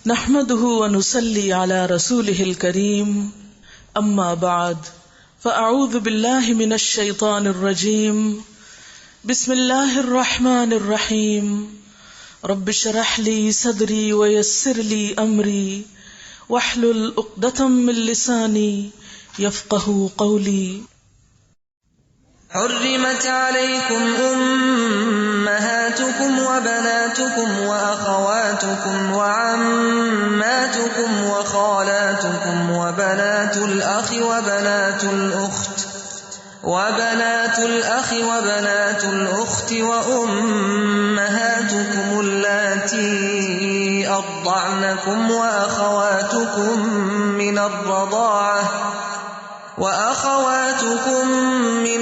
نحمده ونصلي على رسوله الكريم اما بعد فاعوذ بالله من الشيطان الرجيم بسم الله الرحمن الرحيم رب اشرح لي صدري ويسر لي امري واحلل عقدة من لساني يفقهوا قولي. حرمت عليكم أمهاتكم وبناتكم وأخواتكم وعماتكم وخالاتكم وبنات الأخ وبنات الأخت وأمهاتكم اللاتي أرضعنكم وأخواتكم من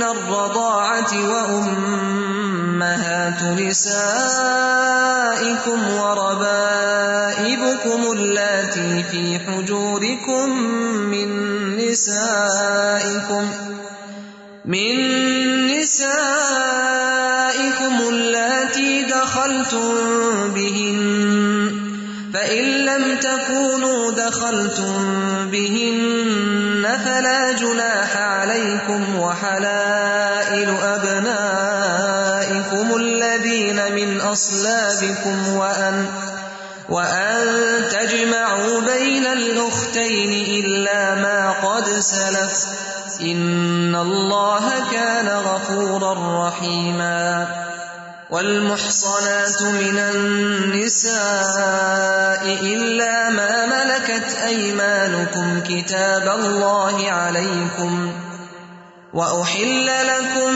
الرضاعة وأمهات نسائكم وربائبكم اللاتي في حجوركم من نسائكم اللاتي دخلتم بهن فإن لم تكونوا دخلتم بهن فلا جناح عليكم وحلائل أبنائكم الذين من أصلابكم وأن تجمعوا بين الأختين إلا ما قد سلف إن الله كان غفورا رحيما. والمحصنات من النساء إلا ما ملكت أيمانكم كتاب الله عليكم وأحل لكم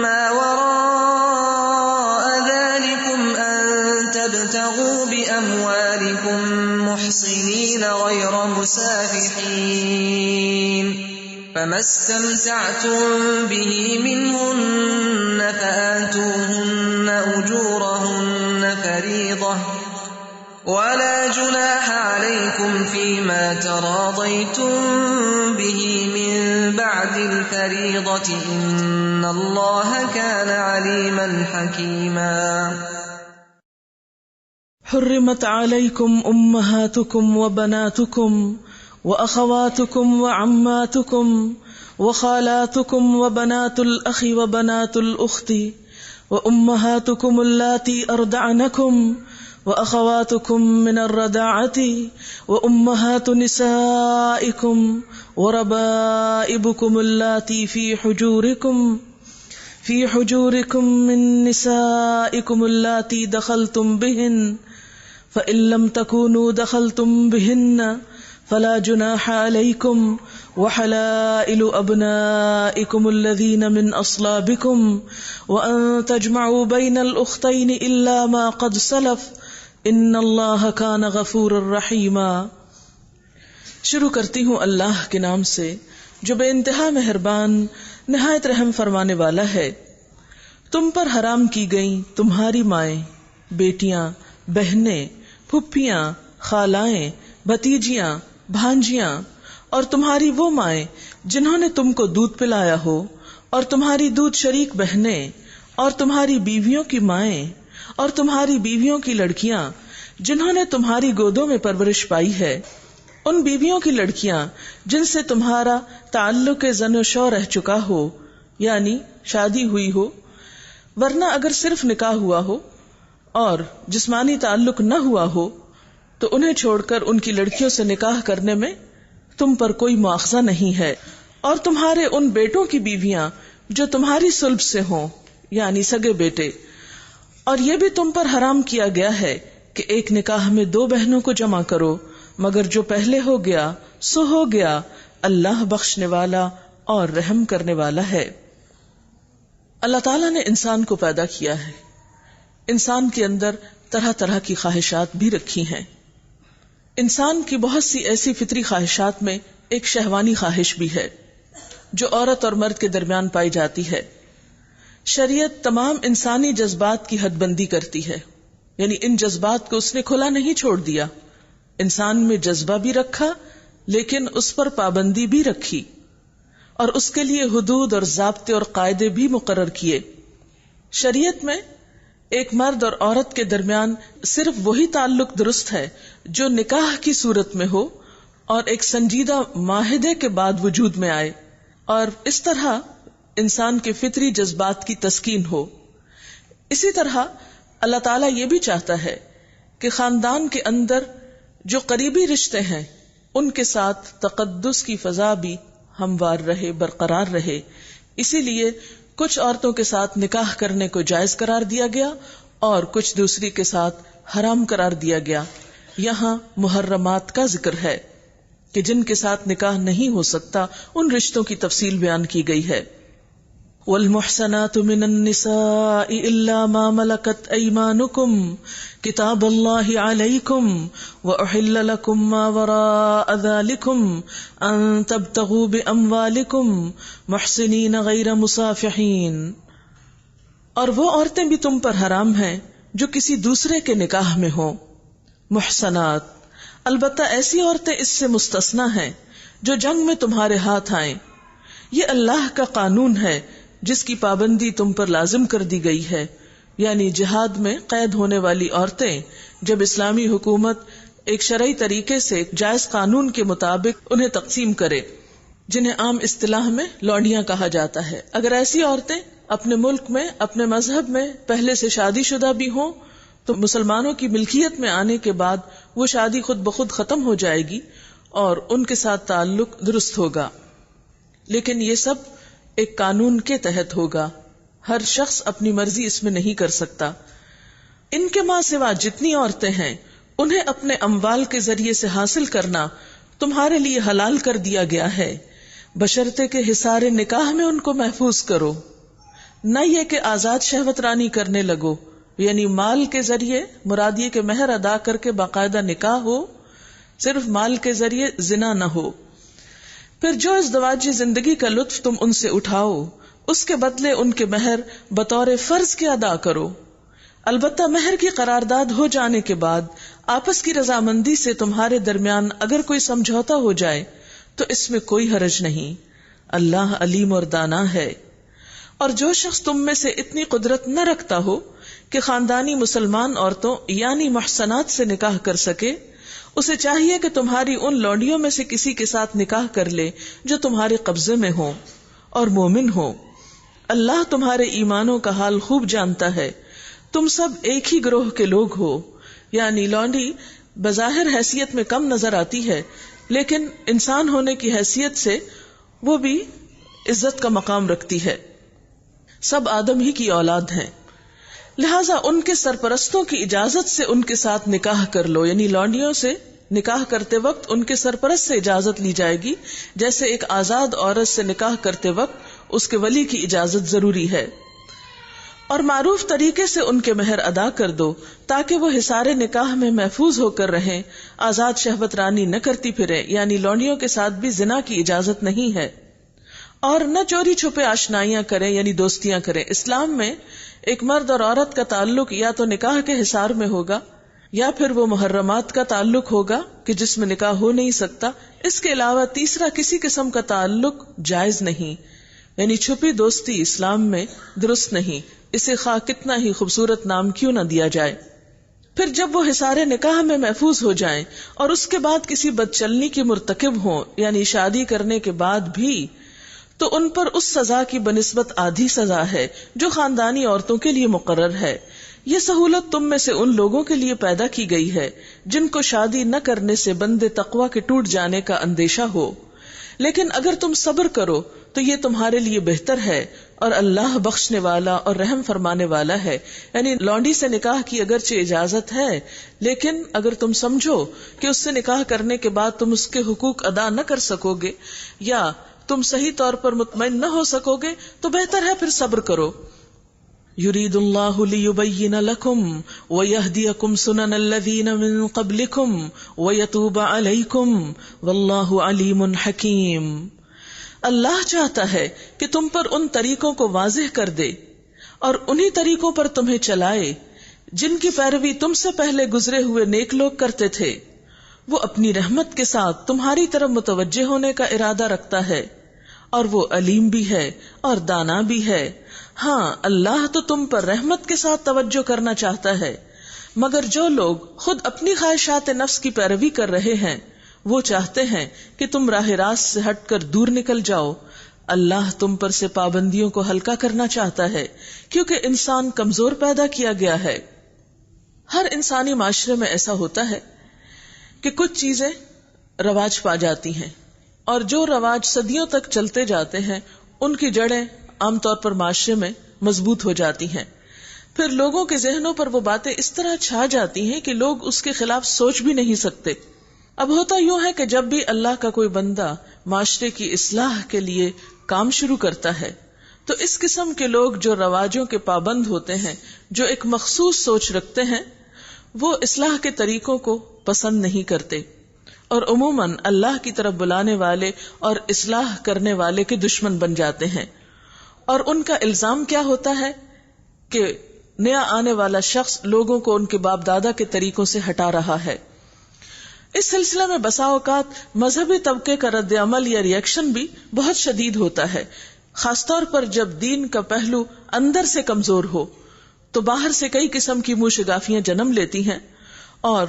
ما وراء ذلكم أن تبتغوا بأموالكم محصنين غير مسافحين فما استمتعتم به منهن فآتوهن أجورهن فريضة ولا جناح عليكم فيما تراضيتم به من بعد الفريضة إن الله كان عليما حكيما. حرمت عليكم أمهاتكم وبناتكم وأخواتكم وعماتكم وخالاتكم وبنات الأخ وبنات الأخت وأمهاتكم اللاتي أرضعنكم وأخواتكم من الرضاعة وأمهات نسائكم وربائبكم اللاتي في حجوركم من نسائكم اللاتي دخلتم بهن فإن لم تكونوا دخلتم بهن فلا جناح عليكم وحلائل أبنائكم الذين من أصلابكم وأن تجمعوا بين الأختين إلا ما قد سلف إن الله كان غفورا رحيما. شروع کرتی ہوں اللہ کے نام سے جو بے انتہا مہربان نہایت رحم فرمانے والا ہے. تم پر حرام کی گئیں تمہاری مائیں، بیٹیاں، بہنیں، پھپھیاں، خالائیں، بھتیجیاں، بھانجیاں، اور تمہاری وہ مائیں جنہوں نے تم کو دودھ پلایا ہو، اور تمہاری دودھ شریک بہنیں، اور تمہاری بیویوں کی مائیں، اور تمہاری بیویوں کی لڑکیاں جنہوں نے تمہاری گودوں میں پرورش پائی ہے، ان بیویوں کی لڑکیاں جن سے تمہارا تعلق زن و شو رہ چکا ہو، یعنی شادی ہوئی ہو، ورنہ اگر صرف نکاح ہوا ہو اور جسمانی تعلق نہ ہوا ہو تو انہیں چھوڑ کر ان کی لڑکیوں سے نکاح کرنے میں تم پر کوئی مواخذہ نہیں ہے. اور تمہارے ان بیٹوں کی بیویاں جو تمہاری صلب سے ہوں، یعنی سگے بیٹے. اور یہ بھی تم پر حرام کیا گیا ہے کہ ایک نکاح میں دو بہنوں کو جمع کرو، مگر جو پہلے ہو گیا سو ہو گیا، اللہ بخشنے والا اور رحم کرنے والا ہے. اللہ تعالیٰ نے انسان کو پیدا کیا ہے. انسان کے اندر طرح طرح کی خواہشات بھی رکھی ہیں. انسان کی بہت سی ایسی فطری خواہشات میں ایک شہوانی خواہش بھی ہے جو عورت اور مرد کے درمیان پائی جاتی ہے. شریعت تمام انسانی جذبات کی حد بندی کرتی ہے، یعنی ان جذبات کو اس نے کھلا نہیں چھوڑ دیا. انسان میں جذبہ بھی رکھا لیکن اس پر پابندی بھی رکھی، اور اس کے لیے حدود اور ضابطے اور قاعدے بھی مقرر کیے. شریعت میں ایک مرد اور عورت کے درمیان صرف وہی تعلق درست ہے جو نکاح کی صورت میں ہو اور ایک سنجیدہ معاہدے کے بعد وجود میں آئے، اور اس طرح انسان کے فطری جذبات کی تسکین ہو۔ اسی طرح اللہ تعالیٰ یہ بھی چاہتا ہے کہ خاندان کے اندر جو قریبی رشتے ہیں ان کے ساتھ تقدس کی فضا بھی ہموار رہے، برقرار رہے۔ اسی لیے کچھ عورتوں کے ساتھ نکاح کرنے کو جائز قرار دیا گیا اور کچھ دوسری کے ساتھ حرام قرار دیا گیا۔ یہاں محرمات کا ذکر ہے کہ جن کے ساتھ نکاح نہیں ہو سکتا، ان رشتوں کی تفصیل بیان کی گئی ہے۔ والمحصنات من النساء الا ما ملكت ايمانكم كتاب الله عليكم واحل لكم ما وراء ذلكم ان تبتغوا باموالكم محسنين غير مسافحين، اور وہ عورتیں بھی تم پر حرام ہیں جو کسی دوسرے کے نکاح میں ہوں۔ محصنات، البتہ ایسی عورتیں اس سے مستثنا ہیں جو جنگ میں تمہارے ہاتھ آئیں۔ یہ اللہ کا قانون ہے جس کی پابندی تم پر لازم کر دی گئی ہے، یعنی جہاد میں قید ہونے والی عورتیں جب اسلامی حکومت ایک شرعی طریقے سے جائز قانون کے مطابق انہیں تقسیم کرے، جنہیں عام اصطلاح میں لونڈیاں کہا جاتا ہے۔ اگر ایسی عورتیں اپنے ملک میں اپنے مذہب میں پہلے سے شادی شدہ بھی ہوں تو مسلمانوں کی ملکیت میں آنے کے بعد وہ شادی خود بخود ختم ہو جائے گی اور ان کے ساتھ تعلق درست ہوگا، لیکن یہ سب ایک قانون کے تحت ہوگا، ہر شخص اپنی مرضی اس میں نہیں کر سکتا۔ ان کے ماں سوا جتنی عورتیں ہیں انہیں اپنے اموال کے ذریعے سے حاصل کرنا تمہارے لیے حلال کر دیا گیا ہے، بشرطے کہ حصار نکاح میں ان کو محفوظ کرو، نہ یہ کہ آزاد شہوت رانی کرنے لگو، یعنی مال کے ذریعے، مراد یہ کہ مہر ادا کر کے باقاعدہ نکاح ہو، صرف مال کے ذریعے زنا نہ ہو۔ پھر جو ازدواجی زندگی کا لطف تم ان سے اٹھاؤ اس کے بدلے ان کے مہر بطور فرض کے ادا کرو، البتہ مہر کی قرارداد ہو جانے کے بعد آپس کی رضامندی سے تمہارے درمیان اگر کوئی سمجھوتا ہو جائے تو اس میں کوئی حرج نہیں، اللہ علیم اور دانا ہے۔ اور جو شخص تم میں سے اتنی قدرت نہ رکھتا ہو کہ خاندانی مسلمان عورتوں یعنی محصنات سے نکاح کر سکے، اسے چاہیے کہ تمہاری ان لونڈیوں میں سے کسی کے ساتھ نکاح کر لے جو تمہارے قبضے میں ہو اور مومن ہو۔ اللہ تمہارے ایمانوں کا حال خوب جانتا ہے، تم سب ایک ہی گروہ کے لوگ ہو۔ یعنی لونڈی بظاہر حیثیت میں کم نظر آتی ہے، لیکن انسان ہونے کی حیثیت سے وہ بھی عزت کا مقام رکھتی ہے، سب آدم ہی کی اولاد ہیں، لہذا ان کے سرپرستوں کی اجازت سے ان کے ساتھ نکاح کر لو، یعنی لونڈیوں سے نکاح کرتے وقت ان کے سرپرست سے اجازت لی جائے گی، جیسے ایک آزاد عورت سے نکاح کرتے وقت اس کے ولی کی اجازت ضروری ہے۔ اور معروف طریقے سے ان کے مہر ادا کر دو تاکہ وہ حصار نکاح میں محفوظ ہو کر رہیں، آزاد شہوت رانی نہ کرتی پھریں، یعنی لونڈیوں کے ساتھ بھی زنا کی اجازت نہیں ہے، اور نہ چوری چھپے آشنائیاں کریں یعنی دوستیاں کریں۔ اسلام میں ایک مرد اور عورت کا تعلق یا تو نکاح کے حصار میں ہوگا یا پھر وہ محرمات کا تعلق ہوگا کہ جس میں نکاح ہو نہیں سکتا، اس کے علاوہ تیسرا کسی قسم کا تعلق جائز نہیں، یعنی چھپی دوستی اسلام میں درست نہیں، اسے خواہ کتنا ہی خوبصورت نام کیوں نہ دیا جائے۔ پھر جب وہ حصار نکاح میں محفوظ ہو جائیں اور اس کے بعد کسی بدچلنی کی مرتکب ہوں، یعنی شادی کرنے کے بعد بھی، تو ان پر اس سزا کی بنسبت آدھی سزا ہے جو خاندانی عورتوں کے لیے مقرر ہے۔ یہ سہولت تم میں سے ان لوگوں کے لیے پیدا کی گئی ہے جن کو شادی نہ کرنے سے بندے تقوی کے ٹوٹ جانے کا اندیشہ ہو، لیکن اگر تم صبر کرو تو یہ تمہارے لیے بہتر ہے، اور اللہ بخشنے والا اور رحم فرمانے والا ہے۔ یعنی لونڈی سے نکاح کی اگرچہ اجازت ہے، لیکن اگر تم سمجھو کہ اس سے نکاح کرنے کے بعد تم اس کے حقوق ادا نہ کر سکو گے یا تم صحیح طور پر مطمئن نہ ہو سکو گے تو بہتر ہے پھر صبر کرو۔ یرید اللہ لیبین لکم ویہدیکم سنن الذین من قبلکم ویتوب علیکم واللہ علیم حکیم۔ اللہ چاہتا ہے کہ تم پر ان طریقوں کو واضح کر دے اور انہی طریقوں پر تمہیں چلائے جن کی پیروی تم سے پہلے گزرے ہوئے نیک لوگ کرتے تھے۔ وہ اپنی رحمت کے ساتھ تمہاری طرف متوجہ ہونے کا ارادہ رکھتا ہے اور وہ علیم بھی ہے اور دانا بھی ہے. ہاں اللہ تو تم پر رحمت کے ساتھ توجہ کرنا چاہتا ہے، مگر جو لوگ خود اپنی خواہشات نفس کی پیروی کر رہے ہیں وہ چاہتے ہیں کہ تم راہ راست سے ہٹ کر دور نکل جاؤ. اللہ تم پر سے پابندیوں کو ہلکا کرنا چاہتا ہے کیونکہ انسان کمزور پیدا کیا گیا ہے. ہر انسانی معاشرے میں ایسا ہوتا ہے کہ کچھ چیزیں رواج پا جاتی ہیں، اور جو رواج صدیوں تک چلتے جاتے ہیں ان کی جڑیں عام طور پر معاشرے میں مضبوط ہو جاتی ہیں. پھر لوگوں کے ذہنوں پر وہ باتیں اس طرح چھا جاتی ہیں کہ لوگ اس کے خلاف سوچ بھی نہیں سکتے. اب ہوتا یوں ہے کہ جب بھی اللہ کا کوئی بندہ معاشرے کی اصلاح کے لیے کام شروع کرتا ہے تو اس قسم کے لوگ جو رواجوں کے پابند ہوتے ہیں، جو ایک مخصوص سوچ رکھتے ہیں، وہ اصلاح کے طریقوں کو پسند نہیں کرتے اور عموماً اللہ کی طرف بلانے والے اور اصلاح کرنے والے کے دشمن بن جاتے ہیں. اور ان کا الزام کیا ہوتا ہے کہ نیا آنے والا شخص لوگوں کو ان کے باپ دادا کے طریقوں سے ہٹا رہا ہے. اس سلسلے میں بسا اوقات مذہبی طبقے کا رد عمل یا ریئیکشن بھی بہت شدید ہوتا ہے، خاص طور پر جب دین کا پہلو اندر سے کمزور ہو تو باہر سے کئی قسم کی منہ شگافیاں جنم لیتی ہیں اور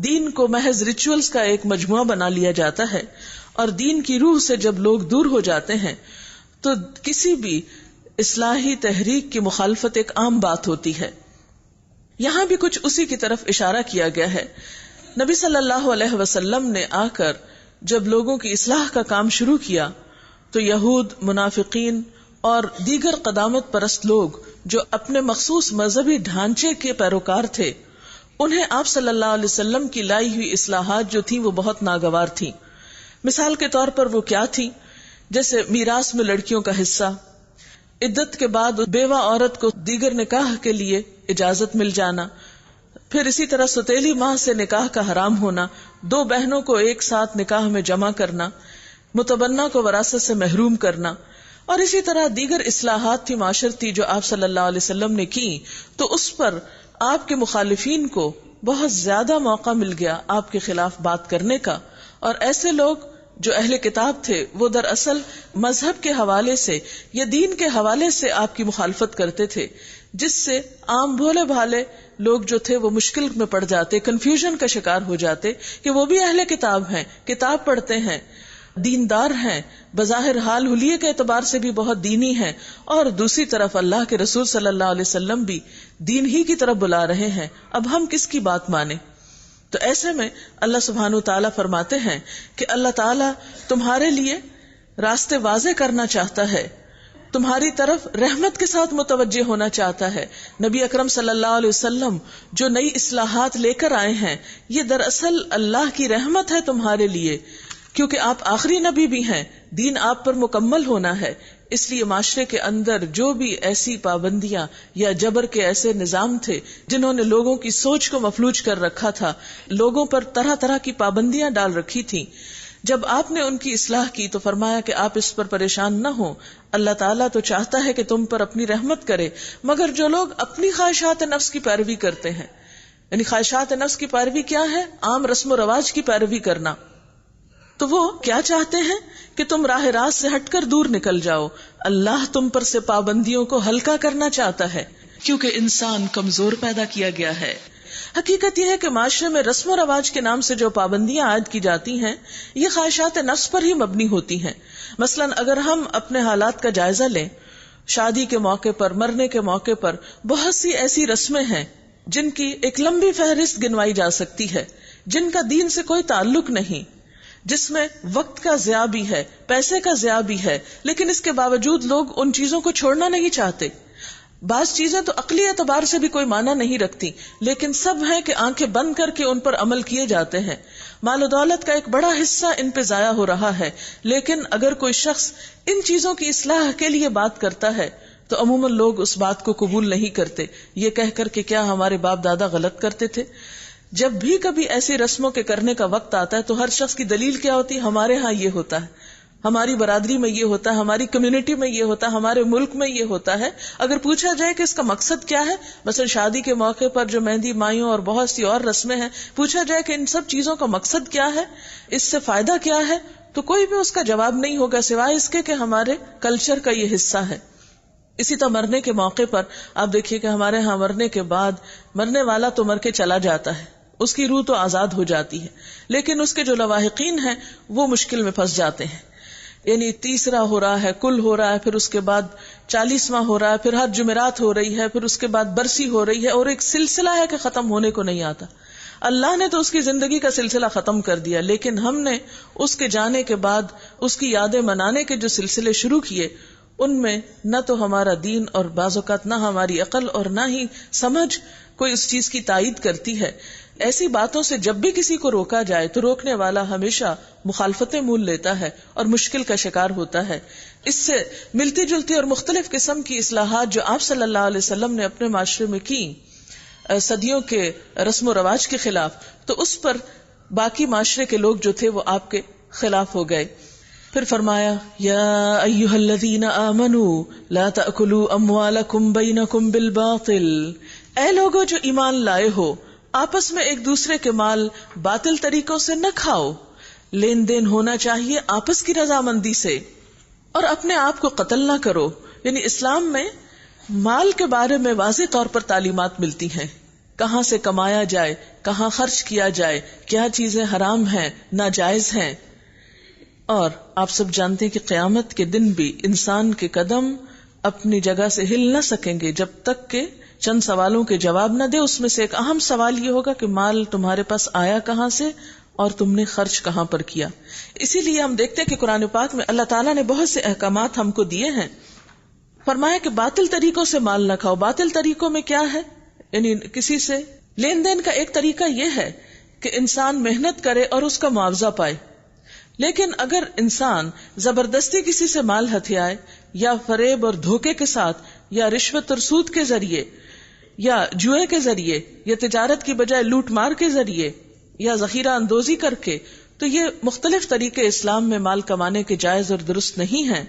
دین کو محض ریچولز کا ایک مجموعہ بنا لیا جاتا ہے. اور دین کی روح سے جب لوگ دور ہو جاتے ہیں تو کسی بھی اصلاحی تحریک کی مخالفت ایک عام بات ہوتی ہے. یہاں بھی کچھ اسی کی طرف اشارہ کیا گیا ہے. نبی صلی اللہ علیہ وسلم نے آ کر جب لوگوں کی اصلاح کا کام شروع کیا تو یہود، منافقین اور دیگر قدامت پرست لوگ جو اپنے مخصوص مذہبی ڈھانچے کے پیروکار تھے، انہیں آپ صلی اللہ علیہ وسلم کی لائی ہوئی اصلاحات جو تھیں وہ بہت ناگوار تھیں. مثال کے طور پر وہ کیا تھیں؟ جیسے میراث میں لڑکیوں کا حصہ، عدت کے بعد بیوہ عورت کو دیگر نکاح کے لیے اجازت مل جانا، پھر اسی طرح ستیلی ماہ سے نکاح کا حرام ہونا، 2 بہنوں کو ایک ساتھ نکاح میں جمع کرنا، متبنہ کو وراثت سے محروم کرنا، اور اسی طرح دیگر اصلاحات تھی معاشرتی جو آپ صلی اللہ علیہ وسلم نے کی. تو اس پر آپ کے مخالفین کو بہت زیادہ موقع مل گیا آپ کے خلاف بات کرنے کا. اور ایسے لوگ جو اہل کتاب تھے وہ دراصل مذہب کے حوالے سے یا دین کے حوالے سے آپ کی مخالفت کرتے تھے، جس سے عام بھولے بھالے لوگ جو تھے وہ مشکل میں پڑ جاتے، کنفیوژن کا شکار ہو جاتے کہ وہ بھی اہل کتاب ہیں، کتاب پڑھتے ہیں، دیندار ہیں، بظاہر حال حلیے کے اعتبار سے بھی بہت دینی ہیں، اور دوسری طرف اللہ کے رسول صلی اللہ علیہ وسلم بھی دین ہی کی طرف بلا رہے ہیں. اب ہم کس کی بات مانیں؟ تو ایسے میں اللہ سبحانہ تعالیٰ فرماتے ہیں کہ اللہ تعالیٰ تمہارے لیے راستے واضح کرنا چاہتا ہے، تمہاری طرف رحمت کے ساتھ متوجہ ہونا چاہتا ہے. نبی اکرم صلی اللہ علیہ وسلم جو نئی اصلاحات لے کر آئے ہیں یہ دراصل اللہ کی رحمت ہے تمہارے لیے، کیونکہ آپ آخری نبی بھی ہیں، دین آپ پر مکمل ہونا ہے. اس لیے معاشرے کے اندر جو بھی ایسی پابندیاں یا جبر کے ایسے نظام تھے جنہوں نے لوگوں کی سوچ کو مفلوج کر رکھا تھا، لوگوں پر طرح طرح کی پابندیاں ڈال رکھی تھیں، جب آپ نے ان کی اصلاح کی تو فرمایا کہ آپ اس پر پریشان نہ ہو، اللہ تعالیٰ تو چاہتا ہے کہ تم پر اپنی رحمت کرے. مگر جو لوگ اپنی خواہشات نفس کی پیروی کرتے ہیں، یعنی خواہشات نفس کی پیروی کیا ہے؟ عام رسم و رواج کی پیروی کرنا. تو وہ کیا چاہتے ہیں کہ تم راہ راست سے ہٹ کر دور نکل جاؤ. اللہ تم پر سے پابندیوں کو ہلکا کرنا چاہتا ہے کیونکہ انسان کمزور پیدا کیا گیا ہے. حقیقت یہ ہے کہ معاشرے میں رسم و رواج کے نام سے جو پابندیاں عائد کی جاتی ہیں یہ خواہشات نفس پر ہی مبنی ہوتی ہیں. مثلا اگر ہم اپنے حالات کا جائزہ لیں، شادی کے موقع پر، مرنے کے موقع پر بہت سی ایسی رسمیں ہیں جن کی ایک لمبی فہرست گنوائی جا سکتی ہے، جن کا دین سے کوئی تعلق نہیں، جس میں وقت کا ضیاع بھی ہے، پیسے کا ضیاع بھی ہے، لیکن اس کے باوجود لوگ ان چیزوں کو چھوڑنا نہیں چاہتے. بعض چیزیں تو عقلی اعتبار سے بھی کوئی معنی نہیں رکھتی، لیکن سب ہیں کہ آنکھیں بند کر کے ان پر عمل کیے جاتے ہیں. مال و دولت کا ایک بڑا حصہ ان پہ ضائع ہو رہا ہے، لیکن اگر کوئی شخص ان چیزوں کی اصلاح کے لیے بات کرتا ہے تو عموماً لوگ اس بات کو قبول نہیں کرتے، یہ کہہ کر کہ کیا ہمارے باپ دادا غلط کرتے تھے. جب بھی کبھی ایسی رسموں کے کرنے کا وقت آتا ہے تو ہر شخص کی دلیل کیا ہوتی ہے؟ ہمارے ہاں یہ ہوتا ہے، ہماری برادری میں یہ ہوتا ہے، ہماری کمیونٹی میں یہ ہوتا ہے، ہمارے ملک میں یہ ہوتا ہے. اگر پوچھا جائے کہ اس کا مقصد کیا ہے، مثلا شادی کے موقع پر جو مہندی مائیوں اور بہت سی اور رسمیں ہیں، پوچھا جائے کہ ان سب چیزوں کا مقصد کیا ہے، اس سے فائدہ کیا ہے، تو کوئی بھی اس کا جواب نہیں ہوگا سوائے اس کے کہ ہمارے کلچر کا یہ حصہ ہے. اسی طرح مرنے کے موقع پر آپ دیکھیے کہ ہمارے ہاں مرنے کے بعد مرنے والا تو مر کے چلا جاتا ہے، اس کی روح تو آزاد ہو جاتی ہے، لیکن اس کے جو لواحقین ہیں وہ مشکل میں پھنس جاتے ہیں. یعنی 30 ہو رہا ہے، کل ہو رہا ہے، پھر اس کے بعد 40واں ہو رہا ہے، پھر ہر جمعرات ہو رہی ہے، پھر اس کے بعد برسی ہو رہی ہے، اور ایک سلسلہ ہے کہ ختم ہونے کو نہیں آتا. اللہ نے تو اس کی زندگی کا سلسلہ ختم کر دیا، لیکن ہم نے اس کے جانے کے بعد اس کی یادیں منانے کے جو سلسلے شروع کیے، ان میں نہ تو ہمارا دین اور بعض اوقات نہ ہماری عقل اور نہ ہی سمجھ کوئی اس چیز کی تائید کرتی ہے. ایسی باتوں سے جب بھی کسی کو روکا جائے تو روکنے والا ہمیشہ مخالفتیں مول لیتا ہے اور مشکل کا شکار ہوتا ہے. اس سے ملتی جلتی اور مختلف قسم کی اصلاحات جو آپ صلی اللہ علیہ وسلم نے اپنے معاشرے میں کی صدیوں کے رسم و رواج کے خلاف، تو اس پر باقی معاشرے کے لوگ جو تھے وہ آپ کے خلاف ہو گئے. پھر فرمایا یا ایھا الذین آمنوا لا تأکلوا اموالکم بینکم بالباطل، اے لوگو جو ایمان لائے ہو آپس میں ایک دوسرے کے مال باطل طریقوں سے نہ کھاؤ. لین دین ہونا چاہیے آپس کی رضامندی سے، اور اپنے آپ کو قتل نہ کرو. یعنی اسلام میں مال کے بارے میں واضح طور پر تعلیمات ملتی ہیں، کہاں سے کمایا جائے، کہاں خرچ کیا جائے، کیا چیزیں حرام ہیں، ناجائز ہیں. اور آپ سب جانتے ہیں کہ قیامت کے دن بھی انسان کے قدم اپنی جگہ سے ہل نہ سکیں گے جب تک کہ چند سوالوں کے جواب نہ دے. اس میں سے ایک اہم سوال یہ ہوگا کہ مال تمہارے پاس آیا کہاں سے اور تم نے خرچ کہاں پر کیا. اسی لیے ہم دیکھتے ہیں کہ قرآن پاک میں اللہ تعالیٰ نے بہت سے احکامات ہم کو دیے ہیں. فرمایا کہ باطل طریقوں سے مال نہ کھاؤ. باطل طریقوں میں کیا ہے؟ یعنی کسی سے لین دین کا ایک طریقہ یہ ہے کہ انسان محنت کرے اور اس کا معاوضہ پائے. لیکن اگر انسان زبردستی کسی سے مال ہتھیائے یا فریب اور دھوکے کے ساتھ یا رشوت اور سود کے ذریعے یا جوئے کے ذریعے یا تجارت کی بجائے لوٹ مار کے ذریعے یا ذخیرہ اندوزی کر کے، تو یہ مختلف طریقے اسلام میں مال کمانے کے جائز اور درست نہیں ہیں.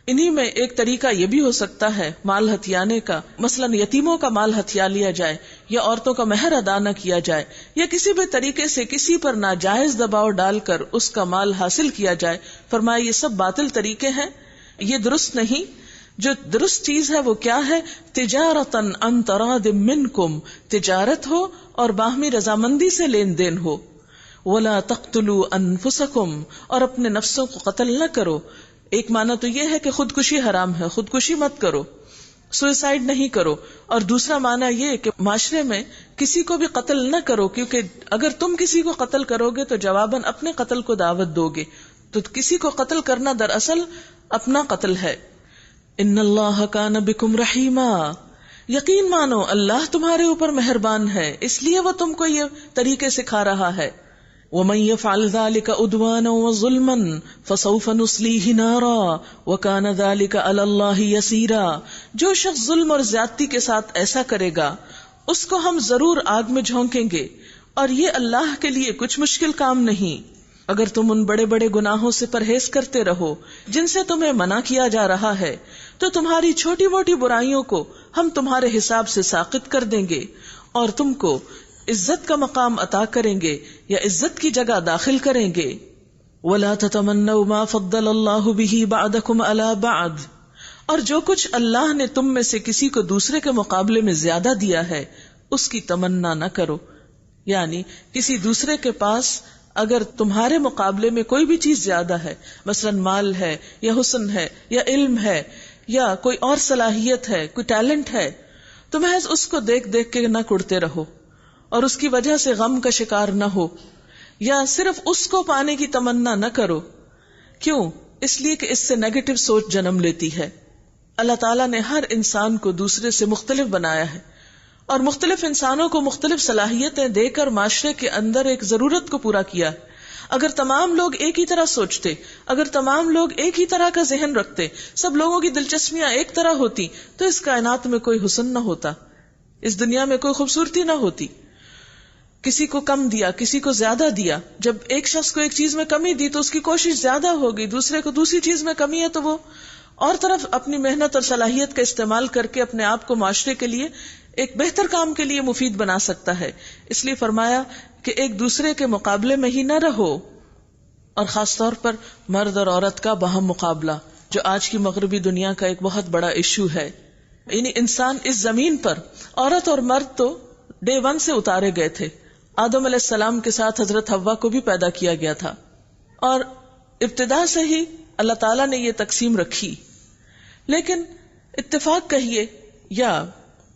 انہی میں ایک طریقہ یہ بھی ہو سکتا ہے مال ہتھیانے کا، مثلا یتیموں کا مال ہتھیا لیا جائے یا عورتوں کا مہر ادا نہ کیا جائے یا کسی بھی طریقے سے کسی پر ناجائز دباؤ ڈال کر اس کا مال حاصل کیا جائے. فرمایا یہ سب باطل طریقے ہیں، یہ درست نہیں. جو درست چیز ہے وہ کیا ہے؟ تجارتاً عن تراض منکم، تجارت ہو اور باہمی رضامندی سے لین دین ہو. ولا تقتلوا انفسکم، اور اپنے نفسوں کو قتل نہ کرو. ایک معنی تو یہ ہے کہ خودکشی حرام ہے، خودکشی مت کرو، سوئسائڈ نہیں کرو. اور دوسرا معنی یہ کہ معاشرے میں کسی کو بھی قتل نہ کرو، کیونکہ اگر تم کسی کو قتل کرو گے تو جواباً اپنے قتل کو دعوت دو گے. تو کسی کو قتل کرنا دراصل اپنا قتل ہے. ان اللہ کان بکم رحیما، یقین مانو اللہ تمہارے اوپر مہربان ہے، اس لیے وہ تم کو یہ طریقے سکھا رہا ہے. وَمَن يَفْعَلْ ذَلِكَ عُدْوَانًا وَظُلْمًا فَسَوْفَ نُصْلِيهِ نَارًا وَكَانَ ذَلِكَ عَلَى اللَّهِ يَسِيرًا، جو شخص ظلم اور زیادتی کے ساتھ ایسا کرے گا اس کو ہم ضرور آگ میں جھونکیں گے، اور یہ اللہ کے لیے کچھ مشکل کام نہیں. اگر تم ان بڑے بڑے گناہوں سے پرہیز کرتے رہو جن سے تمہیں منع کیا جا رہا ہے تو تمہاری چھوٹی موٹی برائیوں کو ہم تمہارے حساب سے ساقط کر دیں گے اور تم کو عزت کا مقام عطا کریں گے یا عزت کی جگہ داخل کریں گے. وَلَا تَتَمَنَّوْا مَا فَضَّلَ اللَّهُ بِهِ بَعْضَكُمْ عَلَى بَعْضٍ، اور جو کچھ اللہ نے تم میں سے کسی کو دوسرے کے مقابلے میں زیادہ دیا ہے اس کی تمنا نہ کرو. یعنی کسی دوسرے کے پاس اگر تمہارے مقابلے میں کوئی بھی چیز زیادہ ہے، مثلا مال ہے یا حسن ہے یا علم ہے یا کوئی اور صلاحیت ہے، کوئی ٹیلنٹ ہے، تو محض اس کو دیکھ دیکھ کے نہ کڑتے رہو اور اس کی وجہ سے غم کا شکار نہ ہو، یا صرف اس کو پانے کی تمنا نہ کرو. کیوں؟ اس لیے کہ اس سے نیگیٹو سوچ جنم لیتی ہے. اللہ تعالیٰ نے ہر انسان کو دوسرے سے مختلف بنایا ہے اور مختلف انسانوں کو مختلف صلاحیتیں دے کر معاشرے کے اندر ایک ضرورت کو پورا کیا ہے. اگر تمام لوگ ایک ہی طرح سوچتے، اگر تمام لوگ ایک ہی طرح کا ذہن رکھتے، سب لوگوں کی دلچسپیاں ایک طرح ہوتی، تو اس کائنات میں کوئی حسن نہ ہوتا، اس دنیا میں کوئی خوبصورتی نہ ہوتی. کسی کو کم دیا، کسی کو زیادہ دیا. جب ایک شخص کو ایک چیز میں کمی دی تو اس کی کوشش زیادہ ہوگی، دوسرے کو دوسری چیز میں کمی ہے تو وہ اور طرف اپنی محنت اور صلاحیت کا استعمال کر کے اپنے آپ کو معاشرے کے لیے ایک بہتر کام کے لیے مفید بنا سکتا ہے. اس لیے فرمایا کہ ایک دوسرے کے مقابلے میں ہی نہ رہو. اور خاص طور پر مرد اور عورت کا باہم مقابلہ، جو آج کی مغربی دنیا کا ایک بہت بڑا ایشو ہے. یعنی انسان اس زمین پر عورت اور مرد تو ڈے 1 سے اتارے گئے تھے. آدم علیہ السلام کے ساتھ حضرت حوا کو بھی پیدا کیا گیا تھا، اور ابتدا سے ہی اللہ تعالیٰ نے یہ تقسیم رکھی. لیکن اتفاق کہیے یا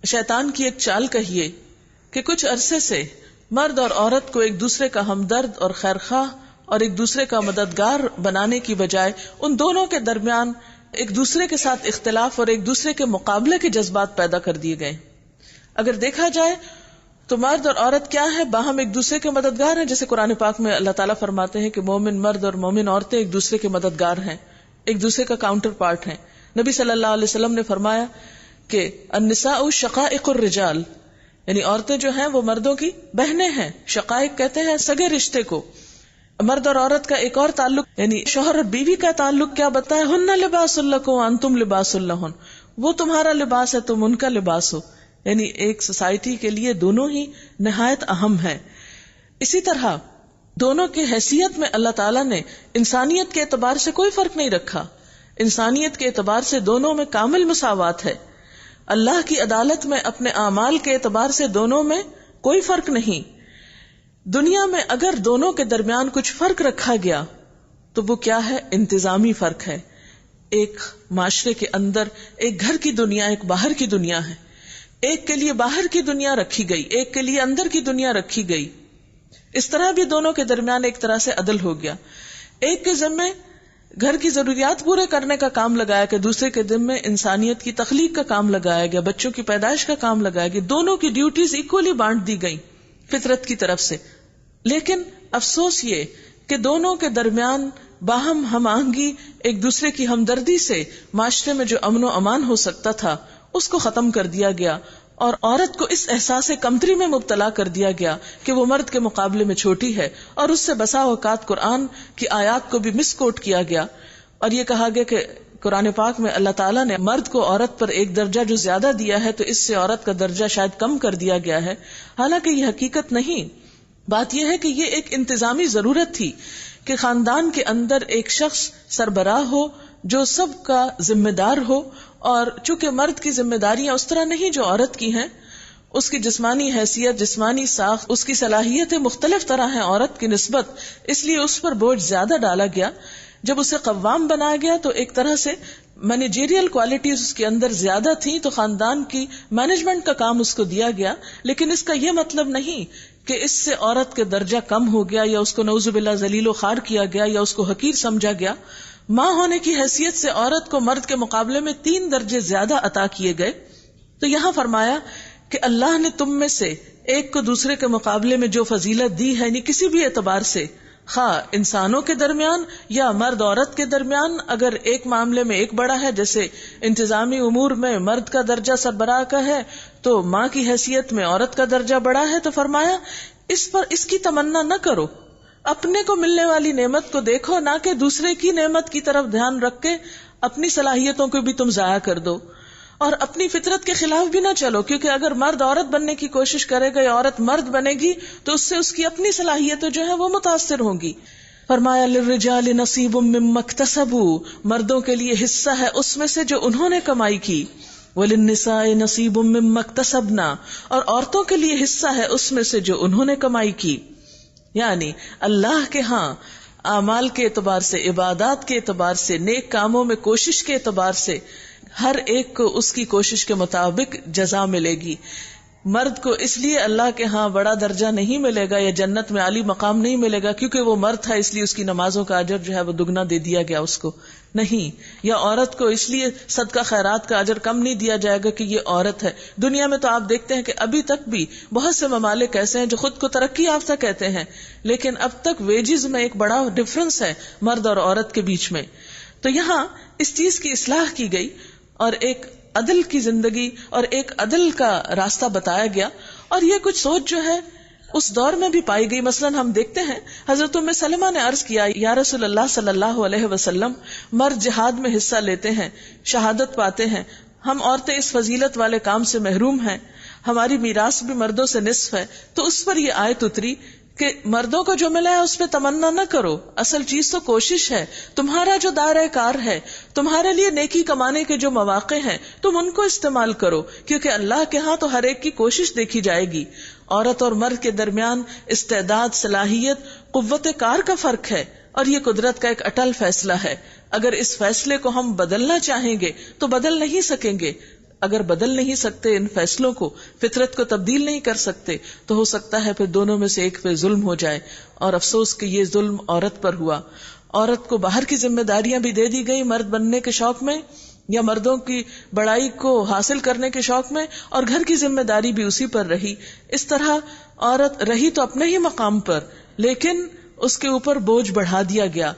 شیطان کی ایک چال کہیے کہ کچھ عرصے سے مرد اور عورت کو ایک دوسرے کا ہمدرد اور خیرخواہ اور ایک دوسرے کا مددگار بنانے کی بجائے ان دونوں کے درمیان ایک دوسرے کے ساتھ اختلاف اور ایک دوسرے کے مقابلے کے جذبات پیدا کر دیے گئے. اگر دیکھا جائے تو مرد اور عورت کیا ہے؟ باہم ایک دوسرے کے مددگار ہیں. جیسے قرآن پاک میں اللہ تعالیٰ فرماتے ہیں کہ مومن مرد اور مومن عورتیں ایک دوسرے کے مددگار ہیں، ایک دوسرے کا کاؤنٹر پارٹ ہیں. نبی صلی اللہ علیہ وسلم نے فرمایا کہ النساء شقائق الرجال، یعنی عورتیں جو ہیں وہ مردوں کی بہنیں ہیں. شقائق کہتے ہیں سگے رشتے کو. مرد اور عورت کا ایک اور تعلق یعنی شوہر اور بیوی کا تعلق کیا بتایا؟ ہن لباس لکم وانتم لباس لہن، وہ تمہارا لباس ہے، تم ان کا لباس ہو. یعنی ایک سوسائٹی کے لیے دونوں ہی نہایت اہم ہیں. اسی طرح دونوں کی حیثیت میں اللہ تعالیٰ نے انسانیت کے اعتبار سے کوئی فرق نہیں رکھا. انسانیت کے اعتبار سے دونوں میں کامل مساوات ہے. اللہ کی عدالت میں اپنے اعمال کے اعتبار سے دونوں میں کوئی فرق نہیں. دنیا میں اگر دونوں کے درمیان کچھ فرق رکھا گیا تو وہ کیا ہے؟ انتظامی فرق ہے. ایک معاشرے کے اندر ایک گھر کی دنیا، ایک باہر کی دنیا ہے. ایک کے لیے باہر کی دنیا رکھی گئی، ایک کے لیے اندر کی دنیا رکھی گئی. اس طرح بھی دونوں کے درمیان ایک طرح سے عدل ہو گیا. ایک کے ذمے گھر کی ضروریات پورے کرنے کا کام لگایا کہ دوسرے کے ذمے انسانیت کی تخلیق کا کام لگایا گیا، بچوں کی پیدائش کا کام لگایا گیا. دونوں کی ڈیوٹیز ایکولی بانٹ دی گئی فطرت کی طرف سے. لیکن افسوس یہ کہ دونوں کے درمیان باہم ہم آہنگی، ایک دوسرے کی ہمدردی سے معاشرے میں جو امن و امان ہو سکتا تھا اس کو ختم کر دیا گیا، اور عورت کو اس احساس کمتری میں مبتلا کر دیا گیا کہ وہ مرد کے مقابلے میں چھوٹی ہے. اور اس سے بسا اوقات قرآن کی آیات کو بھی مس کوٹ کیا گیا، اور یہ کہا گیا کہ قرآن پاک میں اللہ تعالیٰ نے مرد کو عورت پر ایک درجہ جو زیادہ دیا ہے تو اس سے عورت کا درجہ شاید کم کر دیا گیا ہے. حالانکہ یہ حقیقت نہیں. بات یہ ہے کہ یہ ایک انتظامی ضرورت تھی کہ خاندان کے اندر ایک شخص سربراہ ہو جو سب کا ذمہ دار ہو، اور چونکہ مرد کی ذمہ داریاں اس طرح نہیں جو عورت کی ہیں، اس کی جسمانی حیثیت، جسمانی ساخت، اس کی صلاحیتیں مختلف طرح ہیں عورت کی نسبت، اس لیے اس پر بوجھ زیادہ ڈالا گیا. جب اسے قوام بنایا گیا تو ایک طرح سے مینیجریل کوالٹیز اس کے اندر زیادہ تھیں، تو خاندان کی مینجمنٹ کا کام اس کو دیا گیا. لیکن اس کا یہ مطلب نہیں کہ اس سے عورت کے درجہ کم ہو گیا یا اس کو نعوذ باللہ ذلیل و خوار کیا گیا یا اس کو حقیر سمجھا گیا. ماں ہونے کی حیثیت سے عورت کو مرد کے مقابلے میں 3 درجے زیادہ عطا کیے گئے. تو یہاں فرمایا کہ اللہ نے تم میں سے ایک کو دوسرے کے مقابلے میں جو فضیلت دی ہے، یعنی کسی بھی اعتبار سے، خواہ انسانوں کے درمیان یا مرد عورت کے درمیان، اگر ایک معاملے میں ایک بڑا ہے، جیسے انتظامی امور میں مرد کا درجہ سربراہ کا ہے تو ماں کی حیثیت میں عورت کا درجہ بڑا ہے، تو فرمایا اس پر اس کی تمنا نہ کرو، اپنے کو ملنے والی نعمت کو دیکھو، نہ کہ دوسرے کی نعمت کی طرف دھیان رکھ کے اپنی صلاحیتوں کو بھی تم ضائع کر دو، اور اپنی فطرت کے خلاف بھی نہ چلو. کیونکہ اگر مرد عورت بننے کی کوشش کرے گا یا عورت مرد بنے گی تو اس سے اس کی اپنی صلاحیتیں جو ہیں وہ متاثر ہوں گی. فرمایا للرجال نصیب مما اکتسبوا، مردوں کے لیے حصہ ہے اس میں سے جو انہوں نے کمائی کی. وللنساء نصیب مما اکتسبنا، اور عورتوں کے لیے حصہ ہے اس میں سے جو انہوں نے کمائی کی. یعنی اللہ کے ہاں اعمال کے اعتبار سے، عبادات کے اعتبار سے، نیک کاموں میں کوشش کے اعتبار سے ہر ایک کو اس کی کوشش کے مطابق جزا ملے گی. مرد کو اس لیے اللہ کے ہاں بڑا درجہ نہیں ملے گا یا جنت میں عالی مقام نہیں ملے گا کیونکہ وہ مرد تھا اس لیے اس کی نمازوں کا اجر جو ہے وہ دگنا دے دیا گیا اس کو، نہیں. یا عورت کو اس لیے صدقہ خیرات کا اجر کم نہیں دیا جائے گا کہ یہ عورت ہے. دنیا میں تو آپ دیکھتے ہیں کہ ابھی تک بھی بہت سے ممالک ایسے ہیں جو خود کو ترقی یافتہ کہتے ہیں، لیکن اب تک ویجز میں ایک بڑا ڈفرنس ہے مرد اور عورت کے بیچ میں. تو یہاں اس چیز کی اصلاح کی گئی اور ایک عدل کی زندگی اور ایک عدل کا راستہ بتایا گیا. اور یہ کچھ سوچ جو ہے اس دور میں بھی پائی گئی. مثلا ہم دیکھتے ہیں حضرت ام سلمہ نے عرض کیا، یا رسول اللہ صلی اللہ علیہ وسلم، مرد جہاد میں حصہ لیتے ہیں، شہادت پاتے ہیں، ہم عورتیں اس فضیلت والے کام سے محروم ہیں، ہماری میراث بھی مردوں سے نصف ہے. تو اس پر یہ آیت اتری کہ مردوں کو جو ملا ہے اس پہ تمنا نہ کرو، اصل چیز تو کوشش ہے. تمہارا جو دائرہ کار ہے، تمہارے لیے نیکی کمانے کے جو مواقع ہیں، تم ان کو استعمال کرو، کیونکہ اللہ کے ہاں تو ہر ایک کی کوشش دیکھی جائے گی. عورت اور مرد کے درمیان استعداد، صلاحیت، قوت کار کا فرق ہے، اور یہ قدرت کا ایک اٹل فیصلہ ہے. اگر اس فیصلے کو ہم بدلنا چاہیں گے تو بدل نہیں سکیں گے. اگر بدل نہیں سکتے ان فیصلوں کو، فطرت کو تبدیل نہیں کر سکتے، تو ہو سکتا ہے پھر دونوں میں سے ایک پہ ظلم ہو جائے. اور افسوس کہ یہ ظلم عورت پر ہوا. عورت کو باہر کی ذمہ داریاں بھی دے دی گئی مرد بننے کے شوق میں، یا مردوں کی بڑائی کو حاصل کرنے کے شوق میں، اور گھر کی ذمہ داری بھی اسی پر رہی. اس طرح عورت رہی تو اپنے ہی مقام پر، لیکن اس کے اوپر بوجھ بڑھا دیا گیا.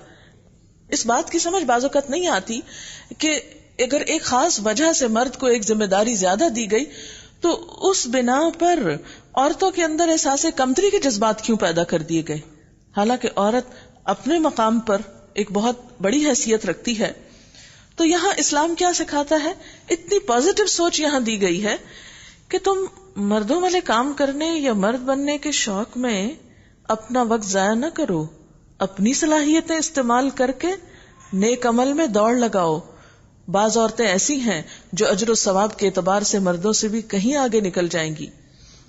اس بات کی سمجھ بعض اوقات نہیں آتی کہ اگر ایک خاص وجہ سے مرد کو ایک ذمہ داری زیادہ دی گئی تو اس بنا پر عورتوں کے اندر احساس کمتری کے جذبات کیوں پیدا کر دیے گئے، حالانکہ عورت اپنے مقام پر ایک بہت بڑی حیثیت رکھتی ہے. تو یہاں اسلام کیا سکھاتا ہے؟ اتنی پازیٹو سوچ یہاں دی گئی ہے کہ تم مردوں والے کام کرنے یا مرد بننے کے شوق میں اپنا وقت ضائع نہ کرو، اپنی صلاحیتیں استعمال کر کے نیک عمل میں دوڑ لگاؤ. بعض عورتیں ایسی ہیں جو اجر و ثواب کے اعتبار سے مردوں سے بھی کہیں آگے نکل جائیں گی،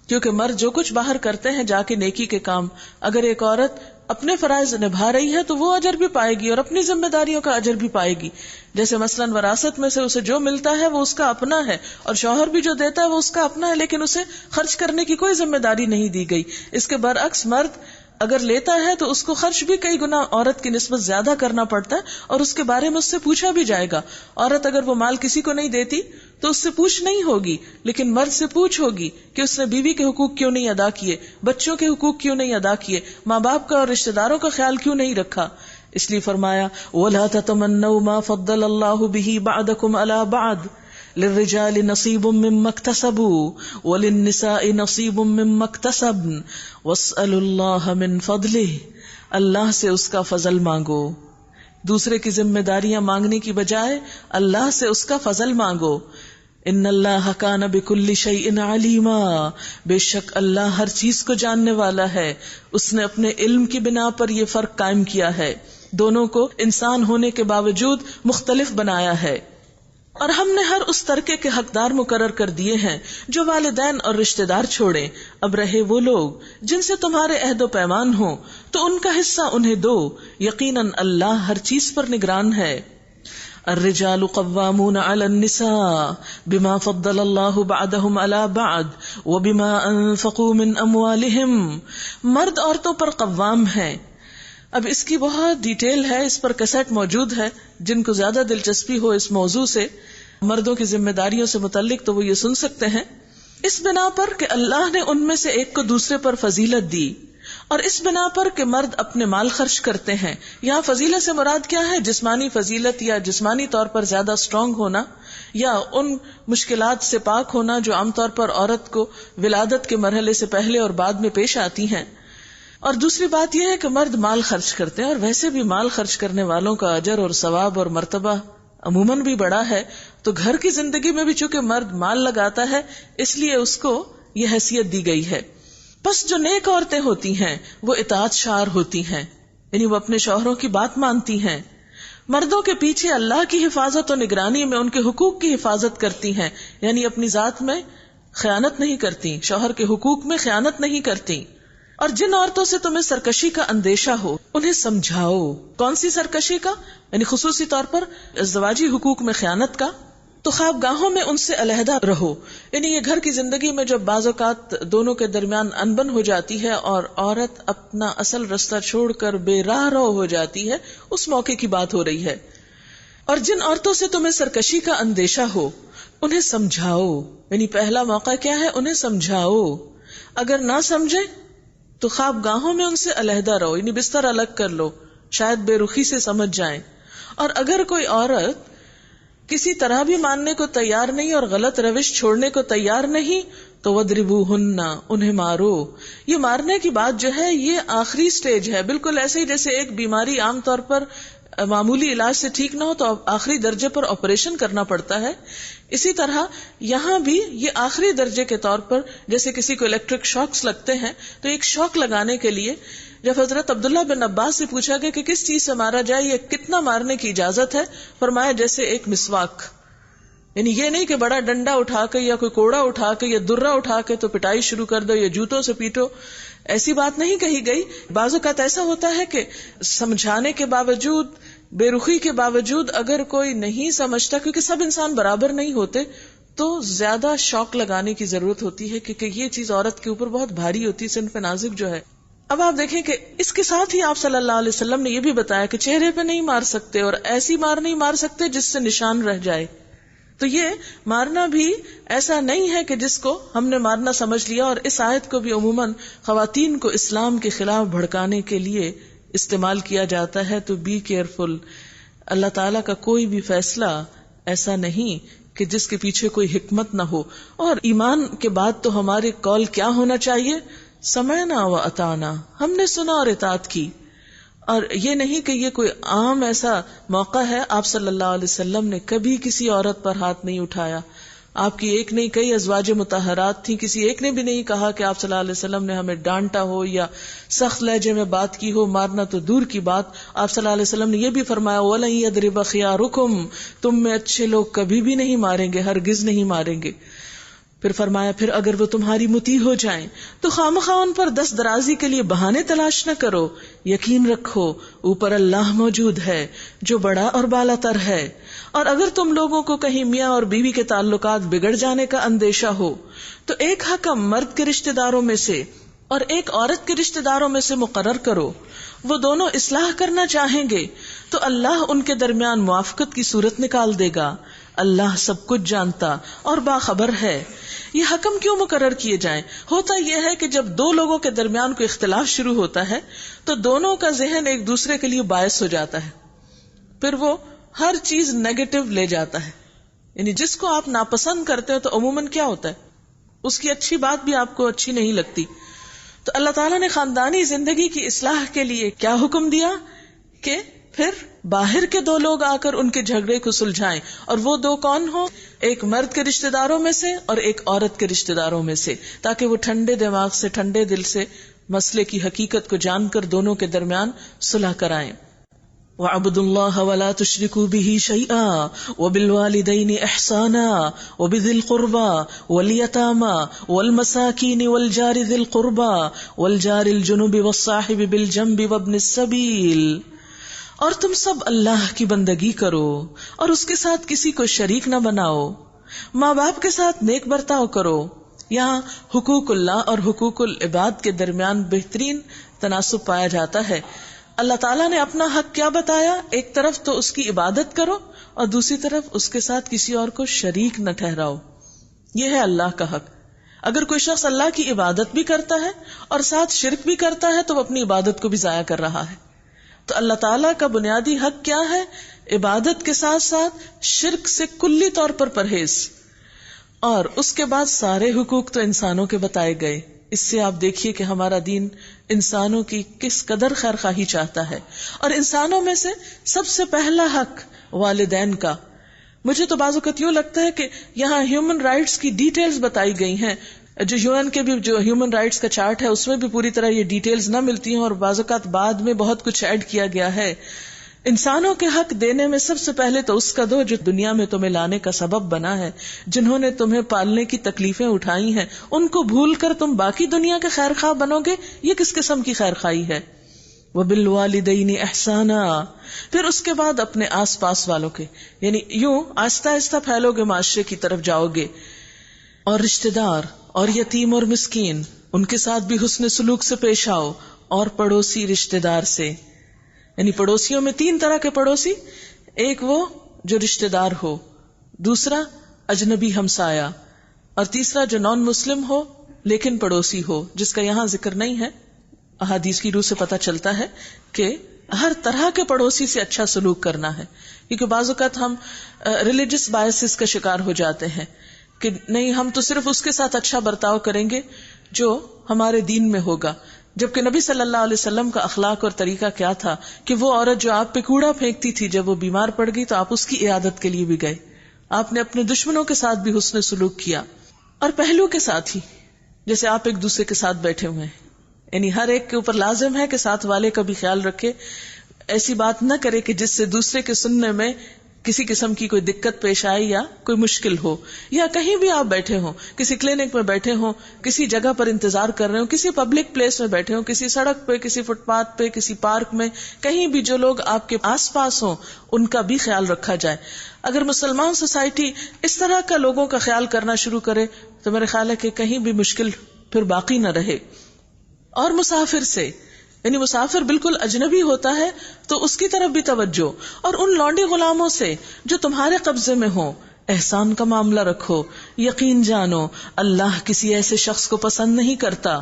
کیونکہ مرد جو کچھ باہر کرتے ہیں جا کے نیکی کے کام، اگر ایک عورت اپنے فرائض نبھا رہی ہے تو وہ اجر بھی پائے گی اور اپنی ذمہ داریوں کا اجر بھی پائے گی. جیسے مثلاً وراثت میں سے اسے جو ملتا ہے وہ اس کا اپنا ہے، اور شوہر بھی جو دیتا ہے وہ اس کا اپنا ہے، لیکن اسے خرچ کرنے کی کوئی ذمہ داری نہیں دی گئی. اس کے برعکس مرد اگر لیتا ہے تو اس کو خرچ بھی کئی گنا عورت کی نسبت زیادہ کرنا پڑتا ہے، اور اس کے بارے میں اس سے پوچھا بھی جائے گا. عورت اگر وہ مال کسی کو نہیں دیتی تو اس سے پوچھ نہیں ہوگی، لیکن مرد سے پوچھ ہوگی کہ اس نے بیوی کے حقوق کیوں نہیں ادا کیے، بچوں کے حقوق کیوں نہیں ادا کیے، ماں باپ کا اور رشتہ داروں کا خیال کیوں نہیں رکھا. اس لیے فرمایا وَلَا تَتَمَنَّوْا مَا فَضَّلَ اللَّهُ بِهِ بَعْضَكُمْ عَلَى بَعْضٍ للرجال نصیب مما اکتسبوا وللنساء نصیب مما اکتسبن واسألوا اللہ من فضلہ. اللہ سے اس کا فضل مانگو، دوسرے کی ذمہ داریاں مانگنے کی بجائے اللہ سے اس کا فضل مانگو. ان اللہ کان بکل شیء علیما، بے شک اللہ ہر چیز کو جاننے والا ہے. اس نے اپنے علم کی بنا پر یہ فرق قائم کیا ہے، دونوں کو انسان ہونے کے باوجود مختلف بنایا ہے. اور ہم نے ہر اس ترکے کے حقدار مقرر کر دیے ہیں جو والدین اور رشتہ دار چھوڑیں. اب رہے وہ لوگ جن سے تمہارے عہد و پیمان ہوں تو ان کا حصہ انہیں دو، یقیناً اللہ ہر چیز پر نگران ہے. الرجال قوامون علی النساء بما فضل اللہ بعضهم علی بعض وبما انفقوا من اموالہم. مرد عورتوں پر قوام ہیں. اب اس کی بہت ڈیٹیل ہے، اس پر کیسٹ موجود ہے، جن کو زیادہ دلچسپی ہو اس موضوع سے، مردوں کی ذمہ داریوں سے متعلق، تو وہ یہ سن سکتے ہیں. اس بنا پر کہ اللہ نے ان میں سے ایک کو دوسرے پر فضیلت دی، اور اس بنا پر کہ مرد اپنے مال خرچ کرتے ہیں. یہاں فضیلت سے مراد کیا ہے؟ جسمانی فضیلت یا جسمانی طور پر زیادہ اسٹرانگ ہونا، یا ان مشکلات سے پاک ہونا جو عام طور پر عورت کو ولادت کے مرحلے سے پہلے اور بعد میں پیش آتی ہیں. اور دوسری بات یہ ہے کہ مرد مال خرچ کرتے ہیں، اور ویسے بھی مال خرچ کرنے والوں کا اجر اور ثواب اور مرتبہ عموماً بھی بڑا ہے. تو گھر کی زندگی میں بھی چونکہ مرد مال لگاتا ہے، اس لیے اس کو یہ حیثیت دی گئی ہے. بس جو نیک عورتیں ہوتی ہیں وہ اطاعت شار ہوتی ہیں، یعنی وہ اپنے شوہروں کی بات مانتی ہیں. مردوں کے پیچھے اللہ کی حفاظت و نگرانی میں ان کے حقوق کی حفاظت کرتی ہیں، یعنی اپنی ذات میں خیانت نہیں کرتی، شوہر کے حقوق میں خیانت نہیں کرتی. اور جن عورتوں سے تمہیں سرکشی کا اندیشہ ہو انہیں سمجھاؤ. کون سی سرکشی کا؟ یعنی خصوصی طور پر ازدواجی حقوق میں خیانت کا. تو خواب گاہوں میں ان سے علیحدہ رہو، یعنی یہ گھر کی زندگی میں جب بعض اوقات دونوں کے درمیان انبن ہو جاتی ہے اور عورت اپنا اصل رستہ چھوڑ کر بے راہ رو ہو جاتی ہے، اس موقع کی بات ہو رہی ہے. اور جن عورتوں سے تمہیں سرکشی کا اندیشہ ہو انہیں سمجھاؤ، یعنی پہلا موقع کیا ہے؟ انہیں سمجھاؤ. اگر نہ سمجھے تو خواب گاہوں میں ان سے علیحدہ رہو، یعنی بستر الگ کر لو، شاید بے رخی سے سمجھ جائیں. اور اگر کوئی عورت کسی طرح بھی ماننے کو تیار نہیں اور غلط روش چھوڑنے کو تیار نہیں تو وَاضْرِبُوهُنَّ، انہیں مارو. یہ مارنے کی بات جو ہے یہ آخری سٹیج ہے، بالکل ایسے ہی جیسے ایک بیماری عام طور پر معمولی علاج سے ٹھیک نہ ہو تو آخری درجے پر آپریشن کرنا پڑتا ہے، اسی طرح یہاں بھی یہ آخری درجے کے طور پر جیسے کسی کو الیکٹرک شاکس لگتے ہیں تو ایک شاک لگانے کے لیے جب حضرت عبداللہ بن عباس سے پوچھا گیا کہ کس چیز سے مارا جائے، یہ کتنا مارنے کی اجازت ہے، فرمایا جیسے ایک مسواک، یعنی یہ نہیں کہ بڑا ڈنڈا اٹھا کے یا کوئی کوڑا اٹھا کے یا درہ اٹھا کے تو پٹائی شروع کر دو یا جوتوں سے پیٹو، ایسی بات نہیں کہی گئی. بعض اوقات ایسا ہوتا ہے کہ سمجھانے کے باوجود، بے رخی کے باوجود اگر کوئی نہیں سمجھتا، کیونکہ سب انسان برابر نہیں ہوتے، تو زیادہ شوق لگانے کی ضرورت ہوتی ہے کیونکہ یہ چیز عورت کے اوپر بہت بھاری ہوتی ہے، صنف نازک جو ہے. اب آپ دیکھیں کہ اس کے ساتھ ہی آپ صلی اللہ علیہ وسلم نے یہ بھی بتایا کہ چہرے پہ نہیں مار سکتے اور ایسی مار نہیں مار سکتے جس سے نشان رہ جائے. تو یہ مارنا بھی ایسا نہیں ہے کہ جس کو ہم نے مارنا سمجھ لیا، اور اس آیت کو بھی عموماً خواتین کو اسلام کے خلاف بھڑکانے کے لیے استعمال کیا جاتا ہے. تو بی کیئرفل. اللہ تعالیٰ کا کوئی بھی فیصلہ ایسا نہیں کہ جس کے پیچھے کوئی حکمت نہ ہو. اور ایمان کے بعد تو ہمارے قول کیا ہونا چاہیے؟ سمعنا و اطعنا، ہم نے سنا اور اطاعت کی. اور یہ نہیں کہ یہ کوئی عام ایسا موقع ہے. آپ صلی اللہ علیہ وسلم نے کبھی کسی عورت پر ہاتھ نہیں اٹھایا. آپ کی ایک نہیں کئی ازواج مطہرات تھیں، کسی ایک نے بھی نہیں کہا کہ آپ صلی اللہ علیہ وسلم نے ہمیں ڈانٹا ہو یا سخت لہجے میں بات کی ہو. مارنا تو دور کی بات، آپ صلی اللہ علیہ وسلم نے یہ بھی فرمایا وَلَن يَضْرِبَ خِيَارُكُمْ، تم میں اچھے لوگ کبھی بھی نہیں ماریں گے، ہرگز نہیں ماریں گے. پھر فرمایا پھر اگر وہ تمہاری مطیع ہو جائیں تو خواہ ان پر دست درازی کے لیے بہانے تلاش نہ کرو، یقین رکھو اوپر اللہ موجود ہے جو بڑا اور بالا تر ہے. اور اگر تم لوگوں کو کہیں میاں اور بیوی کے تعلقات بگڑ جانے کا اندیشہ ہو تو ایک حکم مرد کے رشتہ داروں میں سے اور ایک عورت کے رشتہ داروں میں سے مقرر کرو، وہ دونوں اصلاح کرنا چاہیں گے تو اللہ ان کے درمیان موافقت کی صورت نکال دے گا. اللہ سب کچھ جانتا اور باخبر ہے. یہ حکم کیوں مقرر کیے جائیں؟ ہوتا یہ ہے کہ جب دو لوگوں کے درمیان کوئی اختلاف شروع ہوتا ہے تو دونوں کا ذہن ایک دوسرے کے لیے باعث ہو جاتا ہے، پھر وہ ہر چیز نیگیٹو لے جاتا ہے. یعنی جس کو آپ ناپسند کرتے ہو تو عموماً کیا ہوتا ہے، اس کی اچھی بات بھی آپ کو اچھی نہیں لگتی. تو اللہ تعالیٰ نے خاندانی زندگی کی اصلاح کے لیے کیا حکم دیا کہ پھر باہر کے دو لوگ آ کر ان کے جھگڑے کو سلجھائیں. اور وہ دو کون ہو؟ ایک مرد کے رشتہ داروں میں سے اور ایک عورت کے رشتہ داروں میں سے، تاکہ وہ ٹھنڈے دماغ سے، ٹھنڈے دل سے مسئلے کی حقیقت کو جان کر دونوں کے درمیان صلح کرائیں. وَاعْبُدُوا اللَّهَ وَلَا تُشْرِكُوا بِهِ شَيْئًا وَبِالْوَالِدَيْنِ إِحْسَانًا وَبِذِي الْقُرْبَى وَالْيَتَامَى وَالْمَسَاكِينِ وَالْجَارِ ذِي الْقُرْبَى وَالْجَارِ الْجُنُبِ وَالصَّاحِبِ بِالْجَنبِ وَابْنِ السَّبِيلِ. اور تم سب اللہ کی بندگی کرو اور اس کے ساتھ کسی کو شریک نہ بناؤ. ماں باپ کے ساتھ نیک برتاؤ کرو. یہاں حقوق اللہ اور حقوق العباد کے درمیان بہترین تناسب پایا جاتا ہے. اللہ تعالیٰ نے اپنا حق کیا بتایا؟ ایک طرف تو اس کی عبادت کرو اور دوسری طرف اس کے ساتھ کسی اور کو شریک نہ ٹھہراؤ. یہ ہے اللہ کا حق. اگر کوئی شخص اللہ کی عبادت بھی کرتا ہے اور ساتھ شرک بھی کرتا ہے تو وہ اپنی عبادت کو بھی ضائع کر رہا ہے. تو اللہ تعالیٰ کا بنیادی حق کیا ہے؟ عبادت کے ساتھ ساتھ شرک سے کلی طور پر پرہیز. اور اس کے بعد سارے حقوق تو انسانوں کے بتائے گئے. اس سے آپ دیکھیے کہ ہمارا دین انسانوں کی کس قدر خیر خواہی چاہتا ہے. اور انسانوں میں سے سب سے پہلا حق والدین کا. مجھے تو بعض اوقات یوں لگتا ہے کہ یہاں ہیومن رائٹس کی ڈیٹیلز بتائی گئی ہیں. جو UN کے بھی جو ہیومن رائٹس کا چارٹ ہے اس میں بھی پوری طرح یہ ڈیٹیلز نہ ملتی ہیں اور بعض اوقات بعد میں بہت کچھ ایڈ کیا گیا ہے. انسانوں کے حق دینے میں سب سے پہلے تو اس کا دو جو دنیا میں تمہیں لانے کا سبب بنا ہے، جنہوں نے تمہیں پالنے کی تکلیفیں اٹھائی ہیں. ان کو بھول کر تم باقی دنیا کے خیر خواہ بنو گے، یہ کس قسم کی خیر خواہی ہے؟ وَبِالْوَالِدَيْنِ إِحْسَانًا. پھر اس کے بعد اپنے آس پاس والوں کے، یعنی یوں آہستہ آہستہ پھیلو گے، معاشرے کی طرف جاؤ گے. اور رشتہ دار اور یتیم اور مسکین، ان کے ساتھ بھی حسن سلوک سے پیش آؤ. اور پڑوسی رشتہ دار سے، یعنی پڑوسیوں میں 3 طرح کے پڑوسی. ایک وہ جو رشتہ دار ہو، دوسرا اجنبی ہمسایہ، اور تیسرا جو نان مسلم ہو لیکن پڑوسی ہو، جس کا یہاں ذکر نہیں ہے. احادیث کی روح سے پتہ چلتا ہے کہ ہر طرح کے پڑوسی سے اچھا سلوک کرنا ہے، کیونکہ بعض اوقات ہم ریلیجس بائسز کا شکار ہو جاتے ہیں کہ نہیں، ہم تو صرف اس کے ساتھ اچھا برتاؤ کریں گے جو ہمارے دین میں ہوگا. جبکہ نبی صلی اللہ علیہ وسلم کا اخلاق اور طریقہ کیا تھا کہ وہ عورت جو آپ پہ کوڑا پھینکتی تھی جب وہ بیمار پڑ گئی تو آپ اس کی عیادت کے لیے بھی گئے. آپ نے اپنے دشمنوں کے ساتھ بھی حسن سلوک کیا اور پہلو کے ساتھ ہی، جیسے آپ ایک دوسرے کے ساتھ بیٹھے ہوئے ہیں، یعنی ہر ایک کے اوپر لازم ہے کہ ساتھ والے کا بھی خیال رکھے، ایسی بات نہ کرے کہ جس سے دوسرے کے سننے میں کسی قسم کی کوئی دقت پیش آئے یا کوئی مشکل ہو. یا کہیں بھی آپ بیٹھے ہوں، کسی کلینک میں بیٹھے ہوں، کسی جگہ پر انتظار کر رہے ہوں، کسی پبلک پلیس میں بیٹھے ہوں، کسی سڑک پہ، کسی فٹ پاتھ پہ، کسی پارک میں، کہیں بھی جو لوگ آپ کے آس پاس ہوں ان کا بھی خیال رکھا جائے. اگر مسلمان سوسائٹی اس طرح کا لوگوں کا خیال کرنا شروع کرے تو میرے خیال ہے کہ کہیں بھی مشکل پھر باقی نہ رہے. اور مسافر سے، یعنی مسافر بالکل اجنبی ہوتا ہے تو اس کی طرف بھی توجہ، اور ان لونڈی غلاموں سے جو تمہارے قبضے میں ہوں احسان کا معاملہ رکھو. یقین جانو اللہ کسی ایسے شخص کو پسند نہیں کرتا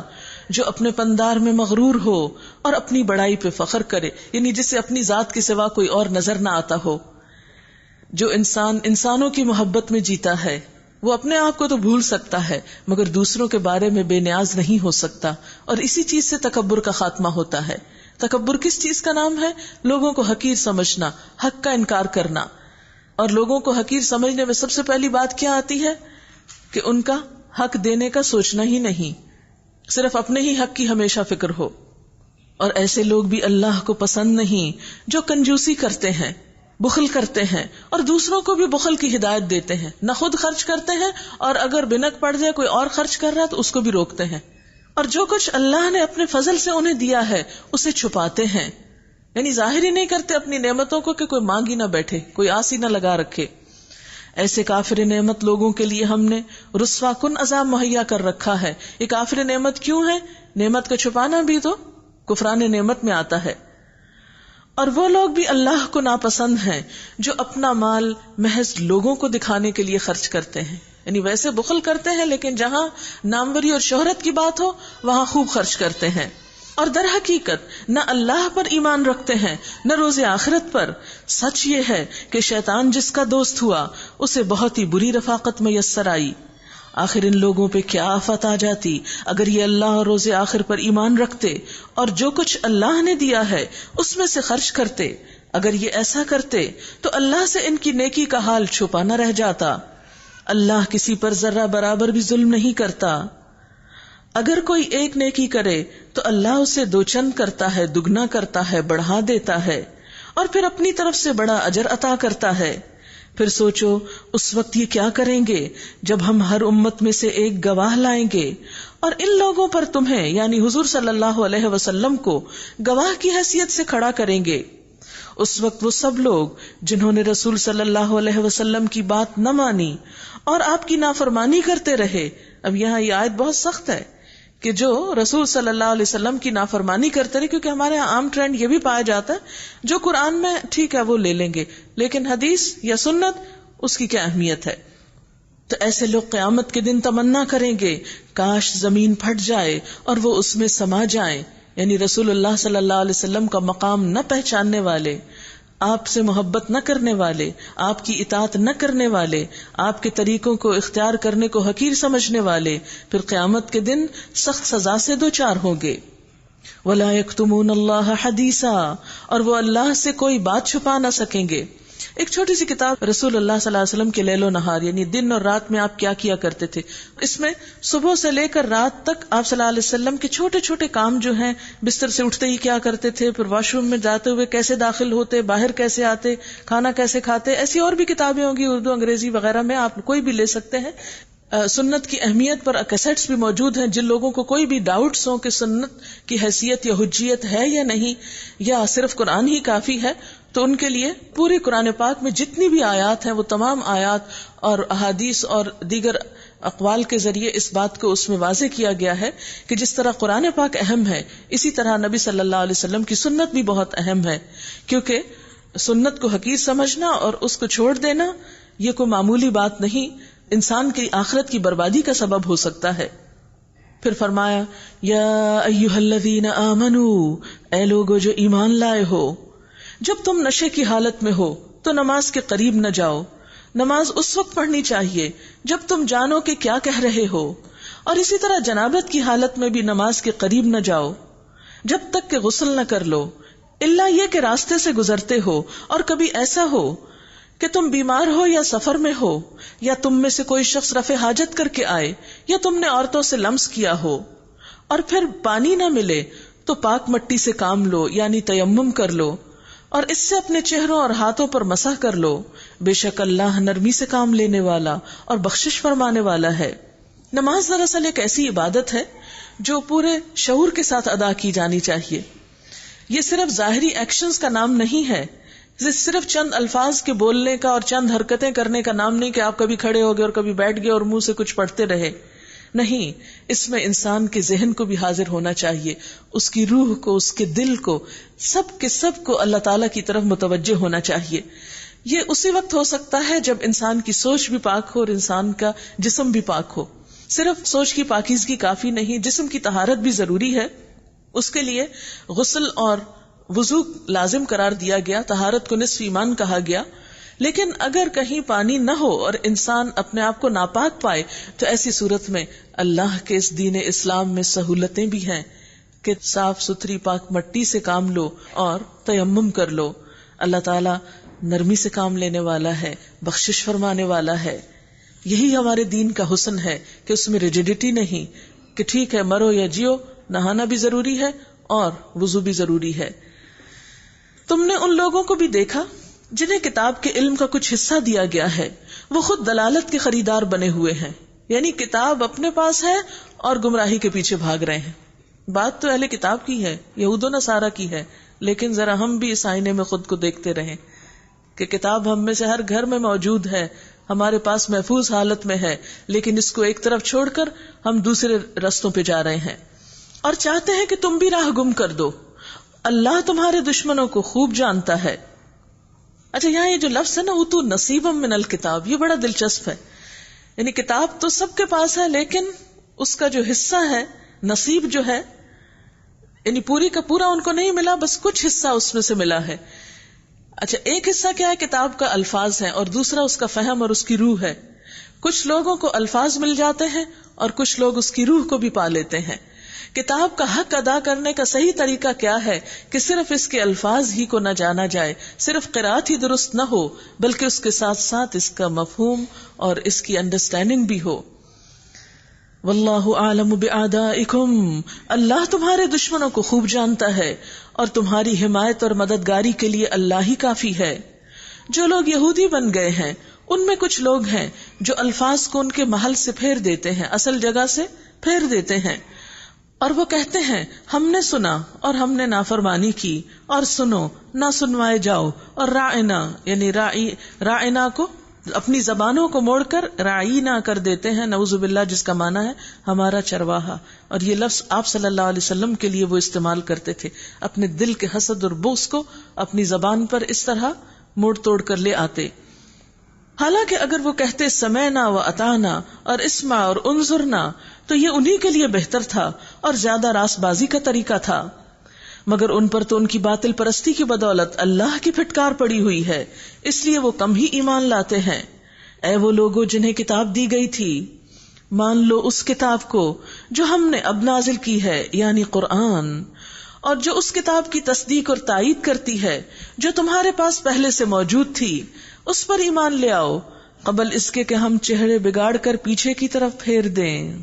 جو اپنے پندار میں مغرور ہو اور اپنی بڑائی پہ فخر کرے، یعنی جسے اپنی ذات کے سوا کوئی اور نظر نہ آتا ہو. جو انسان انسانوں کی محبت میں جیتا ہے وہ اپنے آپ کو تو بھول سکتا ہے مگر دوسروں کے بارے میں بے نیاز نہیں ہو سکتا، اور اسی چیز سے تکبر کا خاتمہ ہوتا ہے. تکبر کس چیز کا نام ہے؟ لوگوں کو حقیر سمجھنا، حق کا انکار کرنا. اور لوگوں کو حقیر سمجھنے میں سب سے پہلی بات کیا آتی ہے کہ ان کا حق دینے کا سوچنا ہی نہیں، صرف اپنے ہی حق کی ہمیشہ فکر ہو. اور ایسے لوگ بھی اللہ کو پسند نہیں جو کنجوسی کرتے ہیں، بخل کرتے ہیں اور دوسروں کو بھی بخل کی ہدایت دیتے ہیں، نہ خود خرچ کرتے ہیں اور اگر بنک پڑ جائے کوئی اور خرچ کر رہا ہے تو اس کو بھی روکتے ہیں، اور جو کچھ اللہ نے اپنے فضل سے انہیں دیا ہے اسے چھپاتے ہیں، یعنی ظاہر ہی نہیں کرتے اپنی نعمتوں کو کہ کوئی مانگ ہی نہ بیٹھے، کوئی آس ہی نہ لگا رکھے. ایسے کافر نعمت لوگوں کے لیے ہم نے رسوا کن عذاب مہیا کر رکھا ہے. یہ کافر نعمت کیوں ہے؟ نعمت کو چھپانا بھی تو کفران نعمت میں آتا ہے. اور وہ لوگ بھی اللہ کو ناپسند ہیں جو اپنا مال محض لوگوں کو دکھانے کے لیے خرچ کرتے ہیں، یعنی ویسے بخل کرتے ہیں لیکن جہاں ناموری اور شہرت کی بات ہو وہاں خوب خرچ کرتے ہیں، اور در حقیقت نہ اللہ پر ایمان رکھتے ہیں نہ روز آخرت پر. سچ یہ ہے کہ شیطان جس کا دوست ہوا اسے بہت ہی بری رفاقت میسر آئی. آخر ان لوگوں پہ کیا آفت آ جاتی اگر یہ اللہ اور روز آخر پر ایمان رکھتے اور جو کچھ اللہ نے دیا ہے اس میں سے خرچ کرتے. اگر یہ ایسا کرتے تو اللہ سے ان کی نیکی کا حال چھپا نہ رہ جاتا. اللہ کسی پر ذرہ برابر بھی ظلم نہیں کرتا. اگر کوئی ایک نیکی کرے تو اللہ اسے دو چند کرتا ہے، دگنا کرتا ہے، بڑھا دیتا ہے، اور پھر اپنی طرف سے بڑا اجر عطا کرتا ہے. پھر سوچو اس وقت یہ کیا کریں گے جب ہم ہر امت میں سے ایک گواہ لائیں گے اور ان لوگوں پر تمہیں یعنی حضور صلی اللہ علیہ وسلم کو گواہ کی حیثیت سے کھڑا کریں گے. اس وقت وہ سب لوگ جنہوں نے رسول صلی اللہ علیہ وسلم کی بات نہ مانی اور آپ کی نافرمانی کرتے رہے. اب یہاں یہ آیت بہت سخت ہے کہ جو رسول صلی اللہ علیہ وسلم کی نافرمانی کرتے رہے، کیونکہ ہمارے یہاں عام ٹرینڈ یہ بھی پایا جاتا ہے جو قرآن میں ٹھیک ہے وہ لے لیں گے لیکن حدیث یا سنت اس کی کیا اہمیت ہے. تو ایسے لوگ قیامت کے دن تمنا کریں گے کاش زمین پھٹ جائے اور وہ اس میں سما جائیں، یعنی رسول اللہ صلی اللہ علیہ وسلم کا مقام نہ پہچاننے والے، آپ سے محبت نہ کرنے والے، آپ کی اطاعت نہ کرنے والے، آپ کے طریقوں کو اختیار کرنے کو حقیر سمجھنے والے پھر قیامت کے دن سخت سزا سے دوچار ہوں گے. وَلَا يَكْتُمُونَ اللَّهَ حَدِيثًا، اور وہ اللہ سے کوئی بات چھپا نہ سکیں گے. ایک چھوٹی سی کتاب رسول اللہ صلی اللہ علیہ وسلم کے لیل و نہار، یعنی دن اور رات میں آپ کیا کیا کرتے تھے، اس میں صبح سے لے کر رات تک آپ صلی اللہ علیہ وسلم کے چھوٹے چھوٹے کام جو ہیں، بستر سے اٹھتے ہی کیا کرتے تھے، پھر واش روم میں جاتے ہوئے کیسے داخل ہوتے، باہر کیسے آتے، کھانا کیسے کھاتے. ایسی اور بھی کتابیں ہوں گی اردو انگریزی وغیرہ میں، آپ کوئی بھی لے سکتے ہیں. سنت کی اہمیت پر کیسٹس بھی موجود ہیں. جن لوگوں کو کوئی بھی ڈاؤٹس ہوں کہ سنت کی حیثیت یا حجیت ہے یا نہیں، یا صرف قرآن ہی کافی ہے، تو ان کے لیے پوری قرآن پاک میں جتنی بھی آیات ہیں وہ تمام آیات اور احادیث اور دیگر اقوال کے ذریعے اس بات کو اس میں واضح کیا گیا ہے کہ جس طرح قرآن پاک اہم ہے اسی طرح نبی صلی اللہ علیہ وسلم کی سنت بھی بہت اہم ہے. کیونکہ سنت کو حقیر سمجھنا اور اس کو چھوڑ دینا یہ کوئی معمولی بات نہیں، انسان کی آخرت کی بربادی کا سبب ہو سکتا ہے. پھر فرمایا یا ایھا الذین آمنوا، اے لوگو جو ایمان لائے ہو، جب تم نشے کی حالت میں ہو تو نماز کے قریب نہ جاؤ. نماز اس وقت پڑھنی چاہیے جب تم جانو کہ کیا کہہ رہے ہو، اور اسی طرح جنابت کی حالت میں بھی نماز کے قریب نہ جاؤ. جب تک کہ غسل نہ کر لو، الا یہ کہ راستے سے گزرتے ہو اور کبھی ایسا ہو کہ تم بیمار ہو یا سفر میں ہو، یا تم میں سے کوئی شخص رفع حاجت کر کے آئے، یا تم نے عورتوں سے لمس کیا ہو، اور پھر پانی نہ ملے تو پاک مٹی سے کام لو یعنی تیمم کر لو، اور اس سے اپنے چہروں اور ہاتھوں پر مسح کر لو، بے شک اللہ نرمی سے کام لینے والا اور بخشش فرمانے والا ہے۔ نماز دراصل ایک ایسی عبادت ہے جو پورے شعور کے ساتھ ادا کی جانی چاہیے۔ یہ صرف ظاہری ایکشنز کا نام نہیں ہے، صرف چند الفاظ کے بولنے کا اور چند حرکتیں کرنے کا نام نہیں کہ آپ کبھی کھڑے ہو گئے اور کبھی بیٹھ گئے اور منہ سے کچھ پڑھتے رہے، نہیں، اس میں انسان کے ذہن کو بھی حاضر ہونا چاہیے، اس کی روح کو، اس کے دل کو، سب کے سب کو اللہ تعالیٰ کی طرف متوجہ ہونا چاہیے۔ یہ اسی وقت ہو سکتا ہے جب انسان کی سوچ بھی پاک ہو اور انسان کا جسم بھی پاک ہو۔ صرف سوچ کی پاکیزگی کافی نہیں، جسم کی طہارت بھی ضروری ہے۔ اس کے لیے غسل اور وضو لازم قرار دیا گیا، طہارت کو نصف ایمان کہا گیا۔ لیکن اگر کہیں پانی نہ ہو اور انسان اپنے آپ کو ناپاک پائے تو ایسی صورت میں اللہ کے اس دین اسلام میں سہولتیں بھی ہیں کہ صاف ستھری پاک مٹی سے کام لو اور تیمم کر لو۔ اللہ تعالیٰ نرمی سے کام لینے والا ہے، بخشش فرمانے والا ہے۔ یہی ہمارے دین کا حسن ہے کہ اس میں ریجیڈیٹی نہیں کہ ٹھیک ہے مرو یا جیو، نہانا بھی ضروری ہے اور وضو بھی ضروری ہے۔ تم نے ان لوگوں کو بھی دیکھا جنہیں کتاب کے علم کا کچھ حصہ دیا گیا ہے، وہ خود دلالت کے خریدار بنے ہوئے ہیں، یعنی کتاب اپنے پاس ہے اور گمراہی کے پیچھے بھاگ رہے ہیں۔ بات تو اہل کتاب کی ہے، یہود و نصارہ کی ہے، لیکن ذرا ہم بھی اس آئینے میں خود کو دیکھتے رہیں کہ کتاب ہم میں سے ہر گھر میں موجود ہے، ہمارے پاس محفوظ حالت میں ہے، لیکن اس کو ایک طرف چھوڑ کر ہم دوسرے رستوں پہ جا رہے ہیں اور چاہتے ہیں کہ تم بھی راہ گم کر دو۔ اللہ تمہارے دشمنوں کو خوب جانتا ہے۔ اچھا، یہاں یہ جو لفظ ہے نا اوتو نصیبا من الکتاب، یہ بڑا دلچسپ ہے۔ یعنی کتاب تو سب کے پاس ہے، لیکن اس کا جو حصہ ہے، نصیب جو ہے، یعنی پوری کا پورا ان کو نہیں ملا، بس کچھ حصہ اس میں سے ملا ہے۔ اچھا، ایک حصہ کیا ہے؟ کتاب کا الفاظ ہے، اور دوسرا اس کا فہم اور اس کی روح ہے۔ کچھ لوگوں کو الفاظ مل جاتے ہیں اور کچھ لوگ اس کی روح کو بھی پا لیتے ہیں۔ کتاب کا حق ادا کرنے کا صحیح طریقہ کیا ہے کہ صرف اس کے الفاظ ہی کو نہ جانا جائے، صرف قرات ہی درست نہ ہو، بلکہ اس کے ساتھ ساتھ اس کا مفہوم اور اس کی انڈرسٹینڈنگ بھی ہو۔ واللہ اعلم باعدائکم، اللہ تمہارے دشمنوں کو خوب جانتا ہے اور تمہاری حمایت اور مددگاری کے لیے اللہ ہی کافی ہے۔ جو لوگ یہودی بن گئے ہیں ان میں کچھ لوگ ہیں جو الفاظ کو ان کے محل سے پھیر دیتے ہیں، اصل جگہ سے پھیر دیتے ہیں، اور وہ کہتے ہیں ہم نے سنا اور ہم نے نافرمانی کی، اور سنو نہ سنوائے جاؤ، اور راعنا یعنی راعنا کو اپنی زبانوں کو موڑ کر رعینا کر دیتے ہیں، نعوذ باللہ، جس کا معنی ہے ہمارا چرواہا۔ اور یہ لفظ آپ صلی اللہ علیہ وسلم کے لیے وہ استعمال کرتے تھے، اپنے دل کے حسد اور بغض کو اپنی زبان پر اس طرح موڑ توڑ کر لے آتے۔ حالانکہ اگر وہ کہتے سمعنا و اطعنا اور اسمع اور انظرنا تو یہ انہی کے لیے بہتر تھا اور زیادہ راست بازی کا طریقہ تھا، مگر ان پر تو ان کی باطل پرستی کی بدولت اللہ کی پھٹکار پڑی ہوئی ہے، اس لیے وہ کم ہی ایمان لاتے ہیں۔ اے وہ لوگوں جنہیں کتاب دی گئی تھی، مان لو اس کتاب کو جو ہم نے اب نازل کی ہے یعنی قرآن، اور جو اس کتاب کی تصدیق اور تائید کرتی ہے جو تمہارے پاس پہلے سے موجود تھی، اس پر ایمان لے آؤ قبل اس کے کہ ہم چہرے بگاڑ کر پیچھے کی طرف پھیر دیں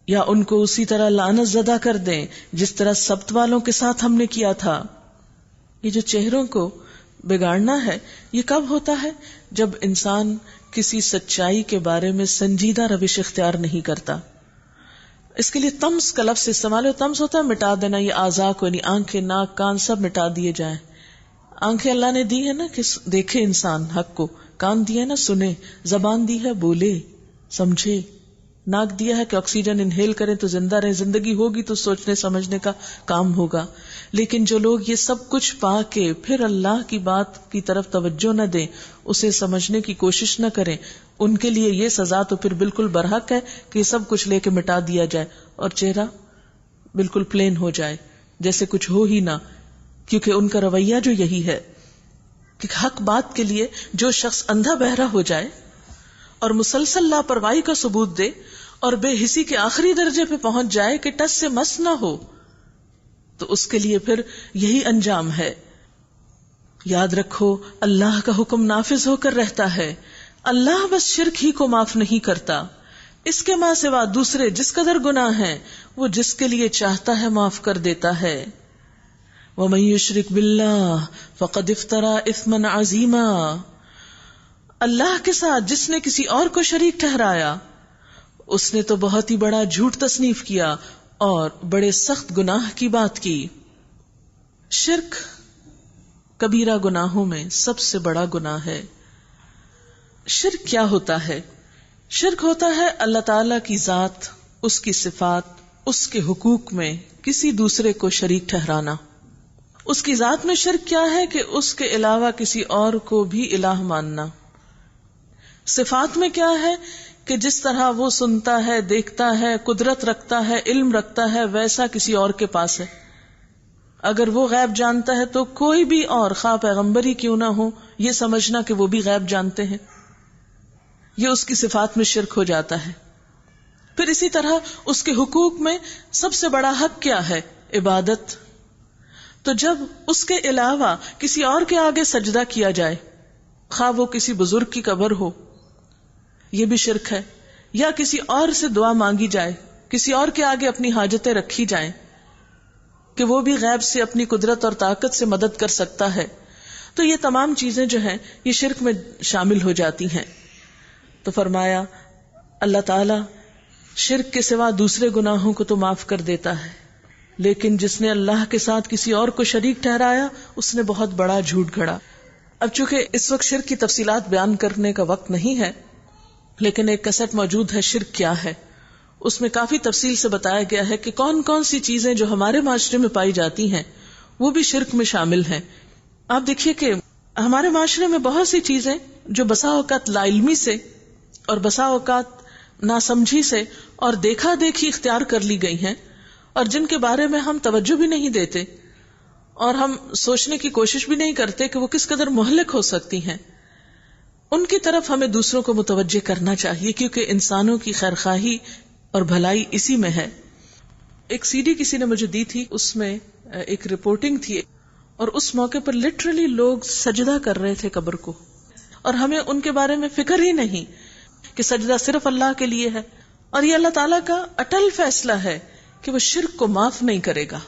یا ان کو اسی طرح لعنت زدہ کر دیں جس طرح سبت والوں کے ساتھ ہم نے کیا تھا۔ یہ جو چہروں کو بگاڑنا ہے یہ کب ہوتا ہے؟ جب انسان کسی سچائی کے بارے میں سنجیدہ روش اختیار نہیں کرتا۔ اس کے لیے طمس کا لفظ استعمال ہے۔ طمس ہوتا ہے مٹا دینا، یہ اعضاء کو یعنی آنکھیں، ناک، کان سب مٹا دیے جائیں۔ آنکھیں اللہ نے دی ہے نا کہ دیکھے انسان حق کو، کان دیا ہے نا سنے، زبان دی ہے بولے سمجھے، ناک دیا ہے کہ آکسیجن انہیل کریں تو زندہ رہیں، زندگی ہوگی تو سوچنے سمجھنے کا کام ہوگا۔ لیکن جو لوگ یہ سب کچھ پا کے پھر اللہ کی بات کی طرف توجہ نہ دیں، اسے سمجھنے کی کوشش نہ کریں، ان کے لیے یہ سزا تو پھر بالکل برحق ہے کہ یہ سب کچھ لے کے مٹا دیا جائے اور چہرہ بالکل پلین ہو جائے جیسے کچھ ہو ہی نہ، کیونکہ ان کا رویہ جو یہی ہے کہ حق بات کے لیے جو شخص اندھا بہرا ہو جائے اور مسلسل لاپرواہی کا ثبوت دے اور بے حسی کے آخری درجے پہ پہنچ جائے کہ ٹس سے مس نہ ہو، تو اس کے لیے پھر یہی انجام ہے. یاد رکھو اللہ کا حکم نافذ ہو کر رہتا ہے. اللہ بس شرک ہی کو معاف نہیں کرتا، اس کے ماں سوا دوسرے جس قدر گناہ ہیں وہ جس کے لیے چاہتا ہے معاف کر دیتا ہے. وَمَن يُشْرِكْ بِاللَّهِ فَقَدِ افْتَرَىٰ إِثْمًا عَظِيمًا. اللہ کے ساتھ جس نے کسی اور کو شریک ٹھہرایا اس نے تو بہت ہی بڑا جھوٹ تصنیف کیا اور بڑے سخت گناہ کی بات کی. شرک کبیرہ گناہوں میں سب سے بڑا گناہ ہے. شرک کیا ہوتا ہے؟ شرک ہوتا ہے اللہ تعالی کی ذات، اس کی صفات، اس کے حقوق میں کسی دوسرے کو شریک ٹھہرانا. اس کی ذات میں شرک کیا ہے کہ اس کے علاوہ کسی اور کو بھی الہ ماننا. صفات میں کیا ہے کہ جس طرح وہ سنتا ہے، دیکھتا ہے، قدرت رکھتا ہے، علم رکھتا ہے، ویسا کسی اور کے پاس ہے. اگر وہ غیب جانتا ہے تو کوئی بھی اور خواہ پیغمبر ہی کیوں نہ ہو یہ سمجھنا کہ وہ بھی غیب جانتے ہیں، یہ اس کی صفات میں شرک ہو جاتا ہے. پھر اسی طرح اس کے حقوق میں سب سے بڑا حق کیا ہے؟ عبادت. تو جب اس کے علاوہ کسی اور کے آگے سجدہ کیا جائے، خواہ وہ کسی بزرگ کی قبر ہو، یہ بھی شرک ہے. یا کسی اور سے دعا مانگی جائے، کسی اور کے آگے اپنی حاجتیں رکھی جائیں کہ وہ بھی غیب سے اپنی قدرت اور طاقت سے مدد کر سکتا ہے، تو یہ تمام چیزیں جو ہیں یہ شرک میں شامل ہو جاتی ہیں. تو فرمایا اللہ تعالی شرک کے سوا دوسرے گناہوں کو تو معاف کر دیتا ہے، لیکن جس نے اللہ کے ساتھ کسی اور کو شریک ٹھہرایا اس نے بہت بڑا جھوٹ گھڑا. اب چونکہ اس وقت شرک کی تفصیلات بیان کرنے کا وقت نہیں ہے، لیکن ایک کیسٹ موجود ہے شرک کیا ہے، اس میں کافی تفصیل سے بتایا گیا ہے کہ کون کون سی چیزیں جو ہمارے معاشرے میں پائی جاتی ہیں وہ بھی شرک میں شامل ہیں. آپ دیکھیے کہ ہمارے معاشرے میں بہت سی چیزیں جو بسا اوقات لا علمی سے اور بسا اوقات ناسمجھی سے اور دیکھا دیکھی اختیار کر لی گئی ہیں، اور جن کے بارے میں ہم توجہ بھی نہیں دیتے اور ہم سوچنے کی کوشش بھی نہیں کرتے کہ وہ کس قدر مہلک ہو سکتی ہیں، ان کی طرف ہمیں دوسروں کو متوجہ کرنا چاہیے، کیونکہ انسانوں کی خیرخواہی اور بھلائی اسی میں ہے. ایک سی ڈی کسی نے مجھے دی تھی، اس میں ایک رپورٹنگ تھی، اور اس موقع پر لٹرلی لوگ سجدہ کر رہے تھے قبر کو، اور ہمیں ان کے بارے میں فکر ہی نہیں کہ سجدہ صرف اللہ کے لیے ہے. اور یہ اللہ تعالیٰ کا اٹل فیصلہ ہے کہ وہ شرک کو معاف نہیں کرے گا.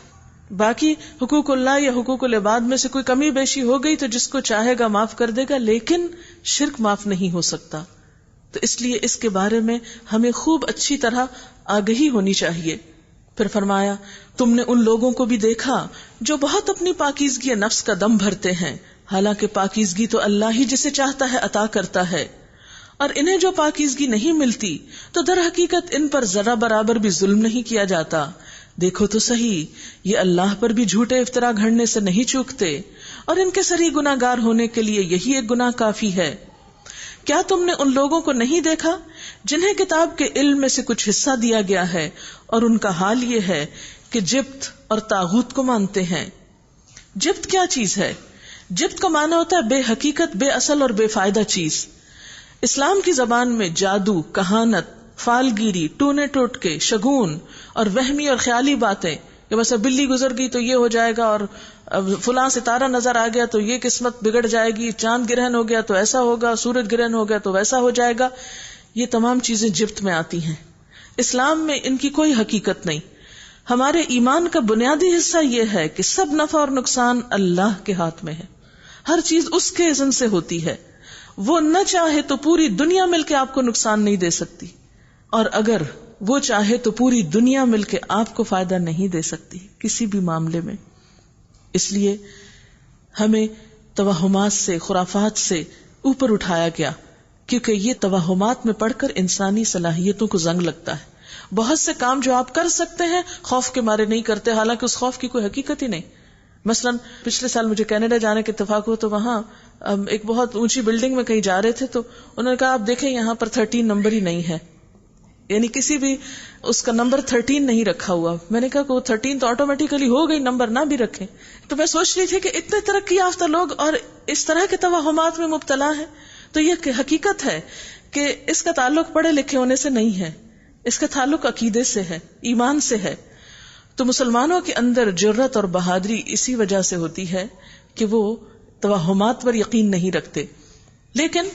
باقی حقوق اللہ یا حقوق العباد میں سے کوئی کمی بیشی ہو گئی تو جس کو چاہے گا معاف کر دے گا، لیکن شرک معاف نہیں ہو سکتا. تو اس لیے اس کے بارے میں ہمیں خوب اچھی طرح آگہی ہونی چاہیے. پھر فرمایا تم نے ان لوگوں کو بھی دیکھا جو بہت اپنی پاکیزگی نفس کا دم بھرتے ہیں، حالانکہ پاکیزگی تو اللہ ہی جسے چاہتا ہے عطا کرتا ہے، اور انہیں جو پاکیزگی نہیں ملتی تو در حقیقت ان پر ذرہ برابر بھی ظلم نہیں کیا جاتا. دیکھو تو صحیح، یہ اللہ پر بھی جھوٹے افطرا گھڑنے سے نہیں چوکتے، اور ان کے سری گناہ گار ہونے کے لیے یہی ایک گناہ کافی ہے. کیا تم نے ان لوگوں کو نہیں دیکھا جنہیں کتاب کے علم میں سے کچھ حصہ دیا گیا ہے، اور ان کا حال یہ ہے کہ جبت اور طاغوت کو مانتے ہیں. جبت کیا چیز ہے؟ جبت کا معنی ہوتا ہے بے حقیقت، بے اصل اور بے فائدہ چیز. اسلام کی زبان میں جادو، کہانت، فالگیری، ٹونے ٹوٹکے، شگون اور وہمی اور خیالی باتیں، کہ مثلا بلی گزر گئی تو یہ ہو جائے گا، اور فلاں ستارہ نظر آ گیا تو یہ قسمت بگڑ جائے گی، چاند گرہن ہو گیا تو ایسا ہوگا، سورج گرہن ہو گیا تو ویسا ہو جائے گا، یہ تمام چیزیں جبت میں آتی ہیں. اسلام میں ان کی کوئی حقیقت نہیں. ہمارے ایمان کا بنیادی حصہ یہ ہے کہ سب نفع اور نقصان اللہ کے ہاتھ میں ہے، ہر چیز اس کے اذن سے ہوتی ہے. وہ نہ چاہے تو پوری دنیا مل کے آپ کو نقصان نہیں دے سکتی، اور اگر وہ چاہے تو پوری دنیا مل کے آپ کو فائدہ نہیں دے سکتی کسی بھی معاملے میں. اس لیے ہمیں توہمات سے، خرافات سے اوپر اٹھایا گیا، کیونکہ یہ توہمات میں پڑھ کر انسانی صلاحیتوں کو زنگ لگتا ہے. بہت سے کام جو آپ کر سکتے ہیں خوف کے مارے نہیں کرتے، حالانکہ اس خوف کی کوئی حقیقت ہی نہیں. مثلا پچھلے سال مجھے کینیڈا جانے کے اتفاق ہوا، تو وہاں ایک بہت اونچی بلڈنگ میں کہیں جا رہے تھے، تو انہوں نے کہا آپ دیکھیں یہاں پر 13 نمبر ہی نہیں ہے، یعنی کسی بھی اس کا نمبر 13 نہیں رکھا ہوا. میں نے کہا کہ وہ 13 تو آٹومیٹیکلی ہو گئی، نمبر نہ بھی رکھیں. تو میں سوچ رہی تھی کہ اتنے ترقی یافتہ لوگ اور اس طرح کے توہمات میں مبتلا ہیں، تو یہ حقیقت ہے کہ اس کا تعلق پڑھے لکھے ہونے سے نہیں ہے، اس کا تعلق عقیدے سے ہے، ایمان سے ہے. تو مسلمانوں کے اندر جرت اور بہادری اسی وجہ سے ہوتی ہے کہ وہ توہمات پر یقین نہیں رکھتے. لیکن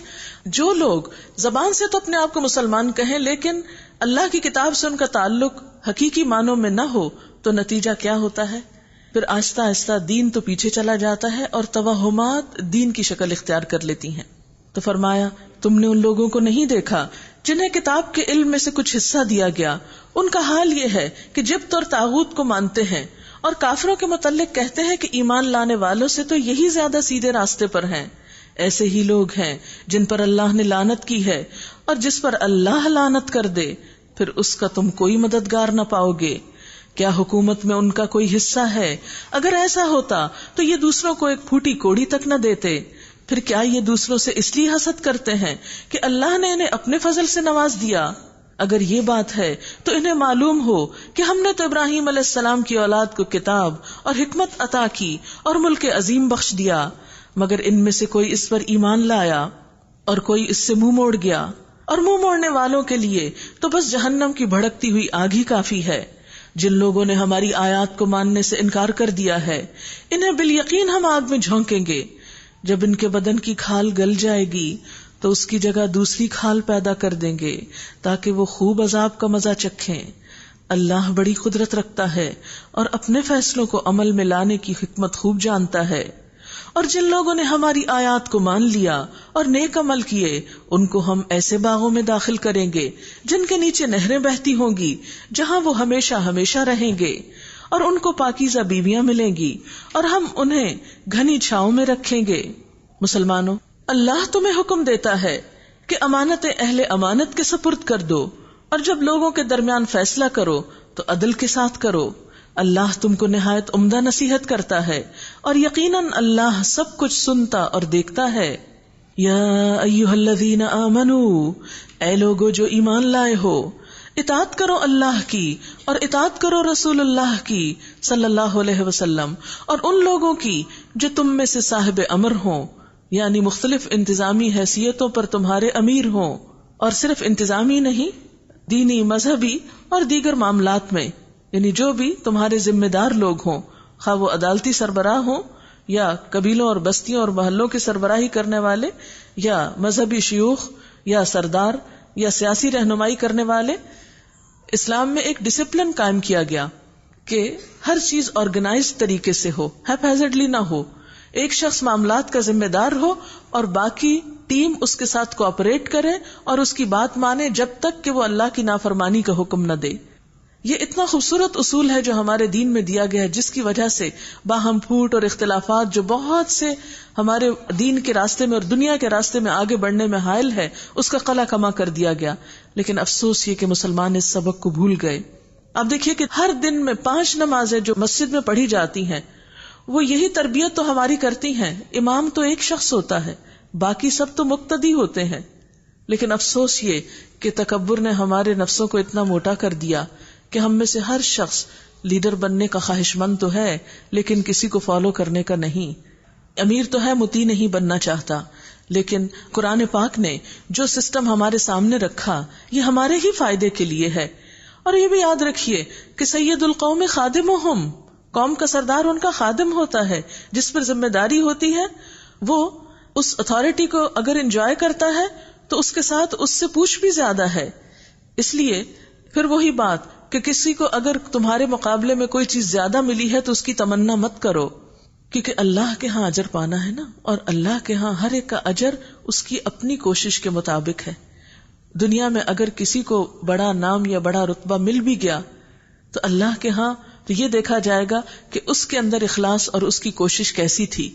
جو لوگ زبان سے تو اپنے آپ کو مسلمان کہیں لیکن اللہ کی کتاب سے ان کا تعلق حقیقی معنوں میں نہ ہو تو نتیجہ کیا ہوتا ہے؟ پھر آہستہ آہستہ دین تو پیچھے چلا جاتا ہے اور توہمات دین کی شکل اختیار کر لیتی ہیں. تو فرمایا تم نے ان لوگوں کو نہیں دیکھا جنہیں کتاب کے علم میں سے کچھ حصہ دیا گیا، ان کا حال یہ ہے کہ جبت اور طاغوت کو مانتے ہیں اور کافروں کے متعلق کہتے ہیں کہ ایمان لانے والوں سے تو یہی زیادہ سیدھے راستے پر ہیں. ایسے ہی لوگ ہیں جن پر اللہ نے لعنت کی ہے، اور جس پر اللہ لعنت کر دے پھر اس کا تم کوئی مددگار نہ پاؤ گے. کیا حکومت میں ان کا کوئی حصہ ہے؟ اگر ایسا ہوتا تو یہ دوسروں کو ایک پھوٹی کوڑی تک نہ دیتے. پھر کیا یہ دوسروں سے اس لیے حسد کرتے ہیں کہ اللہ نے انہیں اپنے فضل سے نواز دیا؟ اگر یہ بات ہے تو انہیں معلوم ہو کہ ہم نے تو ابراہیم علیہ السلام کی اولاد کو کتاب اور حکمت عطا کی اور ملک عظیم بخش دیا، مگر ان میں سے کوئی اس پر ایمان لایا اور کوئی اس سے منہ موڑ گیا، اور منہ موڑنے والوں کے لیے تو بس جہنم کی بھڑکتی ہوئی آگ ہی کافی ہے. جن لوگوں نے ہماری آیات کو ماننے سے انکار کر دیا ہے انہیں بالیقین ہم آگ میں جھونکیں گے. جب ان کے بدن کی کھال گل جائے گی تو اس کی جگہ دوسری کھال پیدا کر دیں گے تاکہ وہ خوب عذاب کا مزہ چکھیں. اللہ بڑی قدرت رکھتا ہے اور اپنے فیصلوں کو عمل میں لانے کی حکمت خوب جانتا ہے. اور جن لوگوں نے ہماری آیات کو مان لیا اور نیک عمل کیے ان کو ہم ایسے باغوں میں داخل کریں گے جن کے نیچے نہریں بہتی ہوں گی، جہاں وہ ہمیشہ ہمیشہ رہیں گے، اور ان کو پاکیزہ بیویاں ملیں گی اور ہم انہیں گھنی چھاؤں میں رکھیں گے. مسلمانوں، اللہ تمہیں حکم دیتا ہے کہ امانتیں اہل امانت کے سپرد کر دو، اور جب لوگوں کے درمیان فیصلہ کرو تو عدل کے ساتھ کرو. اللہ تم کو نہایت عمدہ نصیحت کرتا ہے اور یقیناً اللہ سب کچھ سنتا اور دیکھتا ہے. یا ایھا الذین آمنو، اے لوگو جو ایمان لائے ہو، اطاعت کرو اللہ کی اور اطاعت کرو رسول اللہ کی صلی اللہ علیہ وسلم، اور ان لوگوں کی جو تم میں سے صاحب امر ہوں، یعنی مختلف انتظامی حیثیتوں پر تمہارے امیر ہوں، اور صرف انتظامی نہیں، دینی، مذہبی اور دیگر معاملات میں، یعنی جو بھی تمہارے ذمہ دار لوگ ہوں، خواہ وہ عدالتی سربراہ ہوں یا قبیلوں اور بستیوں اور محلوں کی سربراہی کرنے والے، یا مذہبی شیوخ یا سردار یا سیاسی رہنمائی کرنے والے. اسلام میں ایک ڈسپلن قائم کیا گیا کہ ہر چیز آرگنائز طریقے سے ہو، ہیپیزڈلی نہ ہو. ایک شخص معاملات کا ذمہ دار ہو اور باقی ٹیم اس کے ساتھ کوآپریٹ کرے اور اس کی بات مانے جب تک کہ وہ اللہ کی نافرمانی کا حکم نہ دے. یہ اتنا خوبصورت اصول ہے جو ہمارے دین میں دیا گیا ہے، جس کی وجہ سے باہم پھوٹ اور اختلافات جو بہت سے ہمارے دین کے راستے میں اور دنیا کے راستے میں آگے بڑھنے میں حائل ہے، اس کا قلع کما کر دیا گیا. لیکن افسوس یہ کہ مسلمان اس سبق کو بھول گئے. اب دیکھیے کہ ہر دن میں 5 نمازیں جو مسجد میں پڑھی جاتی ہیں وہ یہی تربیت تو ہماری کرتی ہیں. امام تو ایک شخص ہوتا ہے، باقی سب تو مقتدی ہوتے ہیں. لیکن افسوس یہ کہ تکبر نے ہمارے نفسوں کو اتنا موٹا کر دیا کہ ہم میں سے ہر شخص لیڈر بننے کا خواہش مند تو ہے لیکن کسی کو فالو کرنے کا نہیں. امیر تو ہے، مطیع نہیں بننا چاہتا. لیکن قرآن پاک نے جو سسٹم ہمارے سامنے رکھا یہ ہمارے ہی فائدے کے لیے ہے. اور یہ بھی یاد رکھیے کہ سید القوم خادمہم، قوم کا سردار ان کا خادم ہوتا ہے. جس پر ذمہ داری ہوتی ہے وہ اس اتھارٹی کو اگر انجوائے کرتا ہے تو اس کے ساتھ اس سے پوچھ بھی زیادہ ہے. اس لیے پھر وہی بات کہ کسی کو اگر تمہارے مقابلے میں کوئی چیز زیادہ ملی ہے تو اس کی تمنا مت کرو، کیونکہ اللہ کے ہاں اجر پانا ہے نا، اور اللہ کے ہاں ہر ایک کا اجر اس کی اپنی کوشش کے مطابق ہے. دنیا میں اگر کسی کو بڑا نام یا بڑا رتبہ مل بھی گیا تو اللہ کے ہاں تو یہ دیکھا جائے گا کہ اس کے اندر اخلاص اور اس کی کوشش کیسی تھی.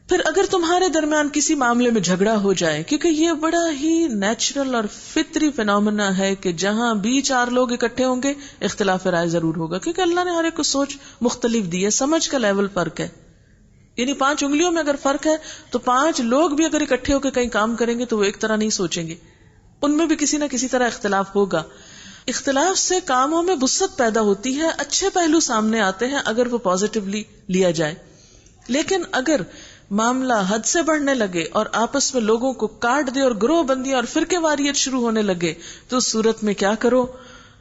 پھر اگر تمہارے درمیان کسی معاملے میں جھگڑا ہو جائے، کیونکہ یہ بڑا ہی نیچرل اور فطری فینومینا ہے کہ جہاں بھی 4 لوگ اکٹھے ہوں گے اختلاف رائے ضرور ہوگا، کیونکہ اللہ نے ہر ایک کو سوچ مختلف دی ہے، سمجھ کا لیول فرق ہے. یعنی 5 انگلیوں میں اگر فرق ہے تو 5 لوگ بھی اگر اکٹھے ہو کے کہیں کام کریں گے تو وہ ایک طرح نہیں سوچیں گے، ان میں بھی کسی نہ کسی طرح اختلاف ہوگا. اختلاف سے کاموں میں وسعت پیدا ہوتی ہے، اچھے پہلو سامنے آتے ہیں اگر وہ پازیٹیولی لیا جائے. لیکن اگر معاملہ حد سے بڑھنے لگے اور آپس میں لوگوں کو کاٹ دے اور گروہ بندی اور فرقے واریت شروع ہونے لگے تو اس صورت میں کیا کرو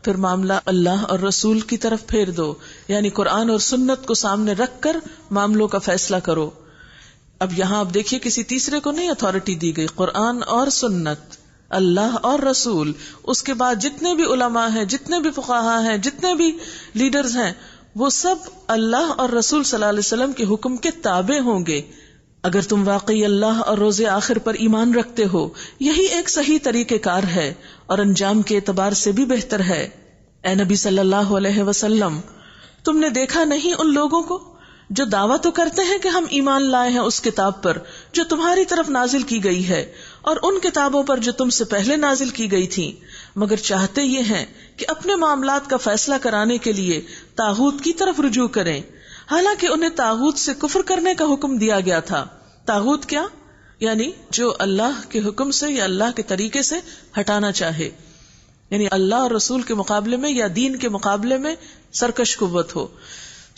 پھر معاملہ اللہ اور رسول کی طرف پھیر دو، یعنی قرآن اور سنت کو سامنے رکھ کر معاملوں کا فیصلہ کرو. اب یہاں آپ دیکھیے کسی تیسرے کو نہیں اتھارٹی دی گئی، قرآن اور سنت، اللہ اور رسول. اس کے بعد جتنے بھی علماء ہیں، جتنے بھی فقہاء ہیں، جتنے بھی لیڈرز ہیں، وہ سب اللہ اور رسول صلی اللہ علیہ وسلم کے حکم کے تابع ہوں گے. اگر تم واقعی اللہ اور روز آخر پر ایمان رکھتے ہو، یہی ایک صحیح طریقہ کار ہے اور انجام کے اعتبار سے بھی بہتر ہے. اے نبی صلی اللہ علیہ وسلم، تم نے دیکھا نہیں ان لوگوں کو جو دعویٰ تو کرتے ہیں کہ ہم ایمان لائے ہیں اس کتاب پر جو تمہاری طرف نازل کی گئی ہے اور ان کتابوں پر جو تم سے پہلے نازل کی گئی تھی، مگر چاہتے یہ ہیں کہ اپنے معاملات کا فیصلہ کرانے کے لیے طاغوت کی طرف رجوع کریں، حالانکہ انہیں طاغوت سے کفر کرنے کا حکم دیا گیا تھا. طاغوت کیا؟ یعنی جو اللہ کے حکم سے یا اللہ کے طریقے سے ہٹانا چاہے، یعنی اللہ اور رسول کے مقابلے میں یا دین کے مقابلے میں سرکش قوت ہو.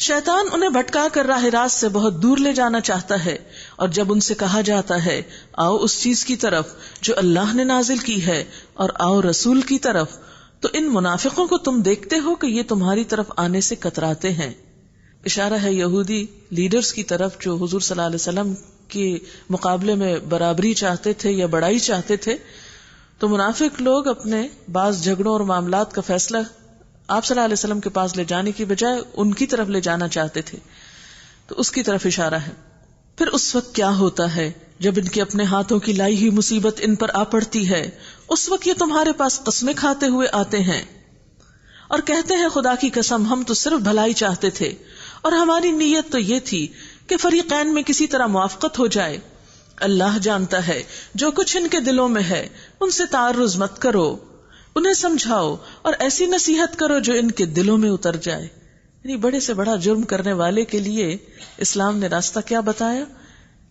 شیطان انہیں بھٹکا کر راہ راست سے بہت دور لے جانا چاہتا ہے، اور جب ان سے کہا جاتا ہے آؤ اس چیز کی طرف جو اللہ نے نازل کی ہے اور آؤ رسول کی طرف، تو ان منافقوں کو تم دیکھتے ہو کہ یہ تمہاری طرف آنے سے کتراتے ہیں. اشارہ ہے یہودی لیڈرز کی طرف جو حضور صلی اللہ علیہ وسلم کے مقابلے میں برابری چاہتے تھے یا بڑائی چاہتے تھے. تو منافق لوگ اپنے بعض جھگڑوں اور معاملات کا فیصلہ آپ صلی اللہ علیہ وسلم کے پاس لے جانے کی بجائے ان کی طرف لے جانا چاہتے تھے. تو اس کی طرف اشارہ ہے. پھر اس وقت کیا ہوتا ہے جب ان کے اپنے ہاتھوں کی لائی ہوئی مصیبت ان پر آ پڑتی ہے؟ اس وقت یہ تمہارے پاس قسمیں کھاتے ہوئے آتے ہیں اور کہتے ہیں خدا کی قسم ہم تو صرف بھلائی چاہتے تھے اور ہماری نیت تو یہ تھی کہ فریقین میں کسی طرح موافقت ہو جائے. اللہ جانتا ہے جو کچھ ان کے دلوں میں ہے، ان سے تعرض مت کرو، انہیں سمجھاؤ اور ایسی نصیحت کرو جو ان کے دلوں میں اتر جائے. یعنی بڑے سے بڑا جرم کرنے والے کے لیے اسلام نے راستہ کیا بتایا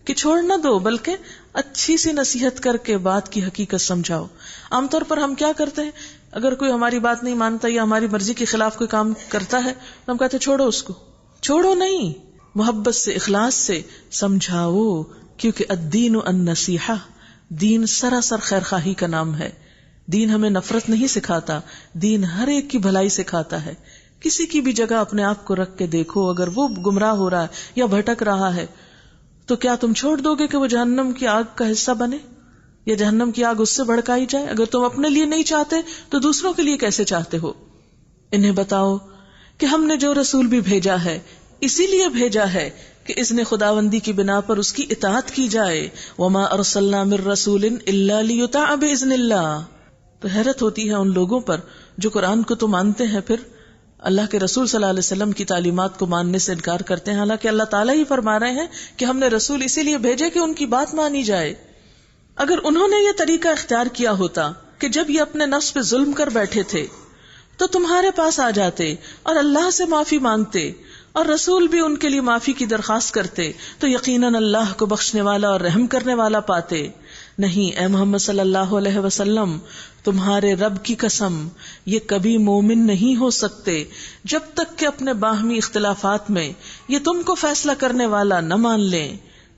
کہ چھوڑ نہ دو، بلکہ اچھی سی نصیحت کر کے بات کی حقیقت سمجھاؤ. عام طور پر ہم کیا کرتے ہیں، اگر کوئی ہماری بات نہیں مانتا یا ہماری مرضی کے خلاف کوئی کام کرتا ہے تو ہم کہتے ہیں چھوڑو اس کو. چھوڑو نہیں، محبت سے اخلاص سے سمجھاؤ، کیونکہ الدین النصیحہ، دین سراسر خیر خواہی کا نام ہے. دین ہمیں نفرت نہیں سکھاتا، دین ہر ایک کی بھلائی سکھاتا ہے. کسی کی بھی جگہ اپنے آپ کو رکھ کے دیکھو، اگر وہ گمراہ ہو رہا ہے یا بھٹک رہا ہے تو کیا تم چھوڑ دو گے کہ وہ جہنم کی آگ کا حصہ بنے یا جہنم کی آگ اس سے بھڑکائی جائے؟ اگر تم اپنے لیے نہیں چاہتے تو دوسروں کے لیے کیسے چاہتے ہو؟ انہیں بتاؤ کہ ہم نے جو رسول بھی بھیجا ہے اسی لیے بھیجا ہے کہ اذن خداوندی کی بنا پر اس کی اطاعت کی جائے. وما ارسلنا من رسول الا لیطاع باذن اللہ. تو حیرت ہوتی ہے ان لوگوں پر جو قرآن کو تو مانتے ہیں پھر اللہ کے رسول صلی اللہ علیہ وسلم کی تعلیمات کو ماننے سے انکار کرتے ہیں، حالانکہ اللہ تعالیٰ ہی فرما رہے ہیں کہ ہم نے رسول اسی لیے بھیجے کہ ان کی بات مانی جائے. اگر انہوں نے یہ طریقہ اختیار کیا ہوتا کہ جب یہ اپنے نفس پہ ظلم کر بیٹھے تھے تو تمہارے پاس آ جاتے اور اللہ سے معافی مانگتے اور رسول بھی ان کے لیے معافی کی درخواست کرتے تو یقیناً اللہ کو بخشنے والا اور رحم کرنے والا پاتے. نہیں اے محمد صلی اللہ علیہ وسلم، تمہارے رب کی قسم یہ کبھی مومن نہیں ہو سکتے جب تک کہ اپنے باہمی اختلافات میں یہ تم کو فیصلہ کرنے والا نہ مان لیں.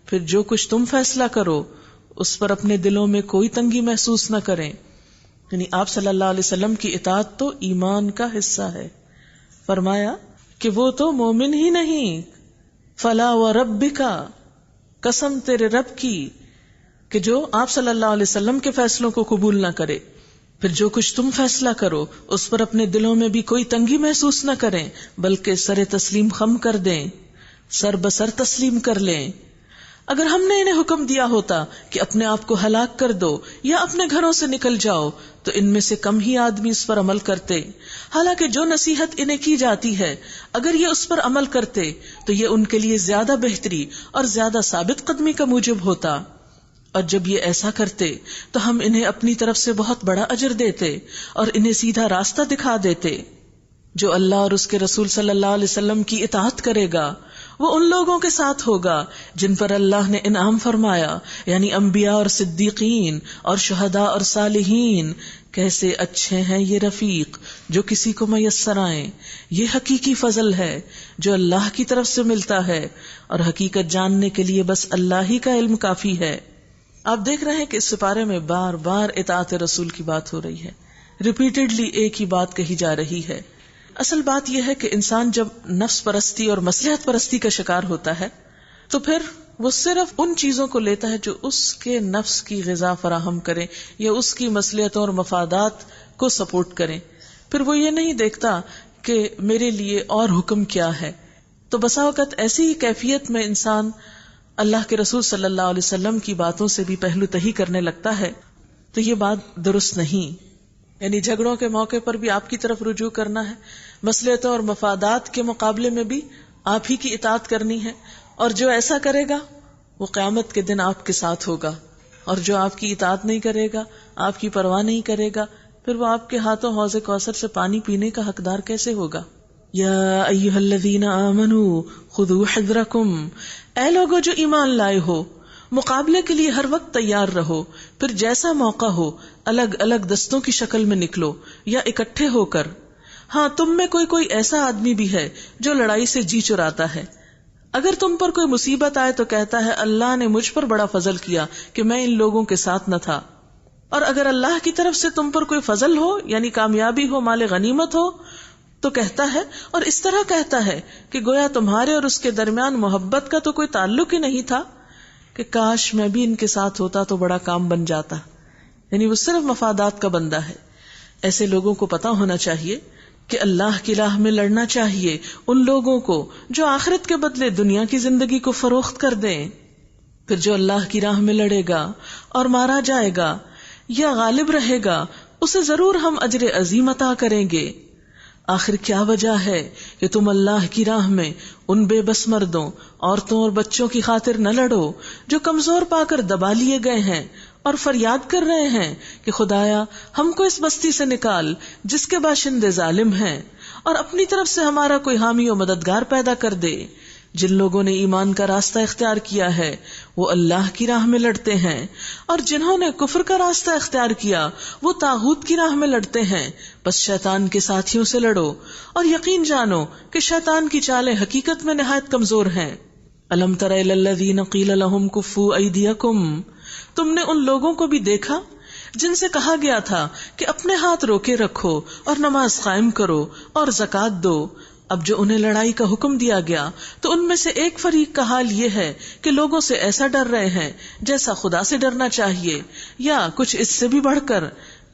پھر جو کچھ تم فیصلہ کرو اس پر اپنے دلوں میں کوئی تنگی محسوس نہ کریں. یعنی آپ صلی اللہ علیہ وسلم کی اطاعت تو ایمان کا حصہ ہے. فرمایا کہ وہ تو مومن ہی نہیں. فلا وربک، قسم تیرے رب کی کہ جو آپ صلی اللہ علیہ وسلم کے فیصلوں کو قبول نہ کرے. پھر جو کچھ تم فیصلہ کرو اس پر اپنے دلوں میں بھی کوئی تنگی محسوس نہ کریں، بلکہ سر تسلیم خم کر دیں، سر بسر تسلیم کر لیں. اگر ہم نے انہیں حکم دیا ہوتا کہ اپنے آپ کو ہلاک کر دو یا اپنے گھروں سے نکل جاؤ تو ان میں سے کم ہی آدمی اس پر عمل کرتے. حالانکہ جو نصیحت انہیں کی جاتی ہے اگر یہ اس پر عمل کرتے تو یہ ان کے لیے زیادہ بہتری اور زیادہ ثابت قدمی کا موجب ہوتا. اور جب یہ ایسا کرتے تو ہم انہیں اپنی طرف سے بہت بڑا اجر دیتے اور انہیں سیدھا راستہ دکھا دیتے. جو اللہ اور اس کے رسول صلی اللہ علیہ وسلم کی اطاعت کرے گا وہ ان لوگوں کے ساتھ ہوگا جن پر اللہ نے انعام فرمایا، یعنی انبیاء اور صدیقین اور شہداء اور صالحین. کیسے اچھے ہیں یہ رفیق جو کسی کو میسر آئیں. یہ حقیقی فضل ہے جو اللہ کی طرف سے ملتا ہے، اور حقیقت جاننے کے لیے بس اللہ ہی کا علم کافی ہے. آپ دیکھ رہے ہیں کہ اس سپارے میں بار بار اطاعت رسول کی بات ہو رہی ہے. ریپیٹڈلی ایک ہی بات کہی جا رہی ہے. اصل بات یہ ہے کہ انسان جب نفس پرستی اور مصلحت پرستی کا شکار ہوتا ہے تو پھر وہ صرف ان چیزوں کو لیتا ہے جو اس کے نفس کی غذا فراہم کریں یا اس کی مصلحتوں اور مفادات کو سپورٹ کریں. پھر وہ یہ نہیں دیکھتا کہ میرے لیے اور حکم کیا ہے. تو بسا اوقات ایسی ہی کیفیت میں انسان اللہ کے رسول صلی اللہ علیہ وسلم کی باتوں سے بھی پہلو تہی کرنے لگتا ہے. تو یہ بات درست نہیں. یعنی جھگڑوں کے موقع پر بھی آپ کی طرف رجوع کرنا ہے، مصلحتوں اور مفادات کے مقابلے میں بھی آپ ہی کی اطاعت کرنی ہے، اور جو ایسا کرے گا وہ قیامت کے دن آپ کے ساتھ ہوگا، اور جو آپ کی اطاعت نہیں کرے گا، آپ کی پرواہ نہیں کرے گا، پھر وہ آپ کے ہاتھوں حوض کوثر سے پانی پینے کا حقدار کیسے ہوگا؟ یا ایھا الذین آمنوا خذوا حذرکم، اے لوگو جو ایمان لائے ہو، مقابلے کے لیے ہر وقت تیار رہو، پھر جیسا موقع ہو الگ الگ دستوں کی شکل میں نکلو یا اکٹھے ہو کر. ہاں تم میں کوئی ایسا آدمی بھی ہے جو لڑائی سے جی چراتا ہے. اگر تم پر کوئی مصیبت آئے تو کہتا ہے اللہ نے مجھ پر بڑا فضل کیا کہ میں ان لوگوں کے ساتھ نہ تھا. اور اگر اللہ کی طرف سے تم پر کوئی فضل ہو یعنی کامیابی ہو، مال غنیمت ہو، تو کہتا ہے، اور اس طرح کہتا ہے کہ گویا تمہارے اور اس کے درمیان محبت کا تو کوئی تعلق ہی نہیں تھا، کہ کاش میں بھی ان کے ساتھ ہوتا تو بڑا کام بن جاتا. یعنی وہ صرف مفادات کا بندہ ہے. ایسے لوگوں کو پتا ہونا چاہیے کہ اللہ کی راہ میں لڑنا چاہیے ان لوگوں کو جو آخرت کے بدلے دنیا کی زندگی کو فروخت کر دیں. پھر جو اللہ کی راہ میں لڑے گا اور مارا جائے گا یا غالب رہے گا اسے ضرور ہم اجر عظیم عطا کریں گے. آخر کیا وجہ ہے کہ تم اللہ کی راہ میں ان بے بس مردوں، عورتوں اور بچوں کی خاطر نہ لڑو جو کمزور پا کر دبا لیے گئے ہیں اور فریاد کر رہے ہیں کہ خدایا ہم کو اس بستی سے نکال جس کے باشندے ظالم ہیں، اور اپنی طرف سے ہمارا کوئی حامی و مددگار پیدا کر دے. جن لوگوں نے ایمان کا راستہ اختیار کیا ہے وہ اللہ کی راہ میں لڑتے ہیں، اور جنہوں نے کفر کا راستہ اختیار کیا وہ طاغوت کی راہ میں لڑتے ہیں. بس شیطان کے ساتھیوں سے لڑو اور یقین جانو کہ شیطان کی چالیں حقیقت میں نہایت کمزور ہیں. الم تر الی الذین قیل لہم کفوا ایدیکم، تم نے ان لوگوں کو بھی دیکھا جن سے کہا گیا تھا کہ اپنے ہاتھ روکے رکھو اور نماز قائم کرو اور زکوٰۃ دو. اب جو انہیں لڑائی کا حکم دیا گیا تو ان میں سے ایک فریق کا حال یہ ہے کہ لوگوں سے ایسا ڈر رہے ہیں جیسا خدا سے ڈرنا چاہیے، یا کچھ اس سے بھی بڑھ کر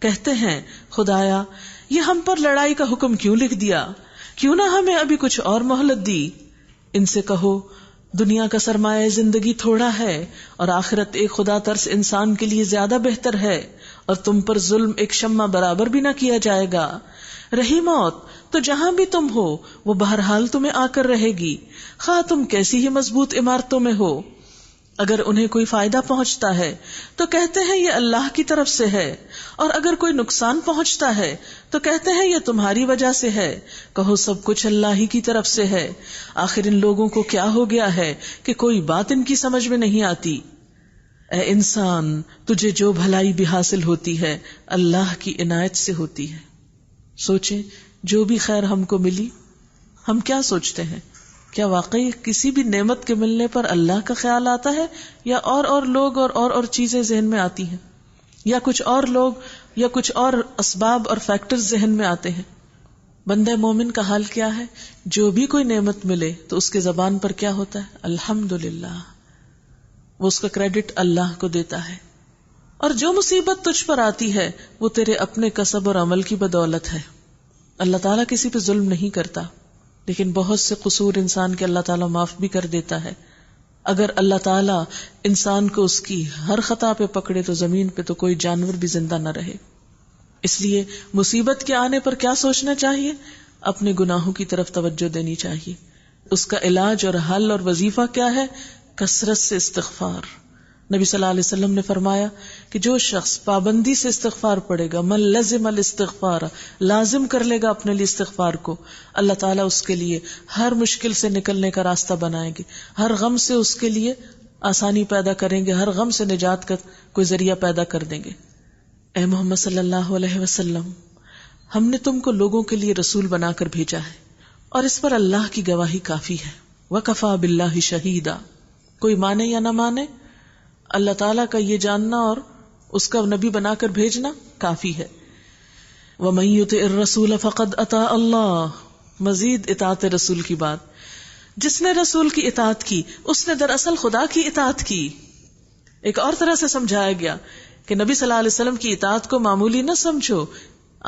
کہتے ہیں خدایا یہ ہم پر لڑائی کا حکم کیوں لکھ دیا، کیوں نہ ہمیں ابھی کچھ اور مہلت دی. ان سے کہو دنیا کا سرمایہ زندگی تھوڑا ہے اور آخرت ایک خدا ترس انسان کے لیے زیادہ بہتر ہے، اور تم پر ظلم ایک شمع برابر بھی نہ کیا جائے گا. رہی موت تو جہاں بھی تم ہو وہ بہرحال تمہیں آ کر رہے گی، خواہ تم کیسی ہی مضبوط عمارتوں میں ہو. اگر انہیں کوئی فائدہ پہنچتا ہے تو کہتے ہیں یہ اللہ کی طرف سے ہے، اور اگر کوئی نقصان پہنچتا ہے تو کہتے ہیں یہ تمہاری وجہ سے ہے. کہو سب کچھ اللہ ہی کی طرف سے ہے. آخر ان لوگوں کو کیا ہو گیا ہے کہ کوئی بات ان کی سمجھ میں نہیں آتی. اے انسان تجھے جو بھلائی بھی حاصل ہوتی ہے اللہ کی عنایت سے ہوتی ہے. سوچیں جو بھی خیر ہم کو ملی ہم کیا سوچتے ہیں؟ کیا واقعی کسی بھی نعمت کے ملنے پر اللہ کا خیال آتا ہے، یا اور لوگ اور چیزیں ذہن میں آتی ہیں، یا کچھ اور لوگ یا کچھ اور اسباب اور فیکٹرز ذہن میں آتے ہیں؟ بندہ مومن کا حال کیا ہے؟ جو بھی کوئی نعمت ملے تو اس کے زبان پر کیا ہوتا ہے؟ الحمدللہ. وہ اس کا کریڈٹ اللہ کو دیتا ہے. اور جو مصیبت تجھ پر آتی ہے وہ تیرے اپنے کسب اور عمل کی بدولت ہے. اللہ تعالیٰ کسی پہ ظلم نہیں کرتا، لیکن بہت سے قصور انسان کے اللہ تعالیٰ معاف بھی کر دیتا ہے. اگر اللہ تعالیٰ انسان کو اس کی ہر خطا پہ پکڑے تو زمین پہ تو کوئی جانور بھی زندہ نہ رہے. اس لیے مصیبت کے آنے پر کیا سوچنا چاہیے؟ اپنے گناہوں کی طرف توجہ دینی چاہیے. اس کا علاج اور حل اور وظیفہ کیا ہے؟ کثرت سے استغفار. نبی صلی اللہ علیہ وسلم نے فرمایا کہ جو شخص پابندی سے استغفار پڑھے گا، من لزم الاستغفار، لازم کر لے گا اپنے لیے استغفار کو، اللہ تعالیٰ اس کے لیے ہر مشکل سے نکلنے کا راستہ بنائیں گے، ہر غم سے اس کے لیے آسانی پیدا کریں گے، ہر غم سے نجات کا کوئی ذریعہ پیدا کر دیں گے. اے محمد صلی اللہ علیہ وسلم، ہم نے تم کو لوگوں کے لیے رسول بنا کر بھیجا ہے، اور اس پر اللہ کی گواہی کافی ہے. وَكَفَى بِاللَّهِ شَهِيدًا، کوئی مانے یا نہ مانے اللہ تعالیٰ کا یہ جاننا اور اس کا نبی بنا کر بھیجنا کافی ہے. وَمَن يُطِعِ الرَّسُولَ فَقَدْ أَطَاعَ اللَّهَ، مزید اطاعت رسول کی بات. جس نے رسول کی اطاعت کی اس نے دراصل خدا کی اطاعت کی. ایک اور طرح سے سمجھایا گیا کہ نبی صلی اللہ علیہ وسلم کی اطاعت کو معمولی نہ سمجھو،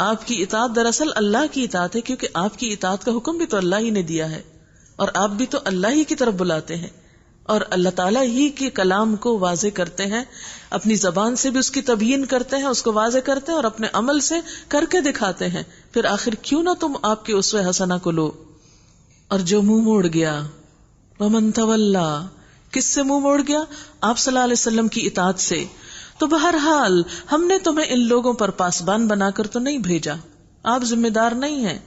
آپ کی اطاعت دراصل اللہ کی اطاعت ہے، کیونکہ آپ کی اطاعت کا حکم بھی تو اللہ ہی نے دیا ہے اور آپ بھی تو اللہ ہی کی طرف بلاتے ہیں اور اللہ تعالیٰ ہی کے کلام کو واضح کرتے ہیں، اپنی زبان سے بھی اس کی تبیین کرتے ہیں، اس کو واضح کرتے ہیں اور اپنے عمل سے کر کے دکھاتے ہیں. پھر آخر کیوں نہ تم آپ کے اسوہ حسنہ کو لو. اور جو منہ موڑ گیا، ومن تولا، کس سے منہ موڑ گیا؟ آپ صلی اللہ علیہ وسلم کی اطاعت سے. تو بہرحال ہم نے تمہیں ان لوگوں پر پاسبان بنا کر تو نہیں بھیجا، آپ ذمہ دار نہیں ہیں.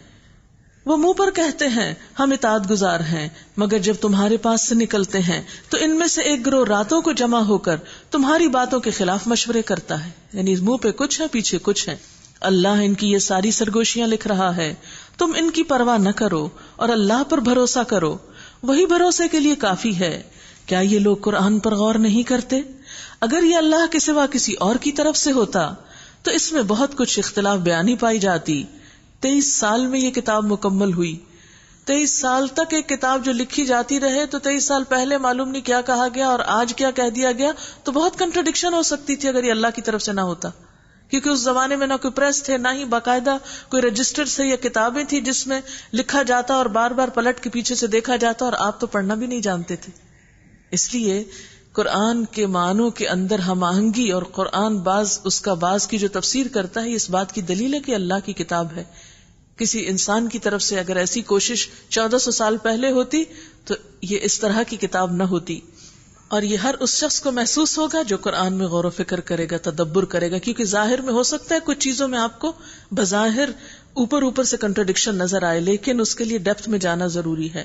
وہ منہ پر کہتے ہیں ہم اطاعت گزار ہیں، مگر جب تمہارے پاس سے نکلتے ہیں تو ان میں سے ایک گروہ راتوں کو جمع ہو کر تمہاری باتوں کے خلاف مشورے کرتا ہے. یعنی منہ پہ کچھ ہے، پیچھے کچھ ہے. اللہ ان کی یہ ساری سرگوشیاں لکھ رہا ہے، تم ان کی پرواہ نہ کرو اور اللہ پر بھروسہ کرو، وہی بھروسے کے لیے کافی ہے. کیا یہ لوگ قرآن پر غور نہیں کرتے؟ اگر یہ اللہ کے سوا کسی اور کی طرف سے ہوتا تو اس میں بہت کچھ اختلاف بیانی پائی جاتی. 23 سال میں یہ کتاب مکمل ہوئی. 23 سال تک ایک کتاب جو لکھی جاتی رہے تو 23 سال پہلے معلوم نہیں کیا کہا گیا اور آج کیا کہہ دیا گیا، تو بہت کنٹرڈکشن ہو سکتی تھی اگر یہ اللہ کی طرف سے نہ ہوتا. کیونکہ اس زمانے میں نہ کوئی پریس تھے، نہ ہی باقاعدہ کوئی رجسٹر سے یا کتابیں تھی جس میں لکھا جاتا اور بار بار پلٹ کے پیچھے سے دیکھا جاتا، اور آپ تو پڑھنا بھی نہیں جانتے تھے. اس لیے قرآن کے معنوں کے اندر ہم آہنگی، اور قرآن بعض کی جو تفسیر کرتا ہے اس بات کی دلیل ہے کہ اللہ کی کتاب ہے. کسی انسان کی طرف سے اگر ایسی کوشش 1400 سال پہلے ہوتی تو یہ اس طرح کی کتاب نہ ہوتی. اور یہ ہر اس شخص کو محسوس ہوگا جو قرآن میں غور و فکر کرے گا، تدبر کرے گا، کیونکہ ظاہر میں ہو سکتا ہے کچھ چیزوں میں آپ کو بظاہر اوپر سے کنٹرڈکشن نظر آئے، لیکن اس کے لیے ڈیپتھ میں جانا ضروری ہے.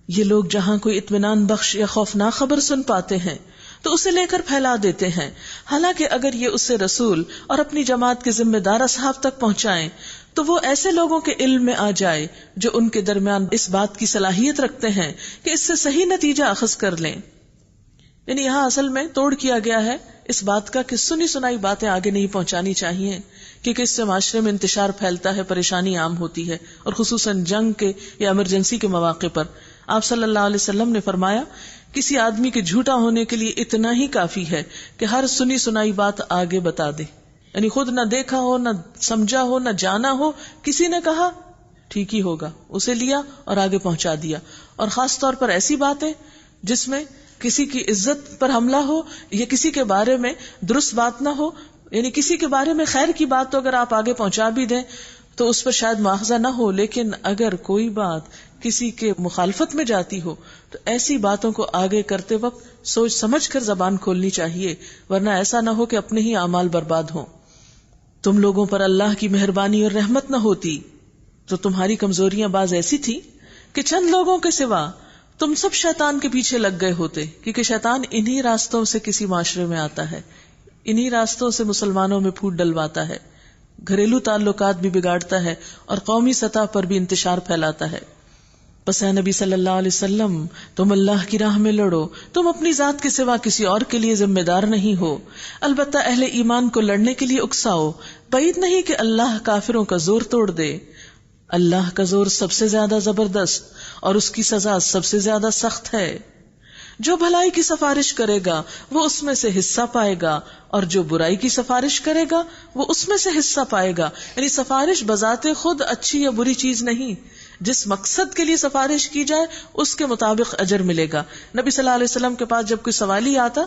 یہ لوگ جہاں کوئی اطمینان بخش یا خوفناک خبر سن پاتے ہیں تو اسے لے کر پھیلا دیتے ہیں، حالانکہ اگر یہ اسے رسول اور اپنی جماعت کے ذمہ دار اصحاب تک پہنچائیں تو وہ ایسے لوگوں کے علم میں آ جائے جو ان کے درمیان اس بات کی صلاحیت رکھتے ہیں کہ اس سے صحیح نتیجہ اخذ کر لیں. یعنی یہاں اصل میں توڑ کیا گیا ہے اس بات کا کہ سنی سنائی باتیں آگے نہیں پہنچانی چاہیے، کیونکہ اس سے معاشرے میں انتشار پھیلتا ہے، پریشانی عام ہوتی ہے، اور خصوصاً جنگ کے یا ایمرجنسی کے مواقع پر. آپ صلی اللہ علیہ وسلم نے فرمایا کسی آدمی کے جھوٹا ہونے کے لیے اتنا ہی کافی ہے کہ ہر سنی سنائی بات آگے بتا دے. یعنی خود نہ دیکھا ہو، نہ سمجھا ہو، نہ جانا ہو، کسی نے کہا ٹھیک ہی ہوگا، اسے لیا اور آگے پہنچا دیا. اور خاص طور پر ایسی باتیں جس میں کسی کی عزت پر حملہ ہو یا کسی کے بارے میں درست بات نہ ہو، یعنی کسی کے بارے میں خیر کی بات تو اگر آپ آگے پہنچا بھی دیں تو اس پر شاید مواخذہ نہ ہو، لیکن اگر کوئی بات کسی کے مخالفت میں جاتی ہو تو ایسی باتوں کو آگے کرتے وقت سوچ سمجھ کر زبان کھولنی چاہیے، ورنہ ایسا نہ ہو کہ اپنے ہی اعمال برباد ہوں. تم لوگوں پر اللہ کی مہربانی اور رحمت نہ ہوتی تو تمہاری کمزوریاں بعض ایسی تھی کہ چند لوگوں کے سوا تم سب شیطان کے پیچھے لگ گئے ہوتے، کیونکہ شیطان انہی راستوں سے کسی معاشرے میں آتا ہے، انہی راستوں سے مسلمانوں میں پھوٹ ڈلواتا ہے، گھریلو تعلقات بھی بگاڑتا ہے اور قومی سطح پر بھی انتشار پھیلاتا ہے. بس اے نبی صلی اللہ علیہ وسلم، تم اللہ کی راہ میں لڑو، تم اپنی ذات کے سوا کسی اور کے لیے ذمہ دار نہیں ہو. البتہ اہل ایمان کو لڑنے کے لیے اکساؤ، بعید نہیں کہ اللہ کافروں کا زور توڑ دے. اللہ کا زور سب سے زیادہ زبردست اور اس کی سزا سب سے زیادہ سخت ہے. جو بھلائی کی سفارش کرے گا وہ اس میں سے حصہ پائے گا، اور جو برائی کی سفارش کرے گا وہ اس میں سے حصہ پائے گا. یعنی سفارش بذات خود اچھی یا بری چیز نہیں، جس مقصد کے لیے سفارش کی جائے اس کے مطابق اجر ملے گا. نبی صلی اللہ علیہ وسلم کے پاس جب کوئی سوالی آتا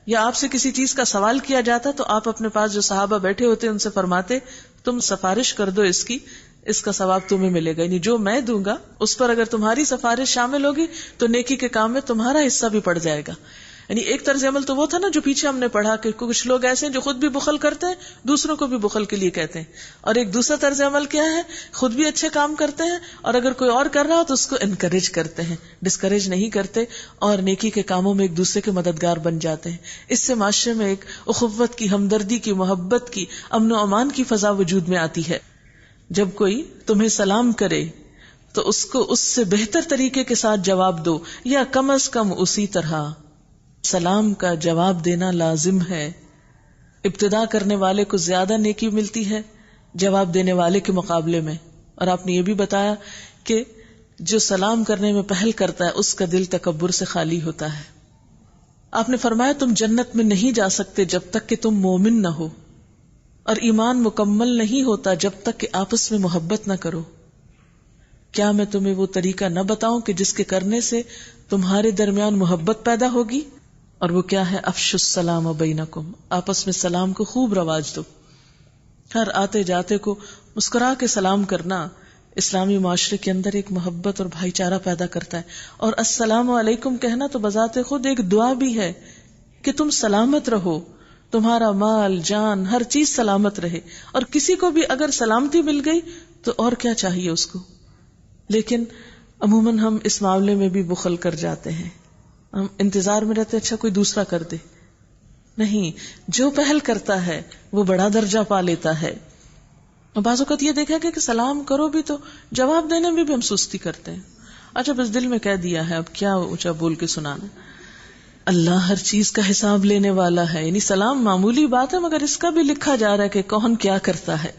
یا آپ سے کسی چیز کا سوال کیا جاتا تو آپ اپنے پاس جو صحابہ بیٹھے ہوتے ان سے فرماتے تم سفارش کر دو اس کا ثواب تمہیں ملے گا. یعنی جو میں دوں گا اس پر اگر تمہاری سفارش شامل ہوگی تو نیکی کے کام میں تمہارا حصہ بھی پڑ جائے گا. یعنی ایک طرز عمل تو وہ تھا نا جو پیچھے ہم نے پڑھا کہ کچھ لوگ ایسے ہیں جو خود بھی بخل کرتے ہیں، دوسروں کو بھی بخل کے لیے کہتے ہیں. اور ایک دوسرا طرز عمل کیا ہے، خود بھی اچھے کام کرتے ہیں اور اگر کوئی اور کر رہا ہو تو اس کو انکریج کرتے ہیں، ڈسکریج نہیں کرتے، اور نیکی کے کاموں میں ایک دوسرے کے مددگار بن جاتے ہیں. اس سے معاشرے میں ایک اخوت کی، ہمدردی کی، محبت کی، امن و امان کی فضا وجود میں آتی ہے. جب کوئی تمہیں سلام کرے تو اس کو اس سے بہتر طریقے کے ساتھ جواب دو، یا کم از کم اسی طرح. سلام کا جواب دینا لازم ہے. ابتدا کرنے والے کو زیادہ نیکی ملتی ہے، جواب دینے والے کے مقابلے میں. اور آپ نے یہ بھی بتایا کہ جو سلام کرنے میں پہل کرتا ہے اس کا دل تکبر سے خالی ہوتا ہے. آپ نے فرمایا تم جنت میں نہیں جا سکتے جب تک کہ تم مومن نہ ہو، اور ایمان مکمل نہیں ہوتا جب تک کہ آپس میں محبت نہ کرو. کیا میں تمہیں وہ طریقہ نہ بتاؤں کہ جس کے کرنے سے تمہارے درمیان محبت پیدا ہوگی؟ اور وہ کیا ہے؟ افشوا السلام بینکم، آپس میں سلام کو خوب رواج دو. ہر آتے جاتے کو مسکرا کے سلام کرنا اسلامی معاشرے کے اندر ایک محبت اور بھائی چارہ پیدا کرتا ہے. اور السلام علیکم کہنا تو بذات خود ایک دعا بھی ہے کہ تم سلامت رہو، تمہارا مال جان ہر چیز سلامت رہے. اور کسی کو بھی اگر سلامتی مل گئی تو اور کیا چاہیے اس کو. لیکن عموماً ہم اس معاملے میں بھی بخل کر جاتے ہیں، ہم انتظار میں رہتے اچھا کوئی دوسرا کر دے. نہیں، جو پہل کرتا ہے وہ بڑا درجہ پا لیتا ہے. بعض اوقات یہ دیکھا کہ سلام کرو بھی تو جواب دینے میں بھی ہم سستی کرتے ہیں. اچھا بس دل میں کہہ دیا ہے، اب کیا اونچا بول کے سنانا. اللہ ہر چیز کا حساب لینے والا ہے. یعنی سلام معمولی بات ہے مگر اس کا بھی لکھا جا رہا ہے کہ کون کیا کرتا ہے.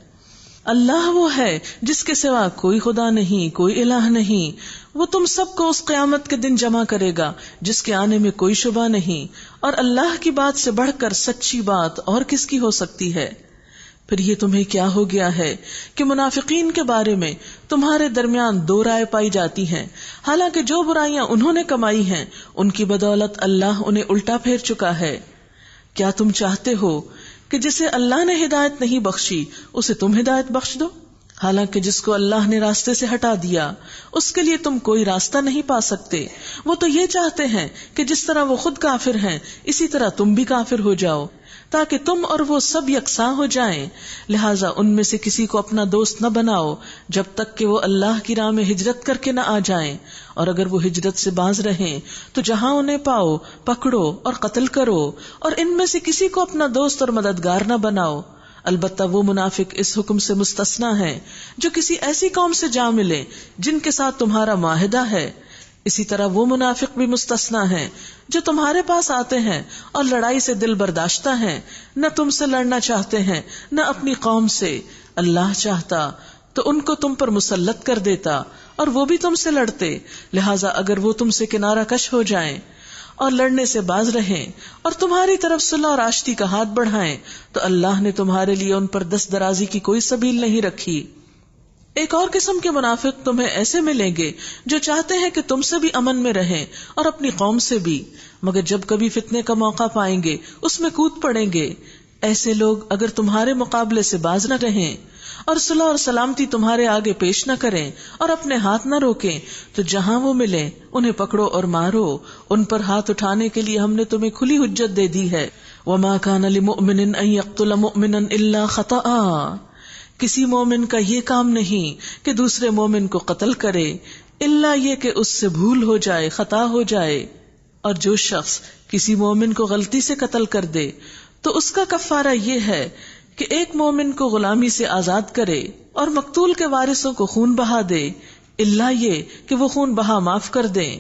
اللہ وہ ہے جس کے سوا کوئی خدا نہیں، کوئی الہ نہیں. وہ تم سب کو اس قیامت کے دن جمع کرے گا جس کے آنے میں کوئی شبہ نہیں. اور اللہ کی بات سے بڑھ کر سچی بات اور کس کی ہو سکتی ہے؟ پھر یہ تمہیں کیا ہو گیا ہے کہ منافقین کے بارے میں تمہارے درمیان دو رائے پائی جاتی ہیں، حالانکہ جو برائیاں انہوں نے کمائی ہیں ان کی بدولت اللہ انہیں الٹا پھیر چکا ہے. کیا تم چاہتے ہو کہ جسے اللہ نے ہدایت نہیں بخشی اسے تم ہدایت بخش دو، حالانکہ جس کو اللہ نے راستے سے ہٹا دیا اس کے لیے تم کوئی راستہ نہیں پا سکتے. وہ تو یہ چاہتے ہیں کہ جس طرح وہ خود کافر ہیں اسی طرح تم بھی کافر ہو جاؤ تاکہ تم اور وہ سب یکساں ہو جائیں. لہٰذا ان میں سے کسی کو اپنا دوست نہ بناؤ جب تک کہ وہ اللہ کی راہ میں ہجرت کر کے نہ آ جائیں، اور اگر وہ ہجرت سے باز رہیں تو جہاں انہیں پاؤ پکڑو اور قتل کرو، اور ان میں سے کسی کو اپنا دوست اور مددگار نہ بناؤ. البتہ وہ منافق اس حکم سے مستثنی ہیں جو کسی ایسی قوم سے جا ملے جن کے ساتھ تمہارا معاہدہ ہے. اسی طرح وہ منافق بھی مستثنی ہیں جو تمہارے پاس آتے ہیں اور لڑائی سے دل برداشتہ ہیں، نہ تم سے لڑنا چاہتے ہیں نہ اپنی قوم سے. اللہ چاہتا تو ان کو تم پر مسلط کر دیتا اور وہ بھی تم سے لڑتے. لہٰذا اگر وہ تم سے کنارہ کش ہو جائیں اور لڑنے سے باز رہیں اور تمہاری طرف صلح اور آشتی کا ہاتھ بڑھائیں تو اللہ نے تمہارے لیے ان پر دست درازی کی کوئی سبیل نہیں رکھی. ایک اور قسم کے منافق تمہیں ایسے ملیں گے جو چاہتے ہیں کہ تم سے بھی امن میں رہیں اور اپنی قوم سے بھی، مگر جب کبھی فتنے کا موقع پائیں گے اس میں کود پڑیں گے. ایسے لوگ اگر تمہارے مقابلے سے باز نہ رہیں اور صلح اور سلامتی تمہارے آگے پیش نہ کریں اور اپنے ہاتھ نہ روکیں تو جہاں وہ ملیں انہیں پکڑو اور مارو. ان پر ہاتھ اٹھانے کے لیے ہم نے تمہیں کھلی حجت دے دی ہے. وَمَا كَانَ لِمُؤْمِنٍ أَن يَقْتُلَ مُؤْمِنًا إِلَّا خَطَأً، کسی مومن کا یہ کام نہیں کہ دوسرے مومن کو قتل کرے الا یہ کہ اس سے بھول ہو جائے، خطا ہو جائے. اور جو شخص کسی مومن کو غلطی سے قتل کر دے تو اس کا کفارہ یہ ہے کہ ایک مومن کو غلامی سے آزاد کرے اور مقتول کے وارثوں کو خون بہا دے، الا یہ کہ وہ خون بہا معاف کر دیں.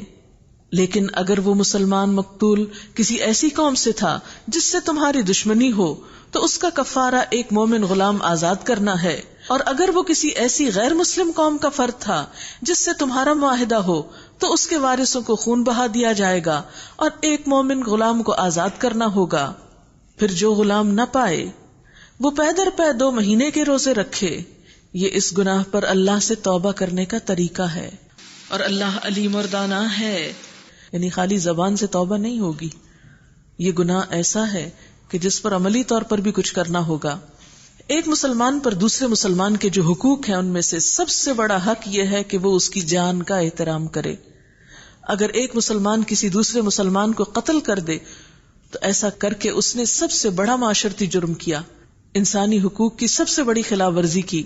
لیکن اگر وہ مسلمان مقتول کسی ایسی قوم سے تھا جس سے تمہاری دشمنی ہو تو اس کا کفارہ ایک مومن غلام آزاد کرنا ہے. اور اگر وہ کسی ایسی غیر مسلم قوم کا فرد تھا جس سے تمہارا معاہدہ ہو تو اس کے وارثوں کو خون بہا دیا جائے گا اور ایک مومن غلام کو آزاد کرنا ہوگا. پھر جو غلام نہ پائے وہ پے در پے 2 مہینے کے روزے رکھے. یہ اس گناہ پر اللہ سے توبہ کرنے کا طریقہ ہے، اور اللہ علیم اور دانا ہے. یعنی خالی زبان سے توبہ نہیں ہوگی، یہ گناہ ایسا ہے کہ جس پر عملی طور پر بھی کچھ کرنا ہوگا. ایک مسلمان پر دوسرے مسلمان کے جو حقوق ہیں ان میں سے سب سے بڑا حق یہ ہے کہ وہ اس کی جان کا احترام کرے. اگر ایک مسلمان کسی دوسرے مسلمان کو قتل کر دے تو ایسا کر کے اس نے سب سے بڑا معاشرتی جرم کیا، انسانی حقوق کی سب سے بڑی خلاف ورزی کی.